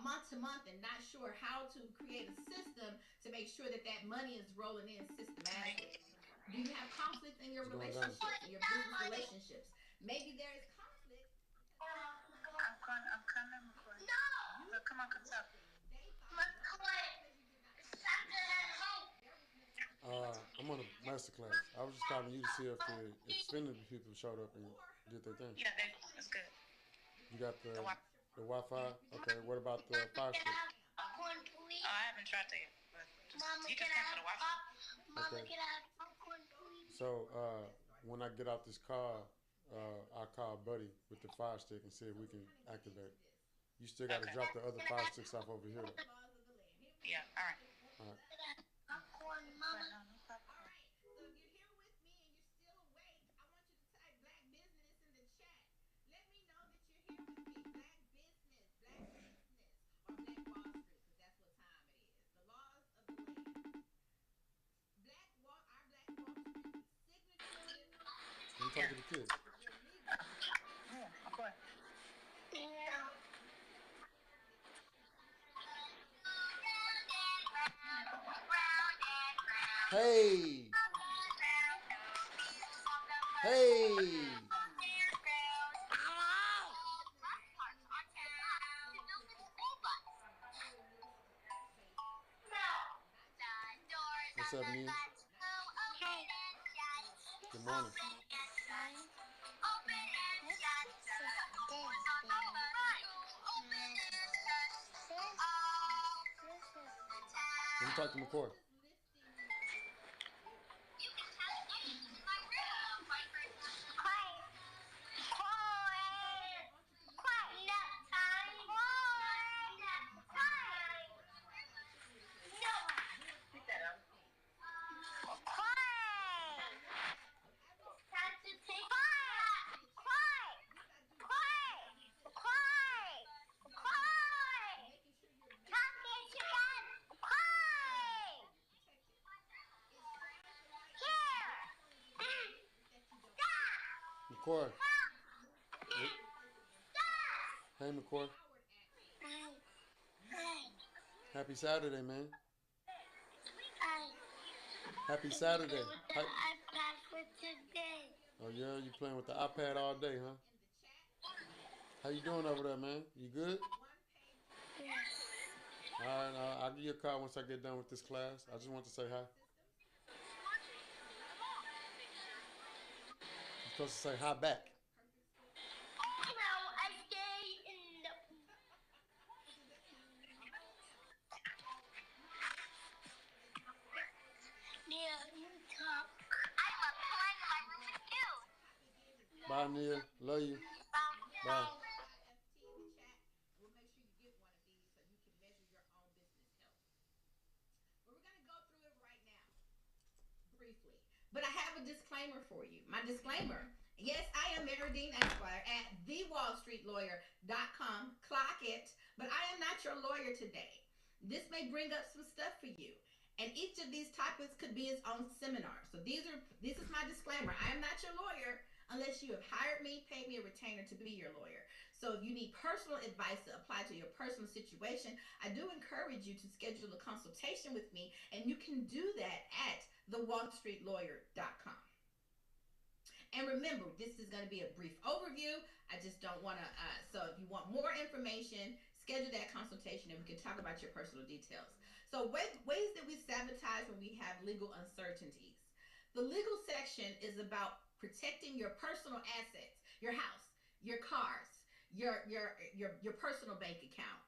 Speaker 2: month to month, and not sure how to create a system to make sure that that money is rolling in systematically? Do you have conflict in your relationships, in your business relationships? Maybe there is conflict.
Speaker 5: I'm coming, McCoy. No! Look, come on, come talk. McCoy!
Speaker 1: I'm on a masterclass. I was just calling you to see if the Xfinity people showed up and did their thing.
Speaker 5: Yeah, that's good.
Speaker 1: You got the Wi-Fi? Okay, what about the Fire Stick?
Speaker 5: I haven't tried that yet, but you just cancel the Wi-Fi.
Speaker 1: Okay. So, when I get out this car, I'll call Buddy with the Fire Stick and see if we can activate. You still got to drop the other Fire Sticks off over here.
Speaker 5: Yeah, all right.
Speaker 1: All right. I'm talking to the kids.
Speaker 5: Okay.
Speaker 1: Hey! Hey! What's up, Nia? Good morning. Let me talk to McCoy. McCoy. Hey, McCoy. Happy Saturday, man. Happy Saturday. Oh, yeah? You playing with the iPad all day, huh? How you doing over there, man? You good? All right, I'll give you a call once I get done with this class. I just want to say hi. You're supposed to say hi back.
Speaker 5: No, I stay in the. Yeah, you talk. I love playing in my room with you.
Speaker 1: Bye, Nia. Love you. Bye.
Speaker 5: Bye.
Speaker 2: the chat. We'll make sure you get one of these so you can measure your own business health. But we're going to go through it right now, briefly. But I have a disclaimer for you. My disclaimer. Yes, I am Meridine Esquire at thewallstreetlawyer.com. Clock it. But I am not your lawyer today. This may bring up some stuff for you. And each of these topics could be its own seminar. So this is my disclaimer. I am not your lawyer unless you have hired me, paid me a retainer to be your lawyer. So if you need personal advice to apply to your personal situation, I do encourage you to schedule a consultation with me, and you can do that at thewallstreetlawyer.com. And remember, this is going to be a brief overview. I just don't want to, so if you want more information, schedule that consultation and we can talk about your personal details. So ways that we sabotage when we have legal uncertainties. The legal section is about protecting your personal assets, your house, your cars, your personal bank account.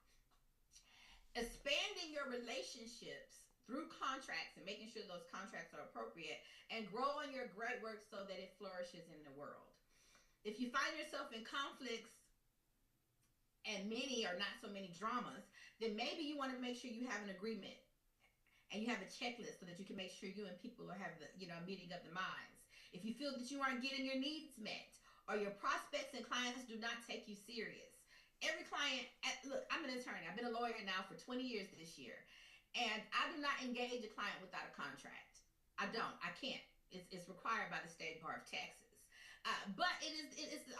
Speaker 2: Expanding your relationships through contracts and making sure those contracts are appropriate, and growing your great work so that it flourishes in the world. If you find yourself in conflicts and many or not so many dramas, then maybe you want to make sure you have an agreement and you have a checklist so that you can make sure you and people are have the meeting of the minds. If you feel that you aren't getting your needs met or your prospects and clients do not take you serious, every client, look, I'm an attorney. I've been a lawyer now for 20 years this year. And I do not engage a client without a contract. I don't. I can't. It's required by the State Bar of Taxes. But it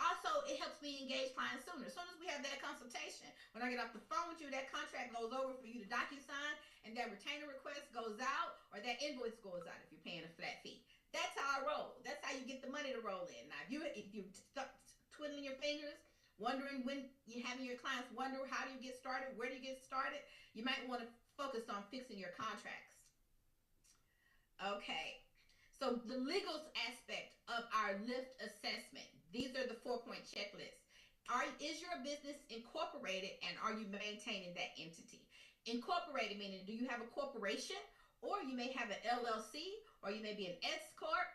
Speaker 2: also, it helps me engage clients sooner. As soon as we have that consultation, when I get off the phone with you, that contract goes over for you to DocuSign, and that retainer request goes out, or that invoice goes out if you're paying a flat fee. That's how I roll. That's how you get the money to roll in. Now, if you stuck twiddling your fingers, wondering when you're having your clients wonder how do you get started, where do you get started, you might want to focus on fixing your contracts. Okay. So the legal aspect of our lift assessment. These are the 4-point checklists. Is your business incorporated, and are you maintaining that entity? Incorporated meaning, do you have a corporation, or you may have an LLC, or you may be an S corp.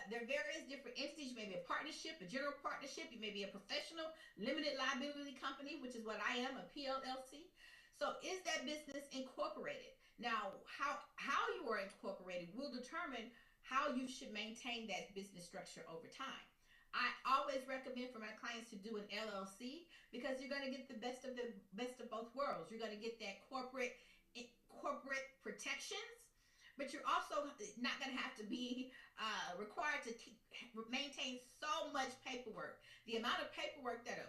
Speaker 2: There are various different entities. You may be a partnership, a general partnership. You may be a professional limited liability company, which is what I am, a PLLC. So is that business incorporated? Now, how you are incorporated will determine how you should maintain that business structure over time. I always recommend for my clients to do an LLC because you're going to get the best of both worlds. You're going to get that corporate protections, but you're also not going to have to be required to maintain so much paperwork. The amount of paperwork that a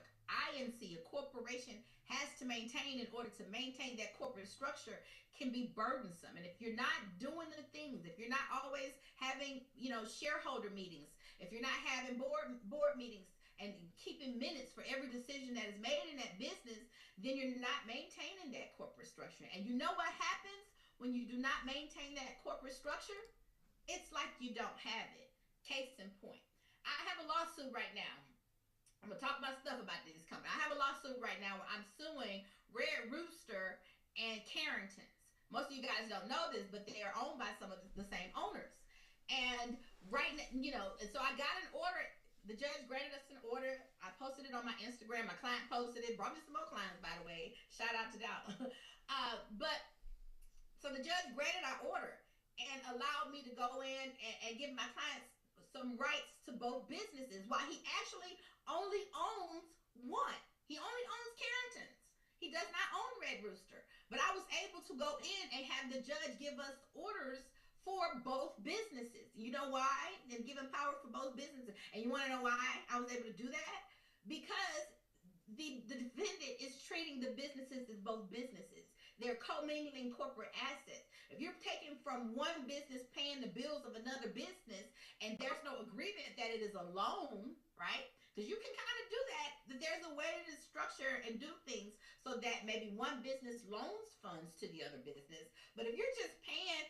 Speaker 2: INC, a corporation, has to maintain in order to maintain that corporate structure can be burdensome. And if you're not doing the things, if you're not always having, shareholder meetings, if you're not having board meetings and keeping minutes for every decision that is made in that business, then you're not maintaining that corporate structure. And you know what happens when you do not maintain that corporate structure? It's like you don't have it. Case in point. I have a lawsuit right now. I'm going to talk about stuff about this company. I have a lawsuit right now where I'm suing Red Rooster and Carrington's. Most of you guys don't know this, but they are owned by some of the same owners. And and so I got an order. The judge granted us an order. I posted it on my Instagram. My client posted it. Brought me some more clients, by the way. Shout out to Dow. But so the judge granted our order and allowed me to go in and give my clients some rights to both businesses, while he actually only owns one. He only owns Carrington's. He does not own Red Rooster. But I was able to go in and have the judge give us orders for both businesses. You know why? And give him power for both businesses. And you want to know why I was able to do that? Because the defendant is treating the businesses as both businesses. They're commingling corporate assets. If you're taking from one business paying the bills of another business and there's no agreement that it is a loan, right? Because you can kind of do that. That there's a way to structure and do things so that maybe one business loans funds to the other business. But if you're just paying,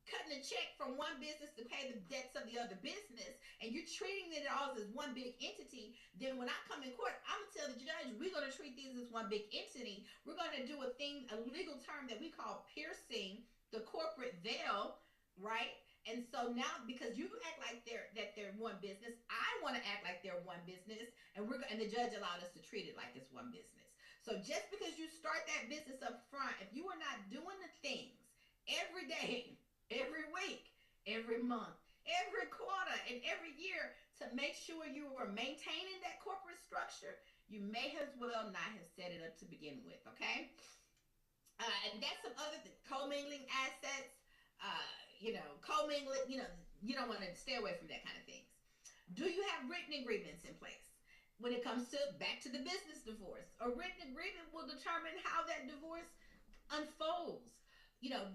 Speaker 2: cutting a check from one business to pay the debts of the other business, and you're treating it all as one big entity, then when I come in court, I'm gonna tell the judge we're gonna treat these as one big entity. We're gonna do a legal term that we call piercing the corporate veil, right? And so now, because you act like they're one business, I want to act like they're one business, and the judge allowed us to treat it like it's one business. So just because you start that business up front, if you are not doing the things every day, every week, every month, every quarter, and every year to make sure you are maintaining that corporate structure, you may as well not have set it up to begin with, okay? And that's some other commingling assets, commingling, you don't want to stay away from that kind of things. Do you have written agreements in place? When it comes to back to the business divorce, a written agreement will determine how that divorce unfolds.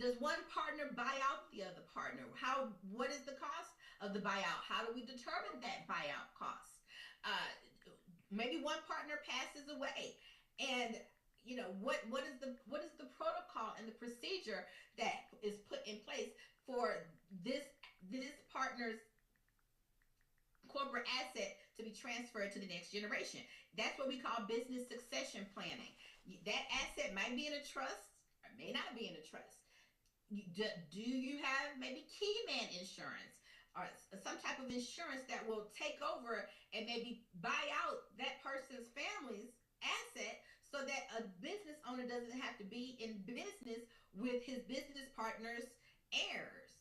Speaker 2: Does one partner buy out the other partner? What is the cost of the buyout? How do we determine that buyout cost? Maybe one partner passes away, and what is the protocol and the procedure that is put in place for this partner's corporate asset to be transferred to the next generation? That's what we call business succession planning. That asset might be in a trust or may not be in a trust. Do you have maybe key man insurance or some type of insurance that will take over and maybe buy out that person's family's asset so that a business owner doesn't have to be in business with his business partner's heirs?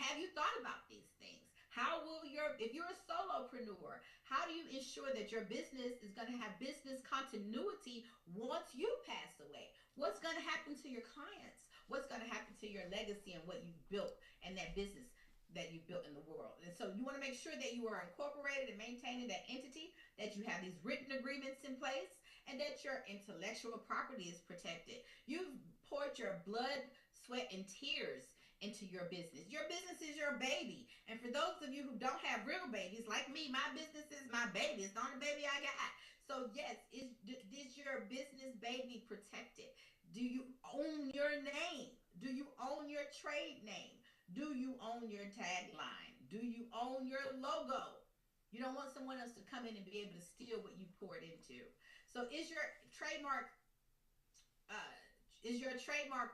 Speaker 2: Have you thought about these things? If you're a solopreneur, how do you ensure that your business is going to have business continuity once you pass away? What's going to happen to your clients? What's going to happen to your legacy and what you've built and that business that you've built in the world? And so you want to make sure that you are incorporated and maintaining that entity, that you have these written agreements in place, and that your intellectual property is protected. You've poured your blood, sweat, and tears into your business. Your business is your baby. And for those of you who don't have real babies, like me, my business is my baby. It's the only baby I got. So yes, is your business baby protected? Do you own your name? Do you own your trade name? Do you own your tagline? Do you own your logo? You don't want someone else to come in and be able to steal what you poured into. So is your trademark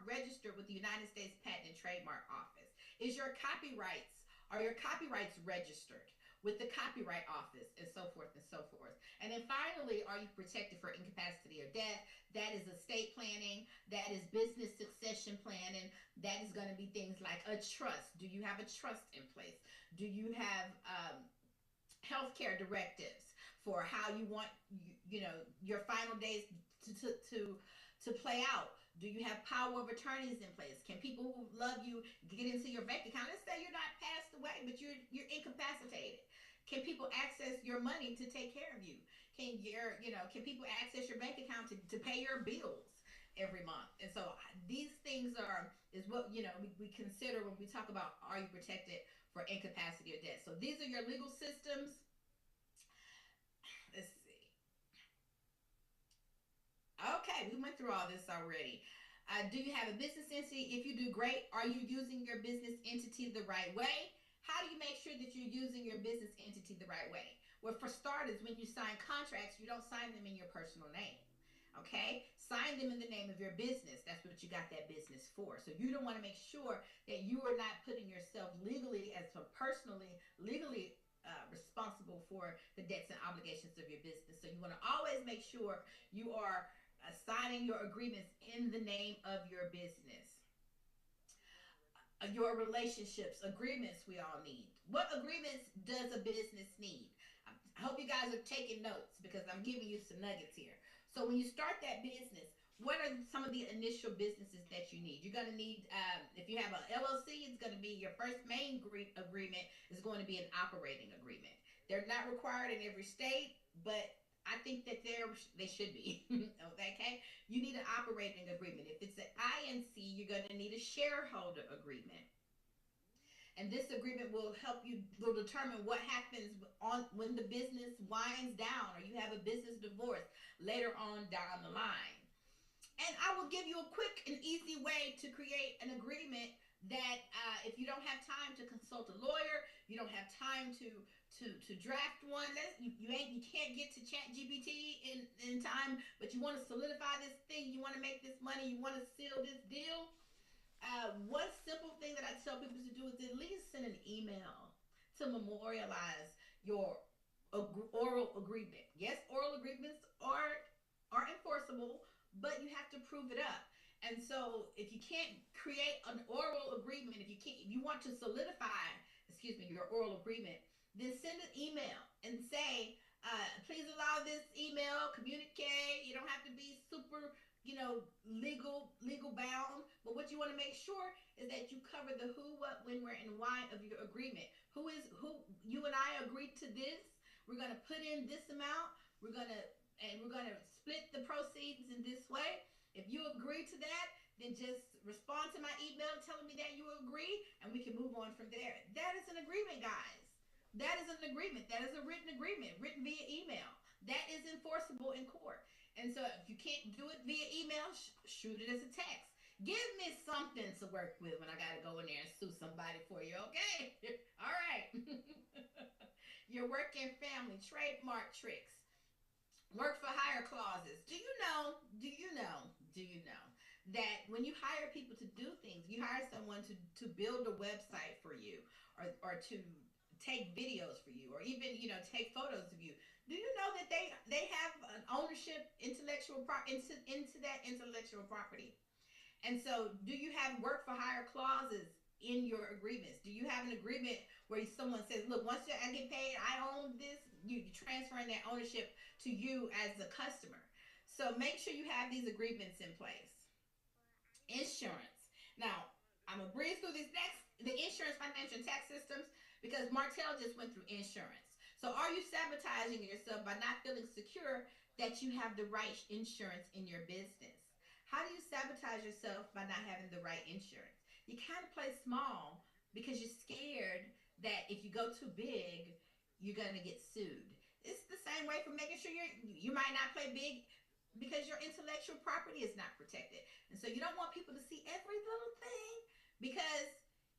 Speaker 2: registered with the United States Patent and Trademark Office? Are your copyrights registered with the Copyright Office, and so forth and so forth? And then finally, are you protected for incapacity or death? That is estate planning. That is business succession planning. That is going to be things like a trust. Do you have a trust in place? Do you have healthcare directives for how you want your final days to play out? Do you have power of attorneys in place? Can people who love you get into your bank account? Let's say you're not passed away, but you're incapacitated. Can people access your money to take care of you? Can people access your bank account to pay your bills every month? And so these things is what we consider when we talk about, are you protected for incapacity or death? So these are your legal systems. Let's see. Okay, we went through all this already. Do you have a business entity? If you do, great. Are you using your business entity the right way? How do you make sure that you're using your business entity the right way? Well, for starters, when you sign contracts, you don't sign them in your personal name. Okay? Sign them in the name of your business. That's what you got that business for. So you don't want to make sure that you are not putting yourself legally legally responsible for the debts and obligations of your business. So you want to always make sure you are signing your agreements in the name of your business. Your relationships, agreements we all need. What agreements does a business need? I hope you guys are taking notes because I'm giving you some nuggets here. So when you start that business, what are some of the initial businesses that you need? You're going to need, if you have an LLC, it's going to be your first main agreement is going to be an operating agreement. They're not required in every state, but I think that they should be. Okay? You need an operating agreement. If it's an INC, you're going to need a shareholder agreement. And this agreement will determine what happens on when the business winds down or you have a business divorce later on down the line. And I will give you a quick and easy way to create an agreement that if you don't have time to consult a lawyer, you don't have time to draft one. You can't get to Chat GPT in time, but you want to solidify this thing, you want to make this money, you want to seal this deal. One simple thing that I tell people to do is at least send an email to memorialize your oral agreement. Yes, oral agreements are enforceable, but you have to prove it up. And so, if you can't create an oral agreement, if you want to solidify, excuse me, your oral agreement, then send an email and say, please allow this email communicate. You don't have to be super, legal bound. But what you want to make sure is that you cover the who, what, when, where, and why of your agreement. Who you and I agreed to this. We're gonna put in this amount. We're gonna split the proceeds in this way. If you agree to that, then just respond to my email telling me that you agree, and we can move on from there. That is an agreement, guys. That is an agreement. That is a written agreement, written via email. That is enforceable in court. And so if you can't do it via email, shoot it as a text. Give me something to work with when I got to go in there and sue somebody for you, okay? All right. Your working family, trademark tricks, work for hire clauses. Do you know that when you hire people to do things, you hire someone to build a website for you or to take videos for you or even, take photos of you. Do you know that they have an ownership into that intellectual property? And so, do you have work for hire clauses in your agreements? Do you have an agreement where someone says, "Look, once I get paid, I own this." You transferring that ownership to you as a customer. So make sure you have these agreements in place. Insurance. Now, I'm gonna breeze through the insurance, financial, and tax systems because Martell just went through insurance. So, are you sabotaging yourself by not feeling secure that you have the right insurance in your business? How do you sabotage yourself by not having the right insurance? You kind of play small because you're scared that if you go too big, you're gonna get sued. It's the same way for making sure you might not play big because your intellectual property is not protected, and so you don't want people to see every little thing because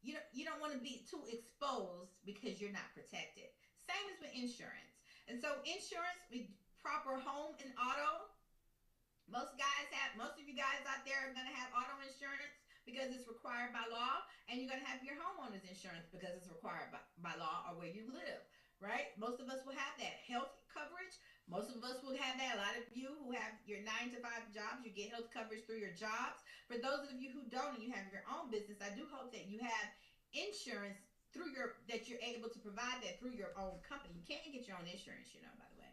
Speaker 2: you don't want to be too exposed because you're not protected. Same as with insurance, and so insurance with proper home and auto. Most of you guys out there are gonna have auto insurance because it's required by law, and you're gonna have your homeowner's insurance because it's required by law or where you live, right? Most of us will have that health coverage. Most of us will have that. A lot of you who have your 9 to 5 jobs, you get health coverage through your jobs. For those of you who don't and you have your own business, I do hope that you have insurance that you're able to provide that through your own company. You can't get your own insurance, by the way.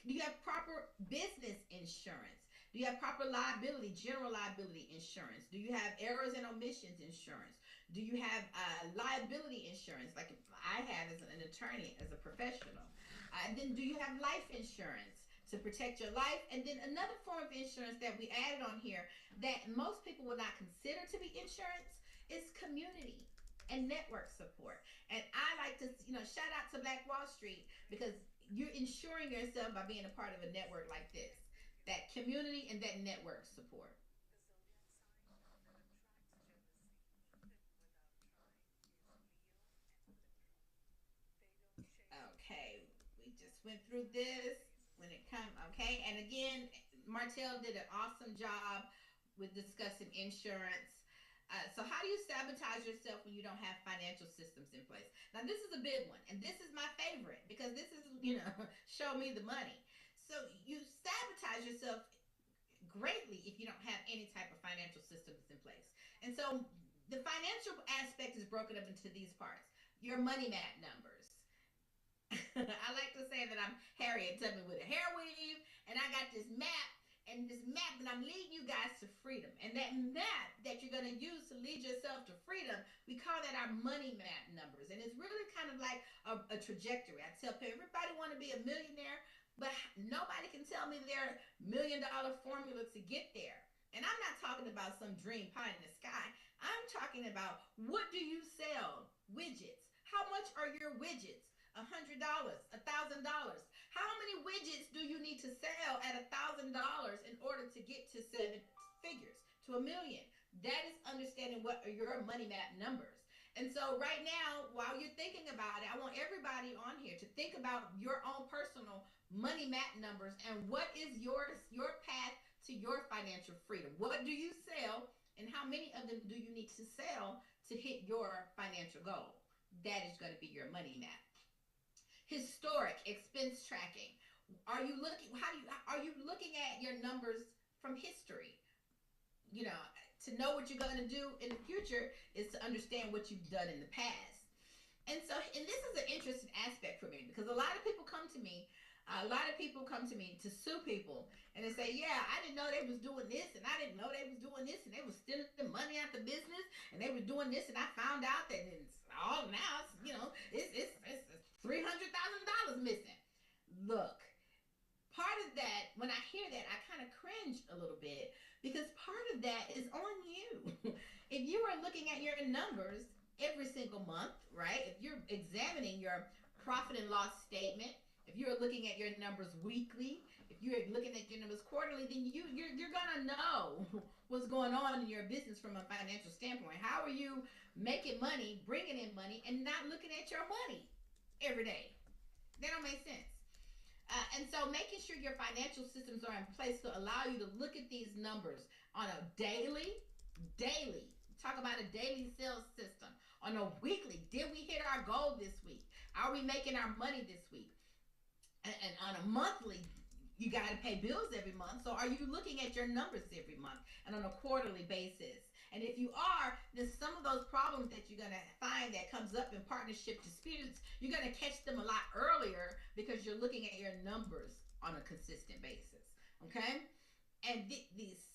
Speaker 2: Do you have proper business insurance? Do you have proper liability, general liability insurance? Do you have errors and omissions insurance? Do you have liability insurance like I have as an attorney, as a professional? And then do you have life insurance to protect your life? And then another form of insurance that we added on here that most people would not consider to be insurance is community and network support. And I like to, shout out to Black Wall Street because you're insuring yourself by being a part of a network like this, that community and that network support. Okay, we just went through this when it comes. Okay, and again, Martell did an awesome job with discussing insurance. So, how do you sabotage yourself when you don't have financial systems in place? Now, this is a big one, and this is my favorite because this is, show me the money. So, you sabotage yourself greatly if you don't have any type of financial systems in place. And so, the financial aspect is broken up into these parts: your money mat numbers. I like to say that I'm Harriet Tubman with a hair weave, and I got this map, and I'm leading you guys to freedom. And that map that you're going to use to lead yourself to freedom, we call that our money map numbers. And it's really kind of like a trajectory. I tell people, everybody want to be a millionaire, but nobody can tell me their $1 million formula to get there. And I'm not talking about some dream pie in the sky. I'm talking about, what do you sell? Widgets. How much are your widgets? $100, $1,000. How many widgets do you need to sell at $1,000 in order to get to seven figures, to a million? That is understanding what are your money map numbers. And so right now, while you're thinking about it, I want everybody on here to think about your own personal money map numbers and what is your path to your financial freedom. What do you sell and how many of them do you need to sell to hit your financial goal? That is going to be your money map. Historic expense tracking. Are you looking at your numbers from history? You know, to know what you're going to do in the future is to understand what you've done in the past. And this is an interesting aspect for me because a lot of people come to me to sue people, and they say, "Yeah, I didn't know they was doing this, and I didn't know they was doing this, and they was stealing the money out the business, and they were doing this, and I found out that it's all now, it's $300,000 missing." Look, part of that, when I hear that, I kind of cringe a little bit because part of that is on you. If you are looking at your numbers every single month, right? If you're examining your profit and loss statement, if you're looking at your numbers weekly, if you're looking at your numbers quarterly, then you're gonna know what's going on in your business from a financial standpoint. How are you making money, bringing in money, and not looking at your money every day? That don't make sense. And so making sure your financial systems are in place to allow you to look at these numbers on a daily, talk about a daily sales system, on a weekly, did we hit our goal this week? Are we making our money this week? And on a monthly, you got to pay bills every month. So are you looking at your numbers every month and on a quarterly basis? And if you are, then some of those problems that you're going to find that comes up in partnership disputes, you're going to catch them a lot earlier because you're looking at your numbers on a consistent basis. Okay? And these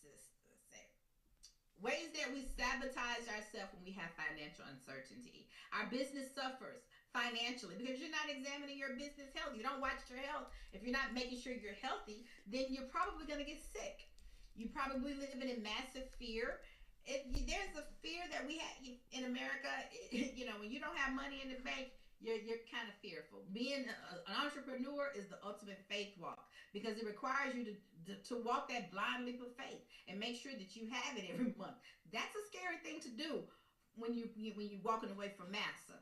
Speaker 2: ways that we sabotage ourselves when we have financial uncertainty. Our business suffers financially because you're not examining your business health. You don't watch your health. If you're not making sure you're healthy, then you're probably going to get sick. You're probably living in massive fear. There's a fear that we have in America. When you don't have money in the bank, you're kind of fearful. Being an entrepreneur is the ultimate faith walk because it requires you to walk that blind leap of faith and make sure that you have it every month. That's a scary thing to do when you're walking away from massa.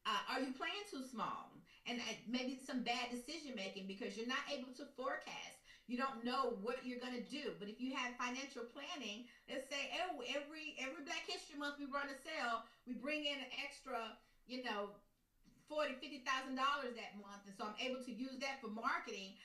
Speaker 2: Are you playing too small? And maybe some bad decision making because you're not able to forecast. You don't know what you're going to do. But if you have financial planning, let's say, oh, every Black History Month we run a sale, we bring in an extra, $40,000, $50,000 that month, and so I'm able to use that for marketing.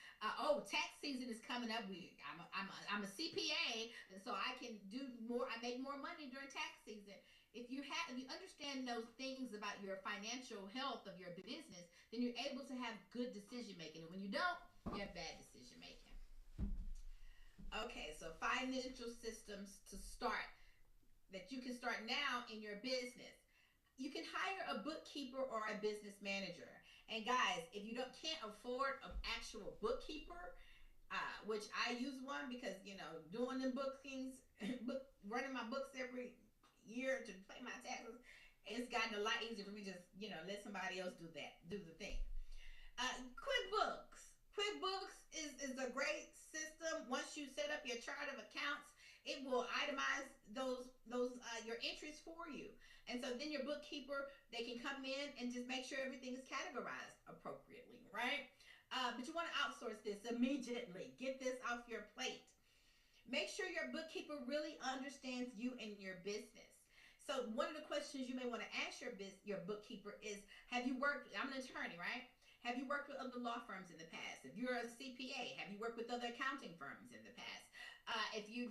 Speaker 2: Tax season is coming up. I'm a CPA, and so I can do more. I make more money during tax season. If you understand those things about your financial health of your business, then you're able to have good decision making. And when you don't, you have bad decision making. Okay, so financial systems to start that you can start now in your business. You can hire a bookkeeper or a business manager. And guys, if you can't afford an actual bookkeeper, which I use one because doing them bookings, running my books every year to pay my taxes, it's gotten a lot easier for me. Just let somebody else do the thing. QuickBooks is a great system. Once you set up your chart of accounts, it will itemize those your entries for you. And so then your bookkeeper, they can come in and just make sure everything is categorized appropriately, right? But you want to outsource this immediately. Get this off your plate. Make sure your bookkeeper really understands you and your business. So one of the questions you may want to ask your bookkeeper is, I'm an attorney, right? Have you worked with other law firms in the past? If you're a CPA, have you worked with other accounting firms in the past? If you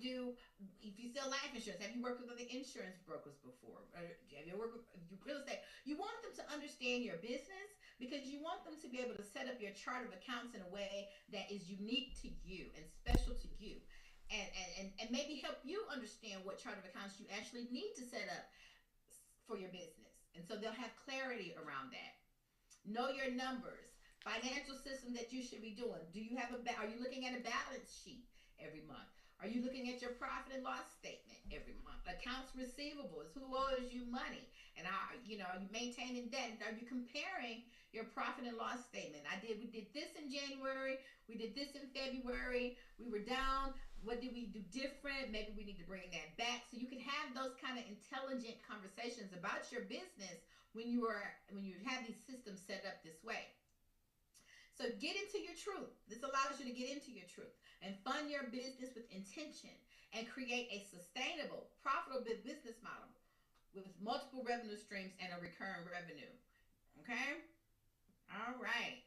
Speaker 2: sell life insurance, have you worked with other insurance brokers before? Or have you worked with real estate? You want them to understand your business because you want them to be able to set up your chart of accounts in a way that is unique to you and special to you. And maybe help you understand what chart of accounts you actually need to set up for your business. And so they'll have clarity around that. Know your numbers. Financial system that you should be doing. Are you looking at a balance sheet every month? Are you looking at your profit and loss statement every month? Accounts receivables, who owes you money? And are you maintaining that? Are you comparing your profit and loss statement? We did this in January, we did this in February, we were down. What did we do different? Maybe we need to bring that back. So you can have those kind of intelligent conversations about your business when you have these systems set up this way. So get into your truth. This allows you to get into your truth and fund your business with intention and create a sustainable, profitable business model with multiple revenue streams and a recurring revenue. Okay? All right.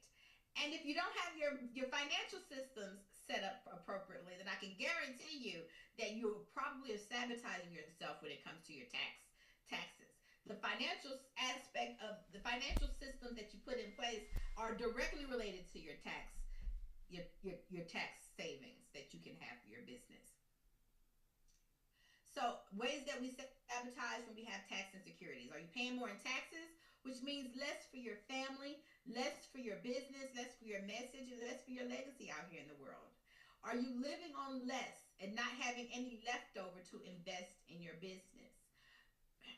Speaker 2: And if you don't have your financial systems set up appropriately, then I can guarantee you that you probably are sabotaging yourself when it comes to your taxes. The financial aspect of the financial systems that you put in place are directly related to your tax savings that you can have for your business. So ways that we sabotage when we have tax insecurities. Are you paying more in taxes, which means less for your family, less for your business, less for your message, and less for your legacy out here in the world? Are you living on less and not having any leftover to invest in your business?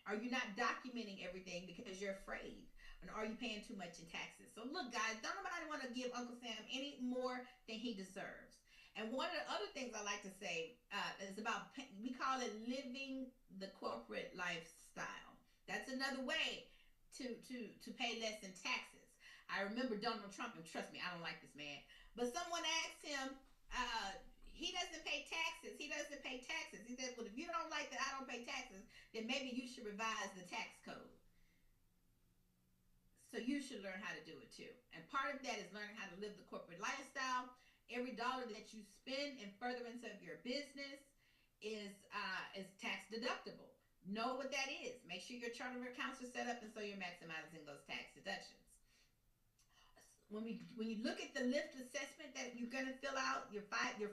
Speaker 2: Are you not documenting everything because you're afraid? And are you paying too much in taxes? So look, guys, don't nobody want to give Uncle Sam any more than he deserves. And one of the other things I like to say is about, we call it living the corporate lifestyle. That's another way to pay less in taxes. I remember Donald Trump, and trust me, I don't like this man, but someone asked him, he doesn't pay taxes. He doesn't pay taxes. He said, well, if you don't like that I don't pay taxes, then maybe you should revise the tax code. So you should learn how to do it too. And part of that is learning how to live the corporate lifestyle. Every dollar that you spend in furtherance of your business is tax deductible. Know what that is. Make sure your chart of accounts are set up and so you're maximizing those tax deductions. When you look at the lift assessment that you're going to fill out, your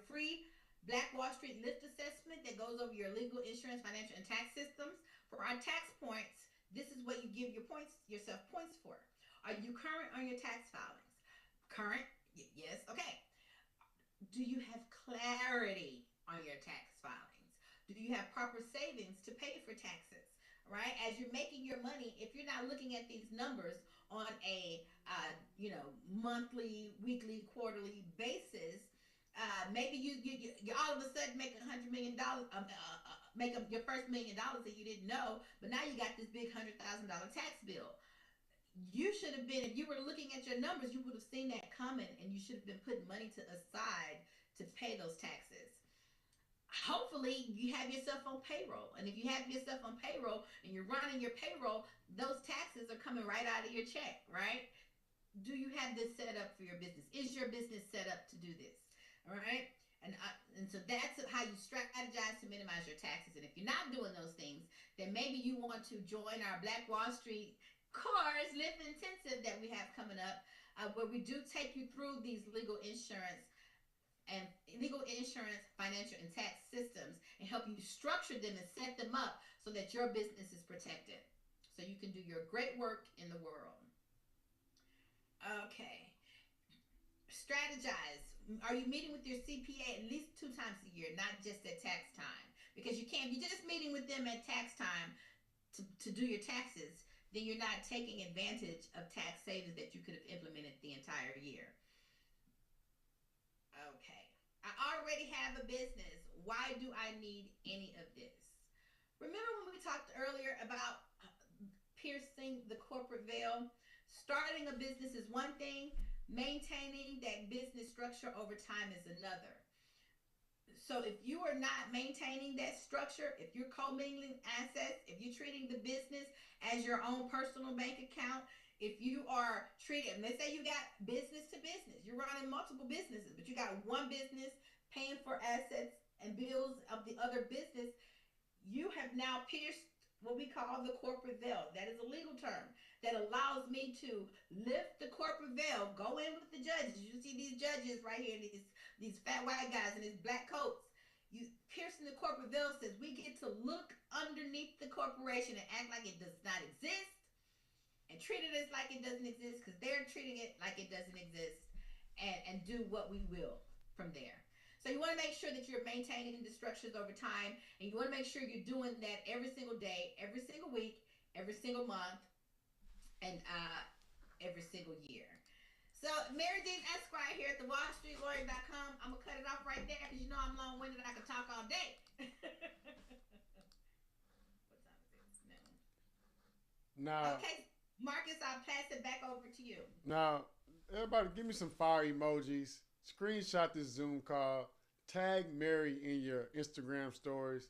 Speaker 2: free Black Wall Street lift assessment that goes over your legal, insurance, financial, and tax systems. For our tax points, this is what you give yourself points for. Are you current on your tax filings? Current? Yes. Okay. Do you have clarity on your tax filings? Do you have proper savings to pay for taxes? Right? As you're making your money, if you're not looking at these numbers on a monthly, weekly, quarterly basis, maybe you all of a sudden make $100 million, make up your first $1 million that you didn't know, but now you got this big $100,000 tax bill. You should have been, if you were looking at your numbers, you would have seen that coming, and you should have been putting money aside to pay those taxes. Hopefully you have yourself on payroll, and if you have yourself on payroll and you're running your payroll, those taxes are coming right out of your check, right? Do you have this set up for your business? Is your business set up to do this? All right. And so that's how you strategize to minimize your taxes. And if you're not doing those things, then maybe you want to join our Black Wall Street course, Lift Intensive, that we have coming up, where we do take you through these legal, insurance, financial, and tax systems and help you structure them and set them up so that your business is protected, so you can do your great work in the world. Okay. Strategize. Are you meeting with your CPA at least 2 times a year, not just at tax time? Because you can't, if you're just meeting with them at tax time to do your taxes, then you're not taking advantage of tax savings that you could have implemented the entire year. Okay. I already have a business. Why do I need any of this? Remember when we talked earlier about piercing the corporate veil? Starting a business is one thing. Maintaining that business structure over time is another. So if you are not maintaining that structure, if you're commingling assets, if you're treating the business as your own personal bank account, if you are treating, let's say you got business to business, you're running multiple businesses, but you got one business paying for assets and bills of the other business, you have now pierced what we call the corporate veil. That is a legal term that allows me to lift the corporate veil, go in with the judges. You see these judges right here, these fat white guys in these black coats. You piercing the corporate veil says we get to look underneath the corporation and act like it does not exist and treat it as like it doesn't exist because they're treating it like it doesn't exist, and do what we will from there. So you want to make sure that you're maintaining the structures over time, and you want to make sure you're doing that every single day, every single week, every single month, and every single year. So Mary Dean Esquire here at the WallStreetLawyer.com. I'm gonna cut it off right there because you know I'm long-winded. I can talk all day. What time is it? It's noon.
Speaker 1: Now,
Speaker 2: Okay, Marcus, I'll pass it back over to you.
Speaker 1: now, everybody, give me some fire emojis. Screenshot this Zoom call. Tag Mary in your Instagram stories.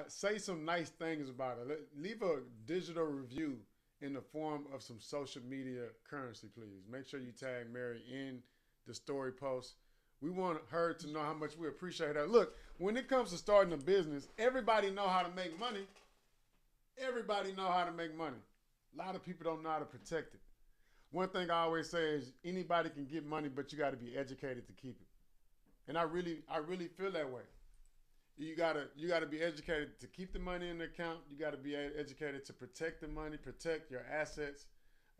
Speaker 1: Say some nice things about her. Leave a digital review in the form of some social media currency, please. Make sure you tag Mary in the story post. We want her to know how much we appreciate her. Look, when it comes to starting a business, everybody know how to make money. Everybody know how to make money. A lot of people don't know how to protect it. One thing I always say is anybody can get money, but you got to be educated to keep it. And I really feel that way. You gotta be educated to keep the money in the account. You gotta be educated to protect the money, protect your assets,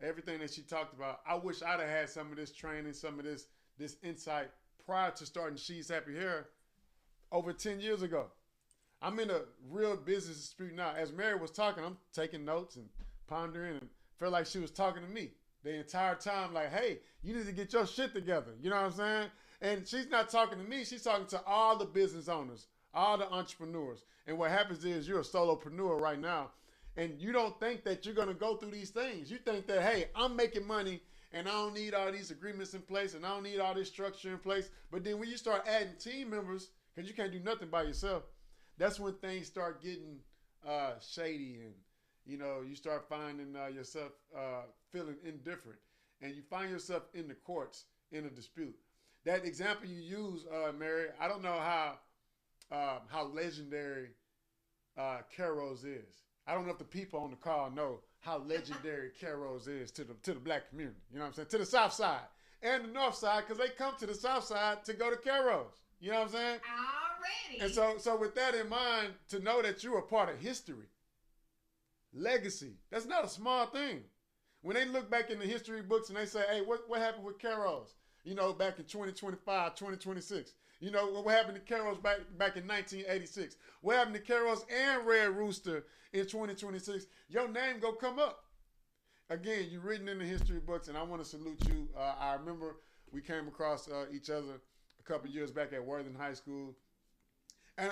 Speaker 1: everything that she talked about. I wish I'd have had some of this training, some of this insight prior to starting She's Happy Hair over 10 years ago. I'm in a real business dispute now. As Mary was talking, I'm taking notes and pondering and felt like she was talking to me the entire time. Like, hey, you need to get your shit together. You know what I'm saying? And she's not talking to me. She's talking to all the business owners, all the entrepreneurs. And what happens is you're a solopreneur right now, and you don't think that you're going to go through these things. You think that, hey, I'm making money, and I don't need all these agreements in place, and I don't need all this structure in place. But then when you start adding team members, because you can't do nothing by yourself, that's when things start getting shady, and you start finding yourself feeling indifferent, and you find yourself in the courts in a dispute. That example you use, Mary, I don't know how legendary Caro's is. I don't know if the people on the call know how legendary Caro's is to the black community. You know what I'm saying? To the South Side and the North Side, because they come to the South Side to go to Caro's. You know what I'm saying?
Speaker 2: Already.
Speaker 1: And so with that in mind, to know that you're a part of history, legacy, that's not a small thing. When they look back in the history books and they say, hey, what happened with Caro's? Back in 2025, 2026. What happened to Caro's back in 1986? What happened to Caro's and Red Rooster in 2026? Your name go come up. Again, you're written in the history books, and I want to salute you. I remember we came across each other a couple years back at Worthing High School. And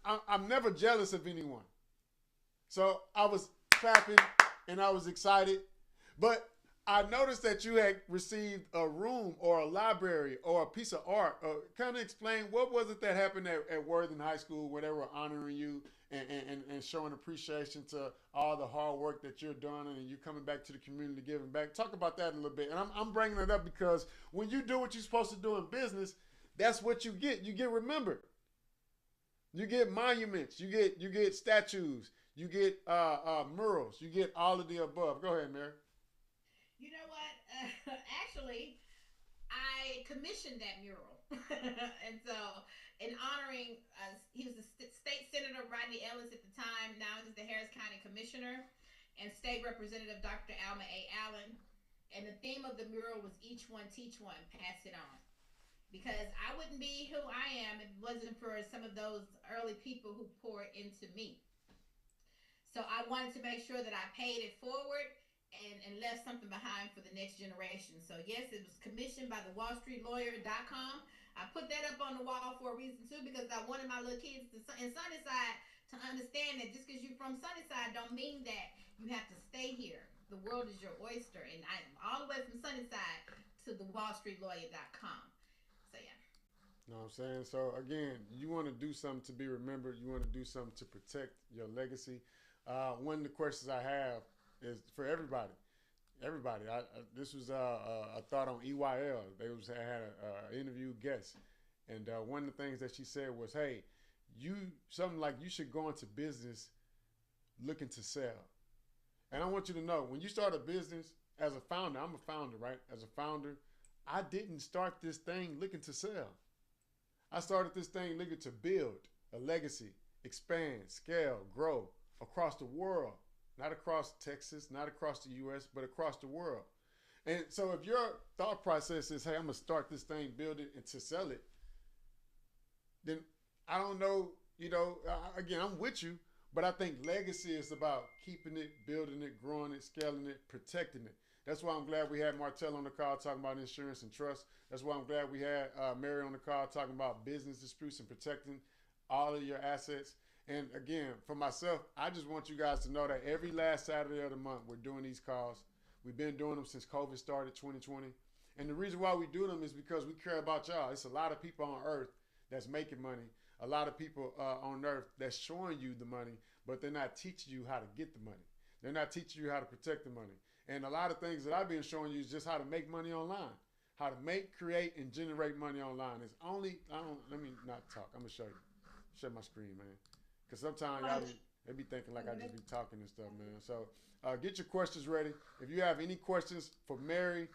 Speaker 1: I'm never jealous of anyone. So I was clapping, and I was excited. But I noticed that you had received a room or a library or a piece of art. Kind of explain what was it that happened at Worthing High School where they were honoring you and showing appreciation to all the hard work that you're doing and you coming back to the community giving back. Talk about that a little bit. And I'm bringing it up because when you do what you're supposed to do in business, that's what you get. You get remembered. You get monuments. You get statues. You get murals. You get all of the above. Go ahead, Mary.
Speaker 2: You know what? Actually, I commissioned that mural. And so, in honoring, he was the state senator, Rodney Ellis, at the time. Now he's the Harris County Commissioner, and State Representative Dr. Alma A. Allen. And the theme of the mural was Each One, Teach One, Pass It On. Because I wouldn't be who I am if it wasn't for some of those early people who poured into me. So I wanted to make sure that I paid it forward and left something behind for the next generation. So yes, it was commissioned by the WallStreetLawyer.com. I put that up on the wall for a reason too, because I wanted my little kids in Sunnyside to understand that just because you're from Sunnyside don't mean that you have to stay here. The world is your oyster, and I'm all the way from Sunnyside to the WallStreetLawyer.com. So yeah.
Speaker 1: You know what I'm saying? So again, you want to do something to be remembered. You want to do something to protect your legacy. One of the questions I have is for everybody. This was a thought on EYL. They had an interview guest, and one of the things that she said was, "Hey, something like you should go into business looking to sell." And I want you to know, when you start a business as a founder, I'm a founder, right? As a founder, I didn't start this thing looking to sell. I started this thing looking to build a legacy, expand, scale, grow across the world. Not across Texas, not across the U.S., but across the world. And so if your thought process is, hey, I'm going to start this thing, build it, and to sell it, then I don't know. You know, again, I'm with you, but I think legacy is about keeping it, building it, growing it, scaling it, protecting it. That's why I'm glad we had Martell on the call talking about insurance and trust. That's why I'm glad we had Mary on the call talking about business disputes and protecting all of your assets. And again, for myself, I just want you guys to know that every last Saturday of the month, we're doing these calls. We've been doing them since COVID started 2020. And the reason why we do them is because we care about y'all. It's a lot of people on earth that's making money. A lot of people on earth that's showing you the money, but they're not teaching you how to get the money. They're not teaching you how to protect the money. And a lot of things that I've been showing you is just how to make money online. How to make, create, and generate money online. It's only, let me not talk. I'm going to show you. Share my screen, man. Because sometimes they be thinking like I just be talking and stuff, man. So get your questions ready. If you have any questions for Mary,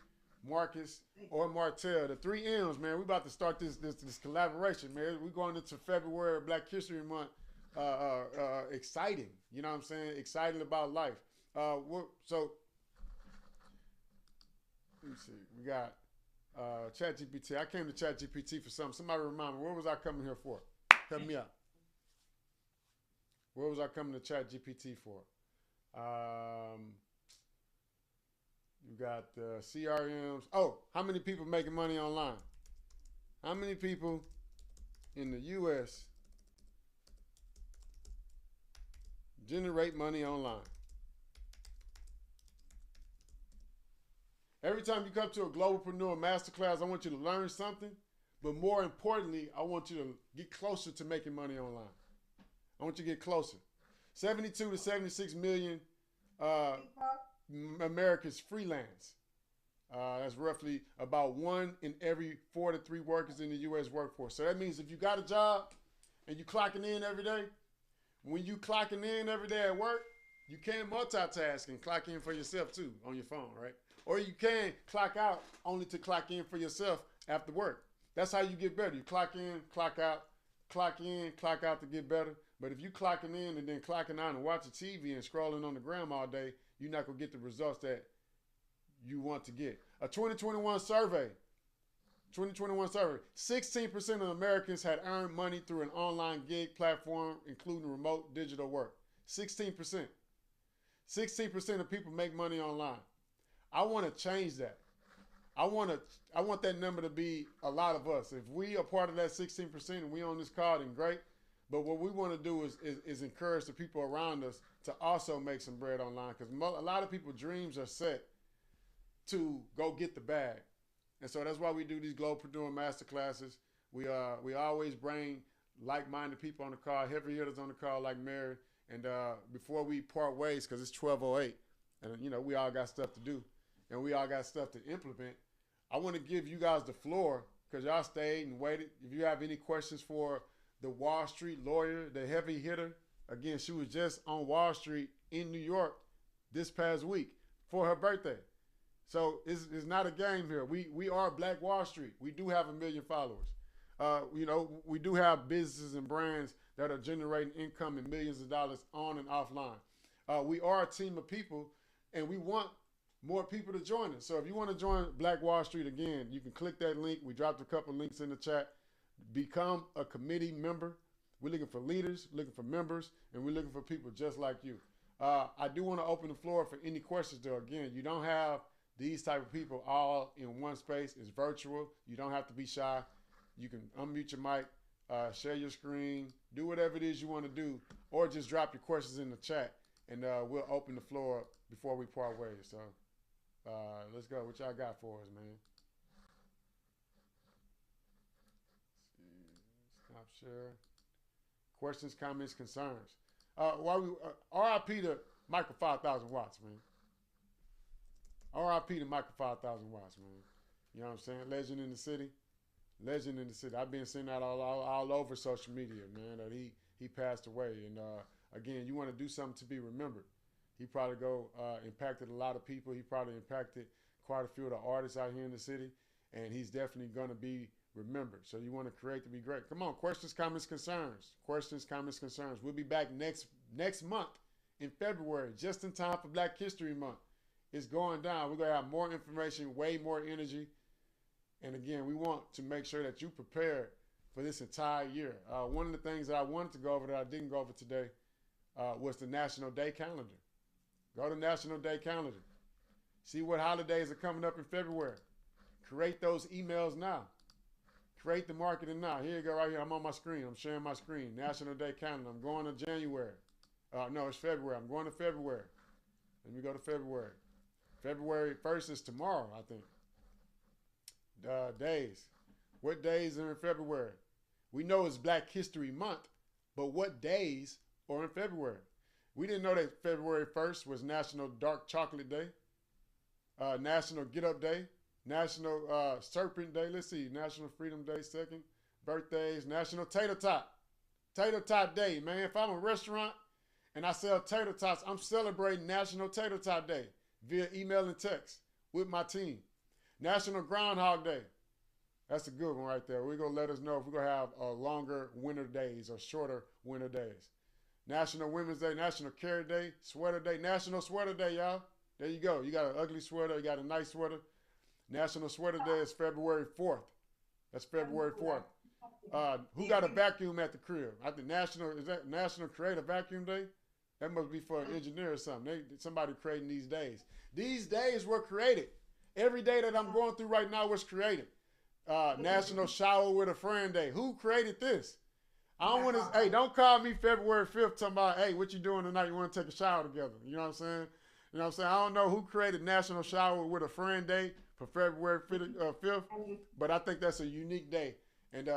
Speaker 1: Marcus, or Martell, the 3 M's, man, we about to start this collaboration, man. We're going into February, Black History Month. Exciting. You know what I'm saying? Excited about life. So, let me see. We got ChatGPT. I came to ChatGPT for something. Somebody remind me, what was I coming here for? Help me out. What was I coming to ChatGPT for? You got CRMs. Oh, how many people making money online? How many people in the U.S. generate money online? Every time you come to a Globalpreneur Masterclass, I want you to learn something, but more importantly, I want you to get closer to making money online. I want you to get closer. 72 to 76 million Americans freelance. That's roughly about 1 in every 4 to 3 workers in the U.S. workforce. So that means if you got a job and you clocking in every day, when you clocking in every day at work, you can multitask and clock in for yourself too on your phone, right? Or you can clock out only to clock in for yourself after work. That's how you get better. You clock in, clock out, clock in, clock out to get better. But if you clocking in and then clocking out and watching TV and scrolling on the gram all day, you're not going to get the results that you want to get. A 2021 survey, 16% of Americans had earned money through an online gig platform, including remote digital work. 16%. 16% of people make money online. I want to change that. I want that number to be a lot of us. If we are part of that 16% and we on this call, then great. But what we want to do is encourage the people around us to also make some bread online, because a lot of people's dreams are set to go get the bag. And so that's why we do these Globalpreneur Masterclasses. We always bring like-minded people on the call, heavy hitters on the call like Mary. And before we part ways, because it's 12:08, and you know we all got stuff to do, and we all got stuff to implement, I want to give you guys the floor because y'all stayed and waited. If you have any questions for the Wall Street lawyer, the heavy hitter, again, she was just on Wall Street in New York this past week for her birthday. So it's not a game here. We are Black Wall Street. We do have 1 million followers. You know, we do have businesses and brands that are generating income and millions of dollars on and offline. We are a team of people, and we want more people to join us. So if you want to join Black Wall Street, again, you can click that link. We dropped a couple links in the chat. Become a committee member. We're looking for leaders, looking for members, and we're looking for people just like you. I do want to open the floor for any questions, though. Again, you don't have these type of people all in one space. It's virtual. You don't have to be shy. You can unmute your mic, share your screen, do whatever it is you want to do, or just drop your questions in the chat, and we'll open the floor before we part ways. So let's go. What y'all got for us, man? Stop share. Questions, comments, concerns. RIP to Michael 5,000 watts, man. RIP to Michael 5,000 watts, man. You know what I'm saying? Legend in the city. Legend in the city. I've been seeing that all over social media, man, that he passed away. And again, you want to do something to be remembered. He probably impacted a lot of people. He probably impacted quite a few of the artists out here in the city. And he's definitely going to be remembered. So you want to create to be great. Come on, questions, comments, concerns. Questions, comments, concerns. We'll be back next month in February, just in time for Black History Month. It's going down. We're going to have more information, way more energy. And again, we want to make sure that you prepare for this entire year. One of the things that I wanted to go over that I didn't go over today was the National Day calendar. Go to National Day calendar. See what holidays are coming up in February. Create those emails now. Create the marketing now. Here you go right here. I'm on my screen. I'm sharing my screen. National Day calendar. I'm going to January. No, it's February. I'm going to February. Let me go to February. February 1st is tomorrow, I think. Days. What days are in February? We know it's Black History Month, but what days are in February? We didn't know that February 1st was National Dark Chocolate Day, National Get Up Day, National Serpent Day. Let's see, National Freedom Day, second. Birthdays, National Tater Tot. Tater Tot Day, man. If I'm a restaurant and I sell tater tots, I'm celebrating National Tater Tot Day via email and text with my team. National Groundhog Day. That's a good one right there. We're going to let us know if we're going to have longer winter days or shorter winter days. National Women's Day, National Carrot Day, Sweater Day, National Sweater Day, y'all. There you go. You got an ugly sweater, you got a nice sweater. National Sweater Day is February 4th. That's February 4th. Who got a vacuum at the crib? I think is that National Creative Vacuum Day? That must be for an engineer or something. Somebody creating these days. These days were created. Every day that I'm going through right now was created. National Shower with a Friend Day. Who created this? I don't want to, hey, don't call me February 5th talking about, hey, what you doing tonight? You want to take a shower together. You know what I'm saying? You know what I'm saying? I don't know who created National Shower with a Friend Day for February 5th, but I think that's a unique day. And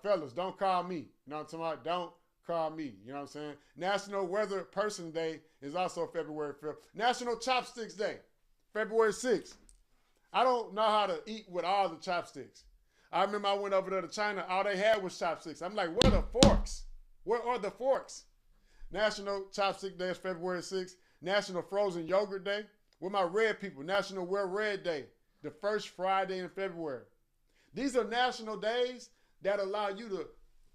Speaker 1: fellas, don't call me. You know what I'm talking about? Don't call me. You know what I'm saying? National Weather Person Day is also February 5th. National Chopsticks Day, February 6th. I don't know how to eat with all the chopsticks. I remember I went over there to China. All they had was chopsticks. I'm like, where are the forks? Where are the forks? National Chopstick Day is February 6th. National Frozen Yogurt Day. Where my red people? National Wear Red Day. The first Friday in February. These are national days that allow you to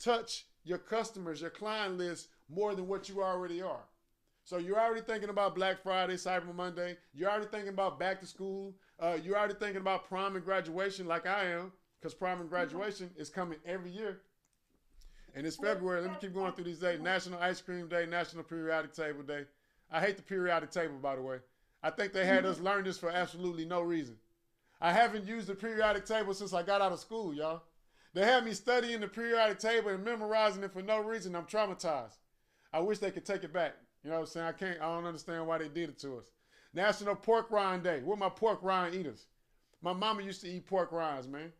Speaker 1: touch your customers, your client list, more than what you already are. So you're already thinking about Black Friday, Cyber Monday. You're already thinking about back to school. You're already thinking about prom and graduation like I am, because prom and graduation is coming every year. And it's February. Let me keep going through these days. National Ice Cream Day, National Periodic Table Day. I hate the periodic table, by the way. I think they had us learn this for absolutely no reason. I haven't used the periodic table since I got out of school, y'all. They had me studying the periodic table and memorizing it for no reason. I'm traumatized. I wish they could take it back. You know what I'm saying? I don't understand why they did it to us. National Pork Rind Day. Where my pork rind eaters? My mama used to eat pork rinds, man.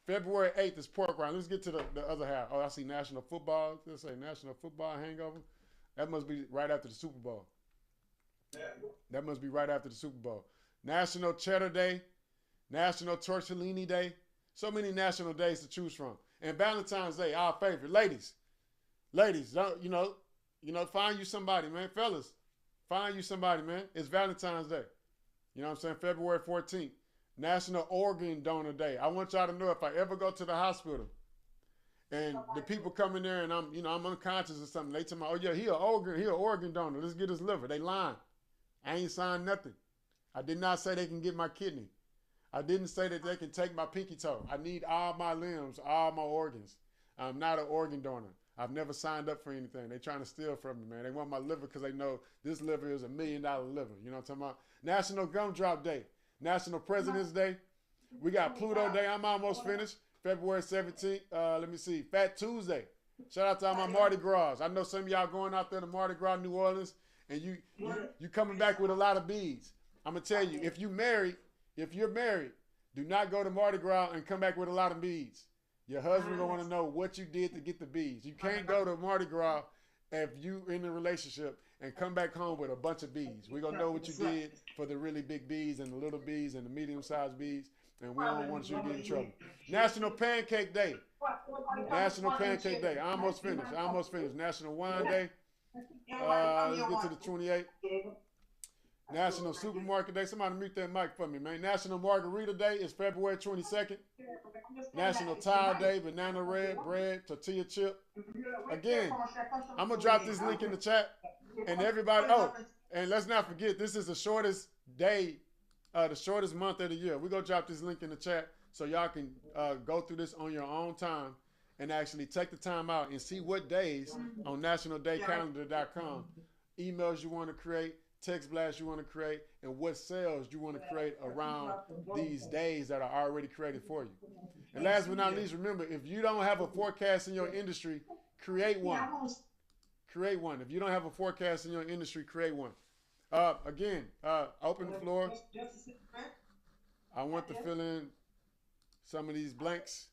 Speaker 1: February 8th is pork rind. Let's get to the other half. Oh, I see National Football. Let's say National Football Hangover. That must be right after the Super Bowl. That must be right after the Super Bowl. National Cheddar Day. National Tortellini Day. So many national days to choose from. And Valentine's Day, our favorite. Ladies, don't, you know, find you somebody, man. Fellas, find you somebody, man. It's Valentine's Day. You know what I'm saying? February 14th. National Organ Donor Day. I want y'all to know if I ever go to the hospital and the people come in there and I'm unconscious or something, they tell me, oh yeah, he an organ donor. Let's get his liver. They lying. I ain't signed nothing. I did not say they can get my kidney. I didn't say that they can take my pinky toe. I need all my limbs, all my organs. I'm not an organ donor. I've never signed up for anything. They trying to steal from me, man. They want my liver because they know this liver is $1 million liver. You know what I'm talking about? National Gumdrop Day. National President's Day. We got Pluto Day. I'm almost finished. February 17th. Let me see. Fat Tuesday. Shout out to all my Mardi Gras. I know some of y'all going out there to Mardi Gras, New Orleans, and you coming back with a lot of beads. I'm going to tell you, if you're married, do not go to Mardi Gras and come back with a lot of beads. Your husband going to want to know what you did to get the beads. You can't go to Mardi Gras if you in a relationship and come back home with a bunch of beads. We're going to know what you did for the really big beads and the little beads and the medium-sized beads, and we don't want you to get in trouble. National Pancake Day. National Pancake Day. I almost finished. National Wine Day. Let's get to the 28th. National Supermarket Day. Somebody mute that mic for me, man. National Margarita Day is February 22nd. National Tile Day, banana bread, tortilla chip. Again, I'm going to drop this link in the chat. And everybody, and let's not forget, this is the shortest day, the shortest month of the year. We're going to drop this link in the chat so y'all can go through this on your own time and actually take the time out and see what days on nationaldaycalendar.com emails you want to create, text blasts you want to create, and what sales you want to create around these days that are already created for you. And last but not least, remember, if you don't have a forecast in your industry, create one. Create one. If you don't have a forecast in your industry, create one. Again, open the floor. I want to fill in some of these blanks.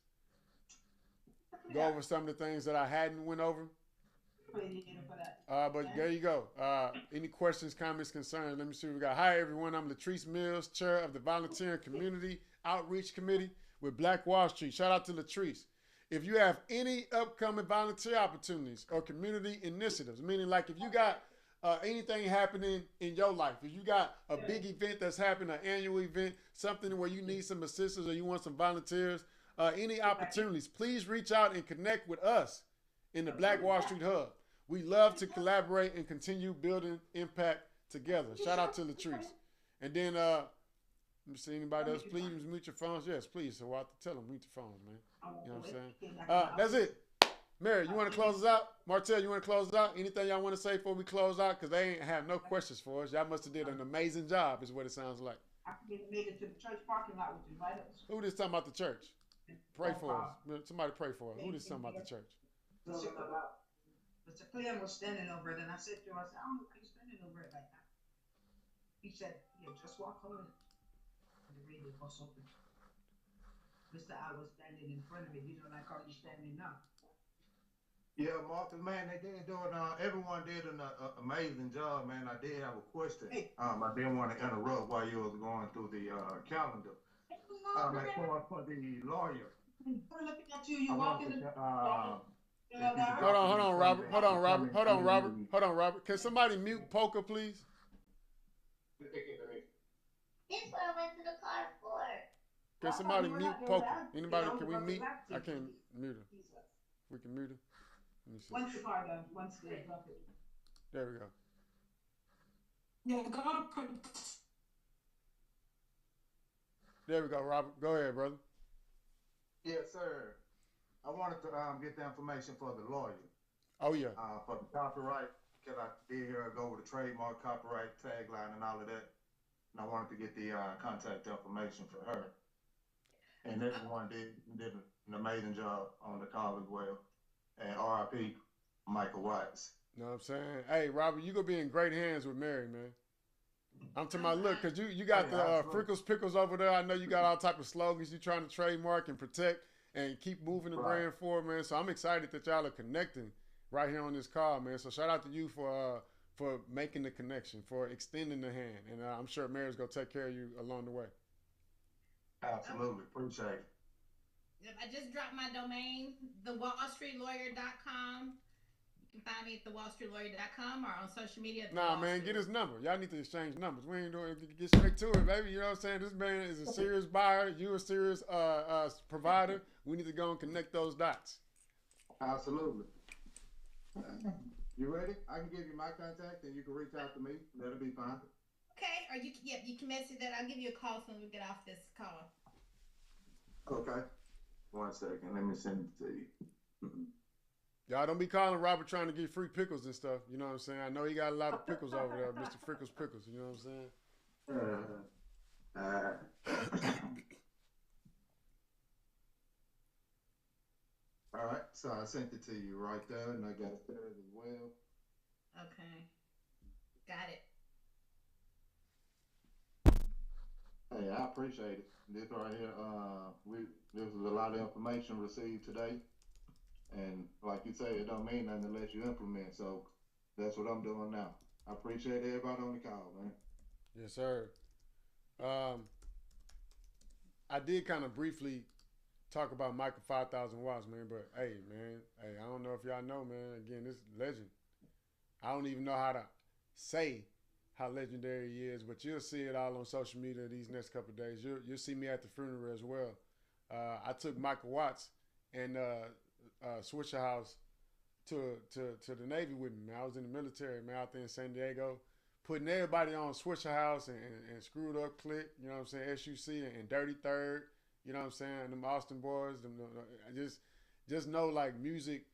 Speaker 1: Go over some of the things that I hadn't went over. But there you go. Any questions, comments, concerns? Let me see what we got. Hi, everyone. I'm Latrice Mills, chair of the Volunteering Community Outreach Committee with Black Wall Street. Shout out to Latrice. If you have any upcoming volunteer opportunities or community initiatives, meaning like if you got anything happening in your life, if you got a big event that's happening, an annual event, something where you need some assistance or you want some volunteers, any opportunities, please reach out and connect with us in the Black Wall Street Hub. We love to collaborate and continue building impact together. Shout out to Latrice. And then, let me see anybody else. Please mute your phones. Yes, please. So I have to tell them, mute your phones, man. You know what I'm saying? That's it. Mary, you want to close us out? Martell, you want to close us out? Anything y'all want to say before we close out? Because they ain't have no questions for us. Y'all must have did an amazing job, is what it sounds like.
Speaker 6: I made it to the church parking lot, which is right up the street.
Speaker 1: Who this talking about the church? Pray for us. Somebody pray for us. Who this talking about the church?
Speaker 6: Mr. Clem was standing over it, and I said to him, I said, I don't know why you're standing over it like that. He said, yeah, just walk over it. And the radio was open. Mr. I was standing in front of it. You know, like how you standing now.
Speaker 4: Yeah, Marcus, man, they did doing. Everyone did an amazing job, man. I did have a question.
Speaker 6: Hey.
Speaker 4: I didn't want to interrupt while you was going through the calendar. For the lawyer.
Speaker 6: I'm looking at you. You walking the.
Speaker 1: Hold on, Robert. Can somebody mute Poker, please?
Speaker 5: This what I went to the car for.
Speaker 1: Can somebody mute Poker? Anybody? Can we mute? I can't mute her. We can mute her. Let me see.
Speaker 6: Once the car done, once the bucket.
Speaker 1: There we go.
Speaker 6: Yeah, God.
Speaker 1: There we go, Robert. Go ahead, brother.
Speaker 4: Yes, sir. I wanted to get the information for the lawyer.
Speaker 1: Oh, yeah.
Speaker 4: For the copyright, because I did hear her go with the trademark, copyright, tagline, and all of that. And I wanted to get the contact information for her. And everyone did an amazing job on the call as well. And RIP, Michael Watts.
Speaker 1: Know what I'm saying? Hey, Robert, you gonna be in great hands with Mary, man. I'm talking about, look, because you got the Frickles Pickles over there. I know you got all type of slogans you're trying to trademark and protect and keep moving the brand forward, man. So I'm excited that y'all are connecting right here on this call, man. So shout out to you for making the connection, for extending the hand. And I'm sure Mary's going to take care of you along the way.
Speaker 4: Absolutely. Appreciate it.
Speaker 2: Yep, I just dropped my domain, thewallstreetlawyer.com. You can find me at thewallstreetlawyer.com or on social media.
Speaker 1: Nah, man, get his number. Y'all need to exchange numbers. We ain't doing it. Get straight to it, baby. You know what I'm saying? This man is a serious buyer. You a serious provider. We need to go and connect those dots.
Speaker 4: Absolutely. You ready? I can give you my contact and you can reach out to me. That'll be fine.
Speaker 2: Okay, or you can message that. I'll give you a call as soon as we get off this call.
Speaker 4: Okay. 1 second. Let me send it to you.
Speaker 1: Y'all don't be calling Robert trying to get free pickles and stuff. You know what I'm saying? I know he got a lot of pickles over there, Mr. Frickles Pickles. You know what I'm saying?
Speaker 4: All right. So I sent it to you right there, and I got it there as well.
Speaker 2: Okay. Got it.
Speaker 4: Hey, I appreciate it. This right here, this is a lot of information received today. And like you say, it don't mean nothing unless you implement. So that's what I'm doing now. I appreciate everybody on the call, man.
Speaker 1: Yes, sir. I did kind of briefly talk about Michael 5,000 watts, man. But hey, I don't know if y'all know, man. Again, this legend. I don't even know how to say how legendary he is, but you'll see it all on social media these next couple of days. You'll see me at the funeral as well. I took Michael Watts and Swisher House to the Navy with me, man. I was in the military, man, out there in San Diego, putting everybody on Swisher House and Screwed Up Click, you know what I'm saying, SUC and Dirty Third, you know what I'm saying, them Austin boys, just know like music,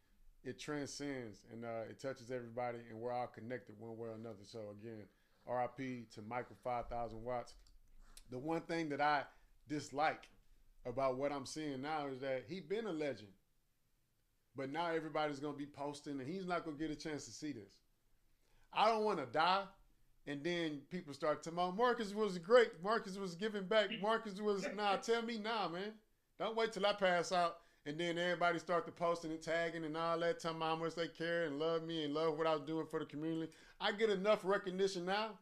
Speaker 1: it transcends and it touches everybody, and we're all connected one way or another. So again, RIP to Michael 5,000 watts. The one thing that I dislike about what I'm seeing now is that he been a legend, but now everybody's gonna be posting, and he's not gonna get a chance to see this. I don't want to die, and then people start talking about Marcus was great. Marcus was giving back. Marcus was tell me now, man. Don't wait till I pass out, and then everybody start to posting and tagging and all that, telling me how much they care and love me and love what I was doing for the community. I get enough recognition now,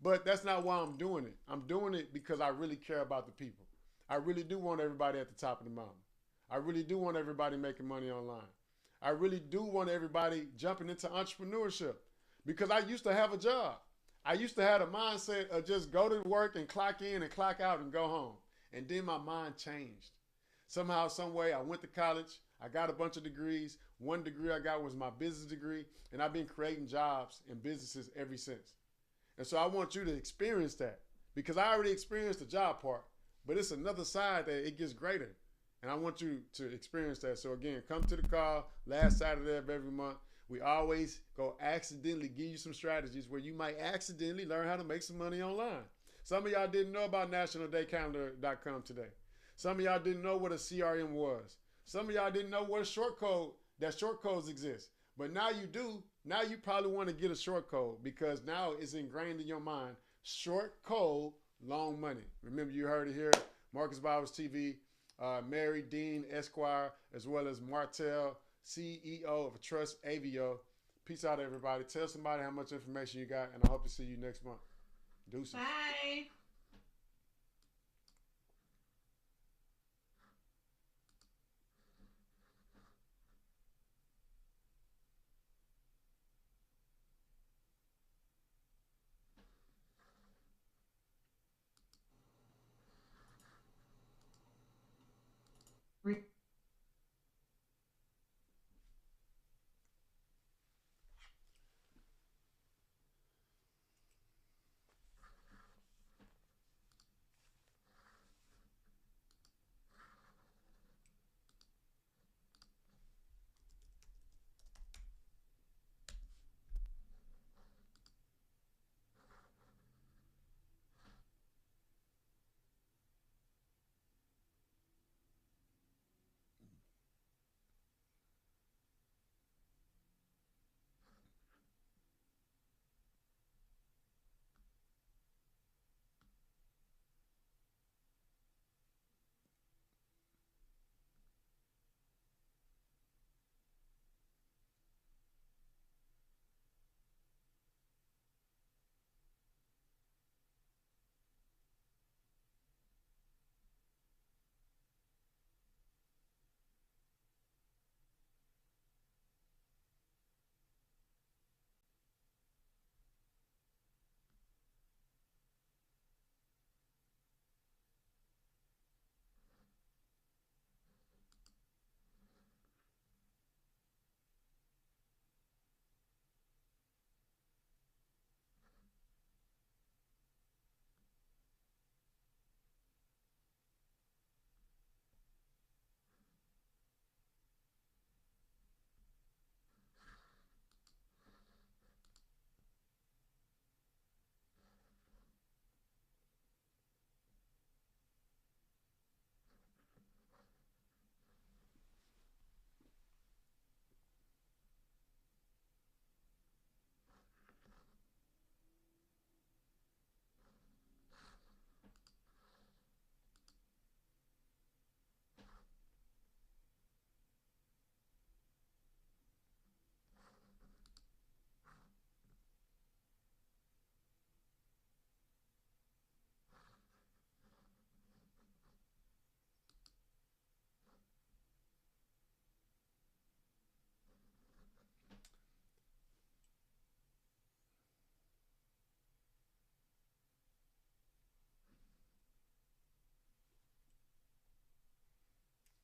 Speaker 1: but that's not why I'm doing it. I'm doing it because I really care about the people. I really do want everybody at the top of the mountain. I really do want everybody making money online. I really do want everybody jumping into entrepreneurship because I used to have a job. I used to have a mindset of just go to work and clock in and clock out and go home. And then my mind changed. Somehow, some way, I went to college. I got a bunch of degrees. One degree I got was my business degree, and I've been creating jobs and businesses ever since. And so I want you to experience that because I already experienced the job part, but it's another side that it gets greater. And I want you to experience that. So again, come to the call last Saturday of every month. We always go accidentally give you some strategies where you might accidentally learn how to make some money online. Some of y'all didn't know about nationaldaycalendar.com today. Some of y'all didn't know what a CRM was. Some of y'all didn't know what a short code, that short codes exist. But now you do. Now you probably want to get a short code because now it's ingrained in your mind. Short code, long money. Remember, you heard it here. Marcus Bowers TV, Mary Dean Esquire, as well as Martell, CEO of Trust AVO. Peace out, everybody. Tell somebody how much information you got, and I hope to see you next month. Deuces.
Speaker 2: Bye.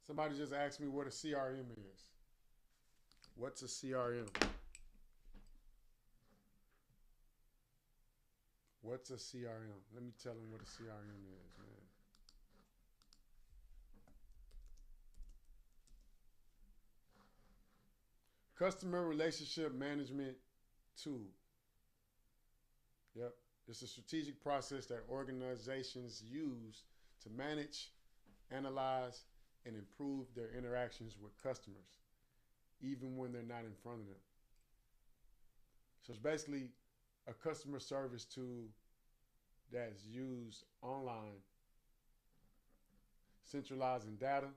Speaker 1: Somebody just asked me what a CRM is. What's a CRM? What's a CRM? Let me tell them what a CRM is, man. Customer relationship management tool. Yep. It's a strategic process that organizations use to manage, analyze, and improve their interactions with customers, even when they're not in front of them. So it's basically a customer service tool that's used online, centralizing data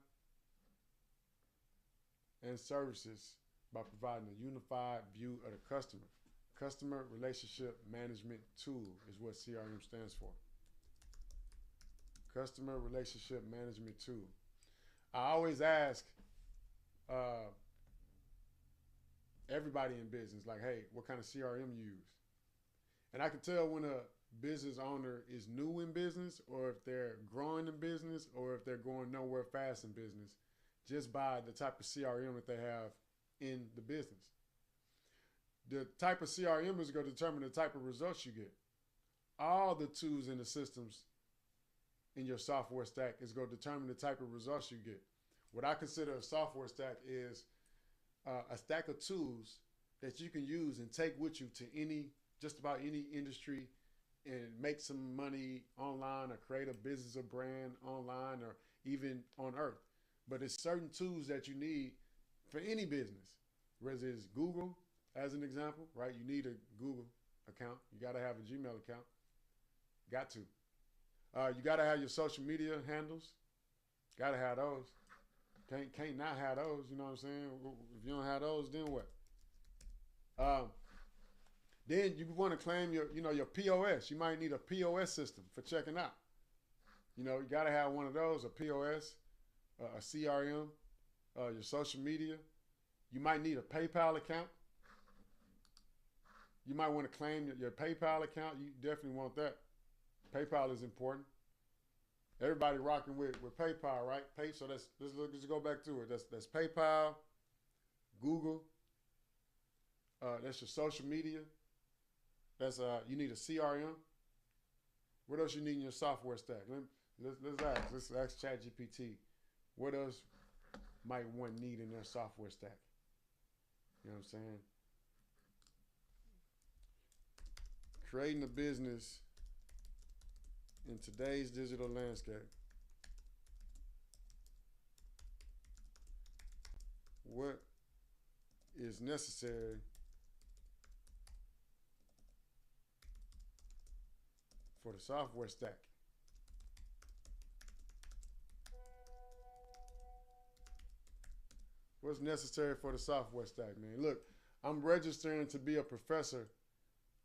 Speaker 1: and services by providing a unified view of the customer. Customer Relationship Management Tool is what CRM stands for. Customer Relationship Management Tool. I always ask everybody in business, like, hey, what kind of CRM you use? And I can tell when a business owner is new in business, or if they're growing in business, or if they're going nowhere fast in business, just by the type of CRM that they have in the business. The type of CRM is going to determine the type of results you get. All the tools and the systems in your software stack is going to determine the type of results you get. What I consider a software stack is a stack of tools that you can use and take with you to just about any industry and make some money online or create a business or brand online or even on earth. But it's certain tools that you need for any business, whether it's Google, as an example, right? You need a Google account. You got to have a Gmail account. Got to. You got to have your social media handles. Got to have those. Can't not have those. You know what I'm saying? If you don't have those, then what? Then you want to claim your POS. You might need a POS system for checking out. You got to have one of those, a POS, a CRM, your social media. You might need a PayPal account. You might want to claim your PayPal account. You definitely want that. PayPal is important. Everybody rocking with PayPal, right? So let's go back to it. That's PayPal, Google. That's your social media. That's you need a CRM. What else you need in your software stack? Let's ask ChatGPT. What else might one need in their software stack? You know what I'm saying? Creating a business in today's digital landscape. What is necessary for the software stack? What's necessary for the software stack, man? Look, I'm registering to be a professor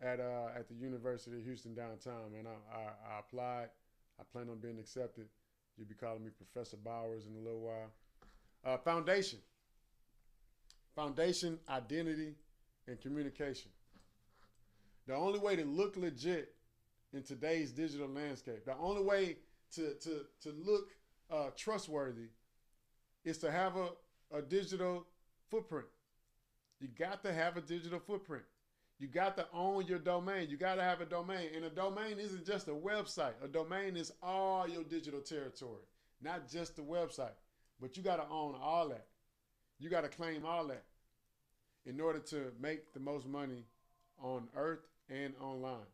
Speaker 1: at the University of Houston downtown, man. I applied. I plan on being accepted. You'll be calling me Professor Bowers in a little while. Foundation, identity, and communication. The only way to look legit in today's digital landscape, the only way to look trustworthy is to have a digital footprint. You got to have a digital footprint. You got to own your domain. You got to have a domain. And a domain isn't just a website. A domain is all your digital territory, not just the website. But you got to own all that. You got to claim all that in order to make the most money on earth and online.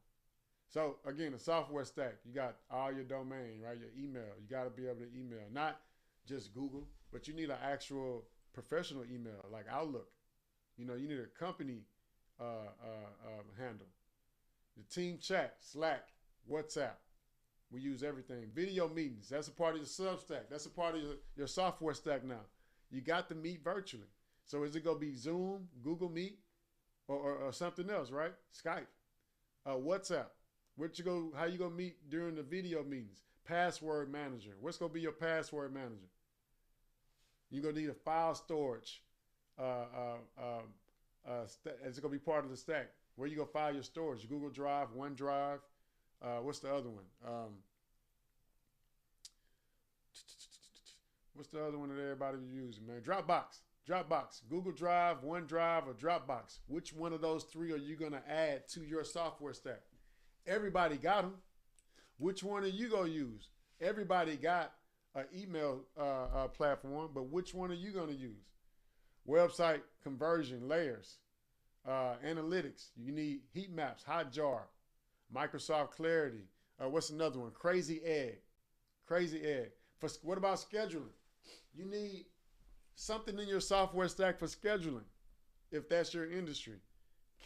Speaker 1: So again, a software stack, you got all your domain, right? Your email. You got to be able to email, not just Google, but you need an actual professional email like Outlook. You need a company handle. The team chat, Slack, WhatsApp. We use everything. Video meetings. That's a part of your Substack. That's a part of your software stack now. You got to meet virtually. So is it going to be Zoom, Google Meet, or something else, right? Skype, WhatsApp. How you going to meet during the video meetings? Password manager. What's going to be your password manager? You're going to need a file storage. It's going to be part of the stack. Where you going to file your storage? Google Drive, OneDrive. What's the other one? What's the other one that everybody be using, man? Dropbox. Google Drive, OneDrive, or Dropbox. Which one of those three are you going to add to your software stack? Everybody got them. Which one are you going to use? Everybody got an email platform, but which one are you going to use? website conversion layers, analytics. You need heat maps, Hotjar, Microsoft Clarity. What's another one? Crazy Egg. Crazy Egg. What about scheduling? You need something in your software stack for scheduling, if that's your industry.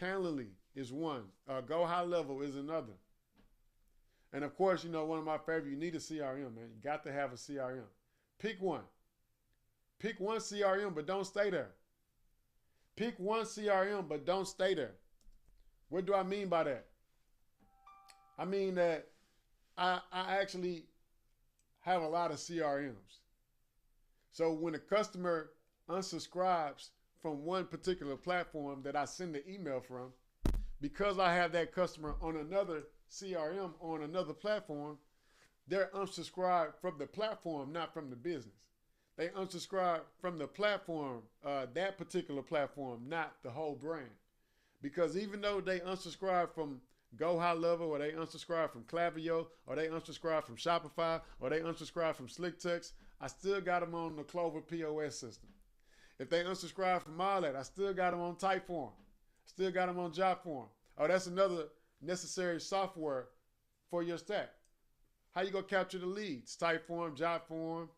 Speaker 1: Calendly is one. Go High Level is another. And of course, you know, one of my favorite, you need a CRM, man. You got to have a CRM. Pick one. Pick one CRM, but don't stay there. Pick one CRM, but don't stay there. What do I mean by that? I mean that I actually have a lot of CRMs. So when a customer unsubscribes from one particular platform that I send the email from, because I have that customer on another CRM on another platform, they're unsubscribed from the platform, not from the business. They unsubscribe from the platform, that particular platform, not the whole brand. Because even though they unsubscribe from Go High Level, or they unsubscribe from Klaviyo, or they unsubscribe from Shopify, or they unsubscribe from SlickText, I still got them on the Clover POS system. If they unsubscribe from all that, I still got them on Typeform. Still got them on Jotform. Oh, that's another necessary software for your stack. How you gonna capture the leads? Typeform, Jotform.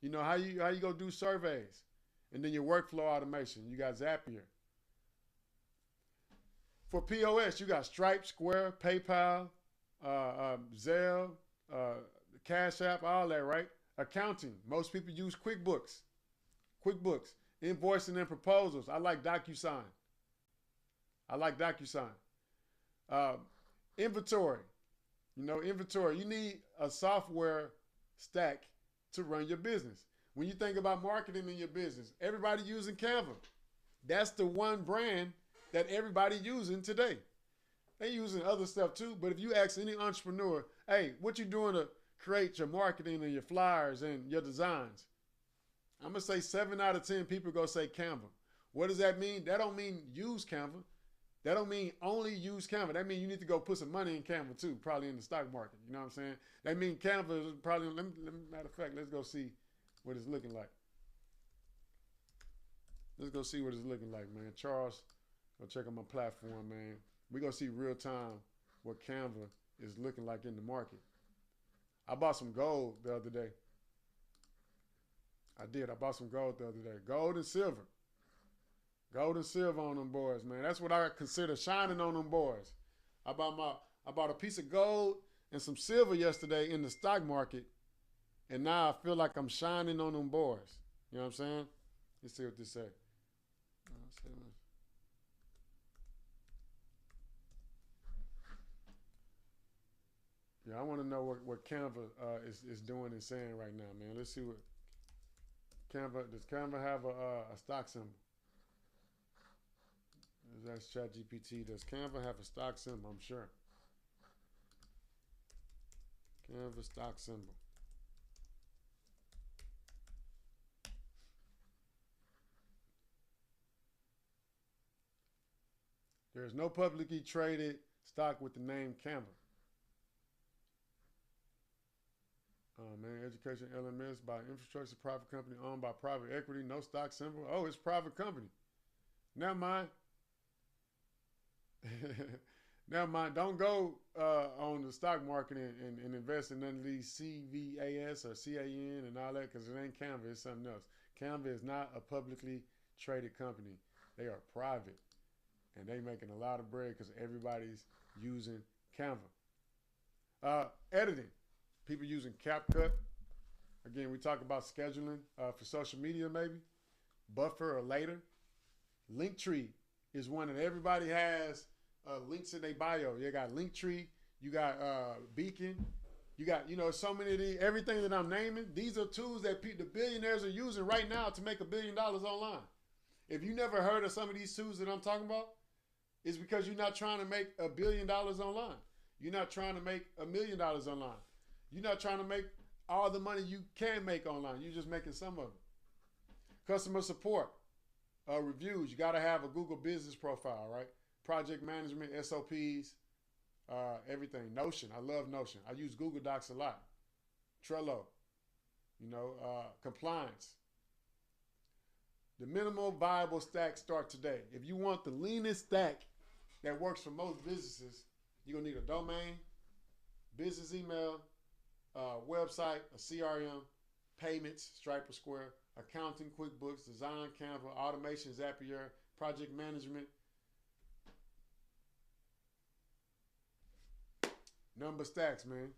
Speaker 1: You know, how you gonna do surveys? And then your workflow automation. You got Zapier. For POS, you got Stripe, Square, PayPal, Zelle, Cash App, all that, right? Accounting. Most people use QuickBooks. QuickBooks. Invoicing and proposals. I like DocuSign. Inventory. You know, inventory. You need a software stack to run your business. When you think about marketing in your business, everybody using Canva. That's the one brand that everybody using today. They using other stuff too, but if you ask any entrepreneur, hey, what you doing to create your marketing and your flyers and your designs? I'm gonna say 7 out of 10 people go say Canva. What does that mean? That don't mean use Canva. That don't mean only use Canva. That means you need to go put some money in Canva too, probably in the stock market. You know what I'm saying? That means Canva is probably, matter of fact, let's go see what it's looking like. Let's go see what it's looking like, man. Charles, go check out my platform, man. We're going to see real time what Canva is looking like in the market. I bought some gold the other day. I did. I bought some gold the other day. Gold and silver. Gold and silver on them boys, man. That's what I consider shining on them boys. I bought a piece of gold and some silver yesterday in the stock market, and now I feel like I'm shining on them boys. You know what I'm saying? Let's see what this say. Yeah, I want to know what Canva is doing and saying right now, man. Let's see what Canva, does Canva have a stock symbol? That's ChatGPT. Does Canva have a stock symbol? I'm sure. Canva stock symbol. There's no publicly traded stock with the name Canva. Man, education LMS by infrastructure, private company owned by private equity, no stock symbol. Oh, it's private company. Never mind. Never mind. Don't go on the stock market and invest in none of these CVAS or CAN and all that, because it ain't Canva. It's something else. Canva is not a publicly traded company. They are private, and they making a lot of bread because everybody's using Canva. Editing. People using CapCut. Again, we talk about scheduling for social media, maybe. Buffer or Later. Linktree is one that everybody has links in their bio. You got Linktree. You got Beacon. You got, so many of these. Everything that I'm naming, these are tools that the billionaires are using right now to make $1 billion online. If you never heard of some of these tools that I'm talking about, it's because you're not trying to make $1 billion online. You're not trying to make $1 million online. You're not trying to make all the money you can make online. You're just making some of it. Customer support, reviews. You got to have a Google business profile, right? Project management, SOPs, everything. Notion. I love Notion. I use Google Docs a lot. Trello. Compliance. The minimal viable stack start today. If you want the leanest stack that works for most businesses, you're going to need a domain, business email, website, a CRM, payments, Stripe or Square, accounting, QuickBooks, design, Canva, automation, Zapier, project management. Number stacks, man.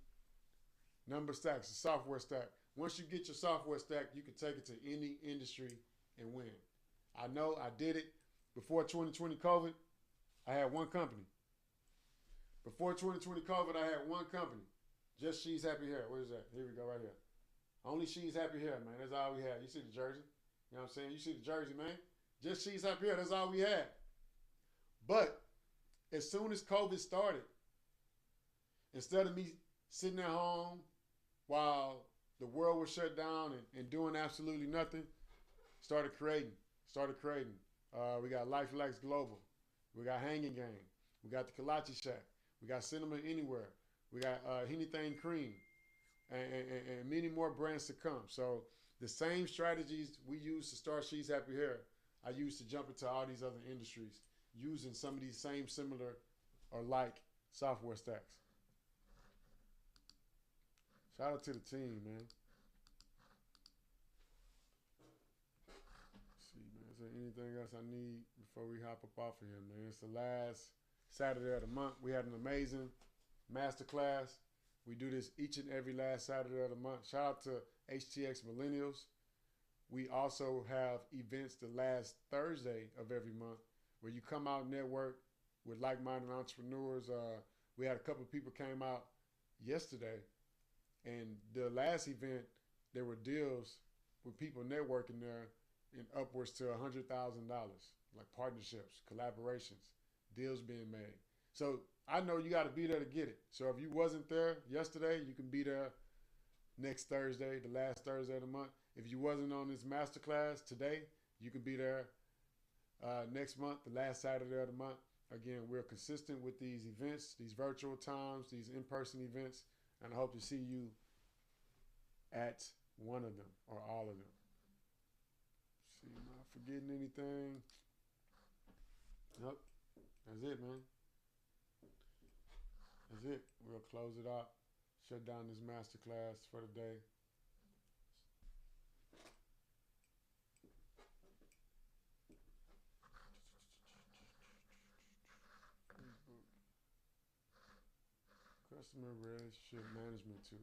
Speaker 1: Number stacks, a software stack. Once you get your software stack, you can take it to any industry and win. I know I did it. Before 2020 COVID, I had one company. Before 2020 COVID, I had one company. Just She's Happy Hair. What is that? Here we go, right here. Only She's Happy Hair, man. That's all we had. You see the jersey? You know what I'm saying? You see the jersey, man? Just She's Happy Hair. That's all we had. But as soon as COVID started, instead of me sitting at home while the world was shut down and doing absolutely nothing, started creating. We got Life Likes Global. We got Hanging Gang. We got the Kolache Shack. We got Cinema Anywhere. We got Anything Cream. And many more brands to come. So the same strategies we use to start She's Happy Hair, I use to jump into all these other industries using some of these same similar or like software stacks. Shout out to the team, man. Let's see, man. Is there anything else I need before we hop up off of here, man? It's the last Saturday of the month. We had an amazing masterclass. We do this each and every last Saturday of the month. Shout out to HTX Millennials. We also have events the last Thursday of every month where you come out and network with like-minded entrepreneurs. We had a couple of people came out yesterday, and the last event, there were deals with people networking there in upwards to $100,000, like partnerships, collaborations, deals being made. So I know you got to be there to get it. So if you wasn't there yesterday, you can be there next Thursday, the last Thursday of the month. If you wasn't on this masterclass today, you can be there next month, the last Saturday of the month. Again, we're consistent with these events, these virtual times, these in-person events, and I hope to see you at one of them or all of them. See, am I forgetting anything? Nope. That's it, man. That's it. We'll close it out. Shut down this masterclass for the day. Customer relationship management tool.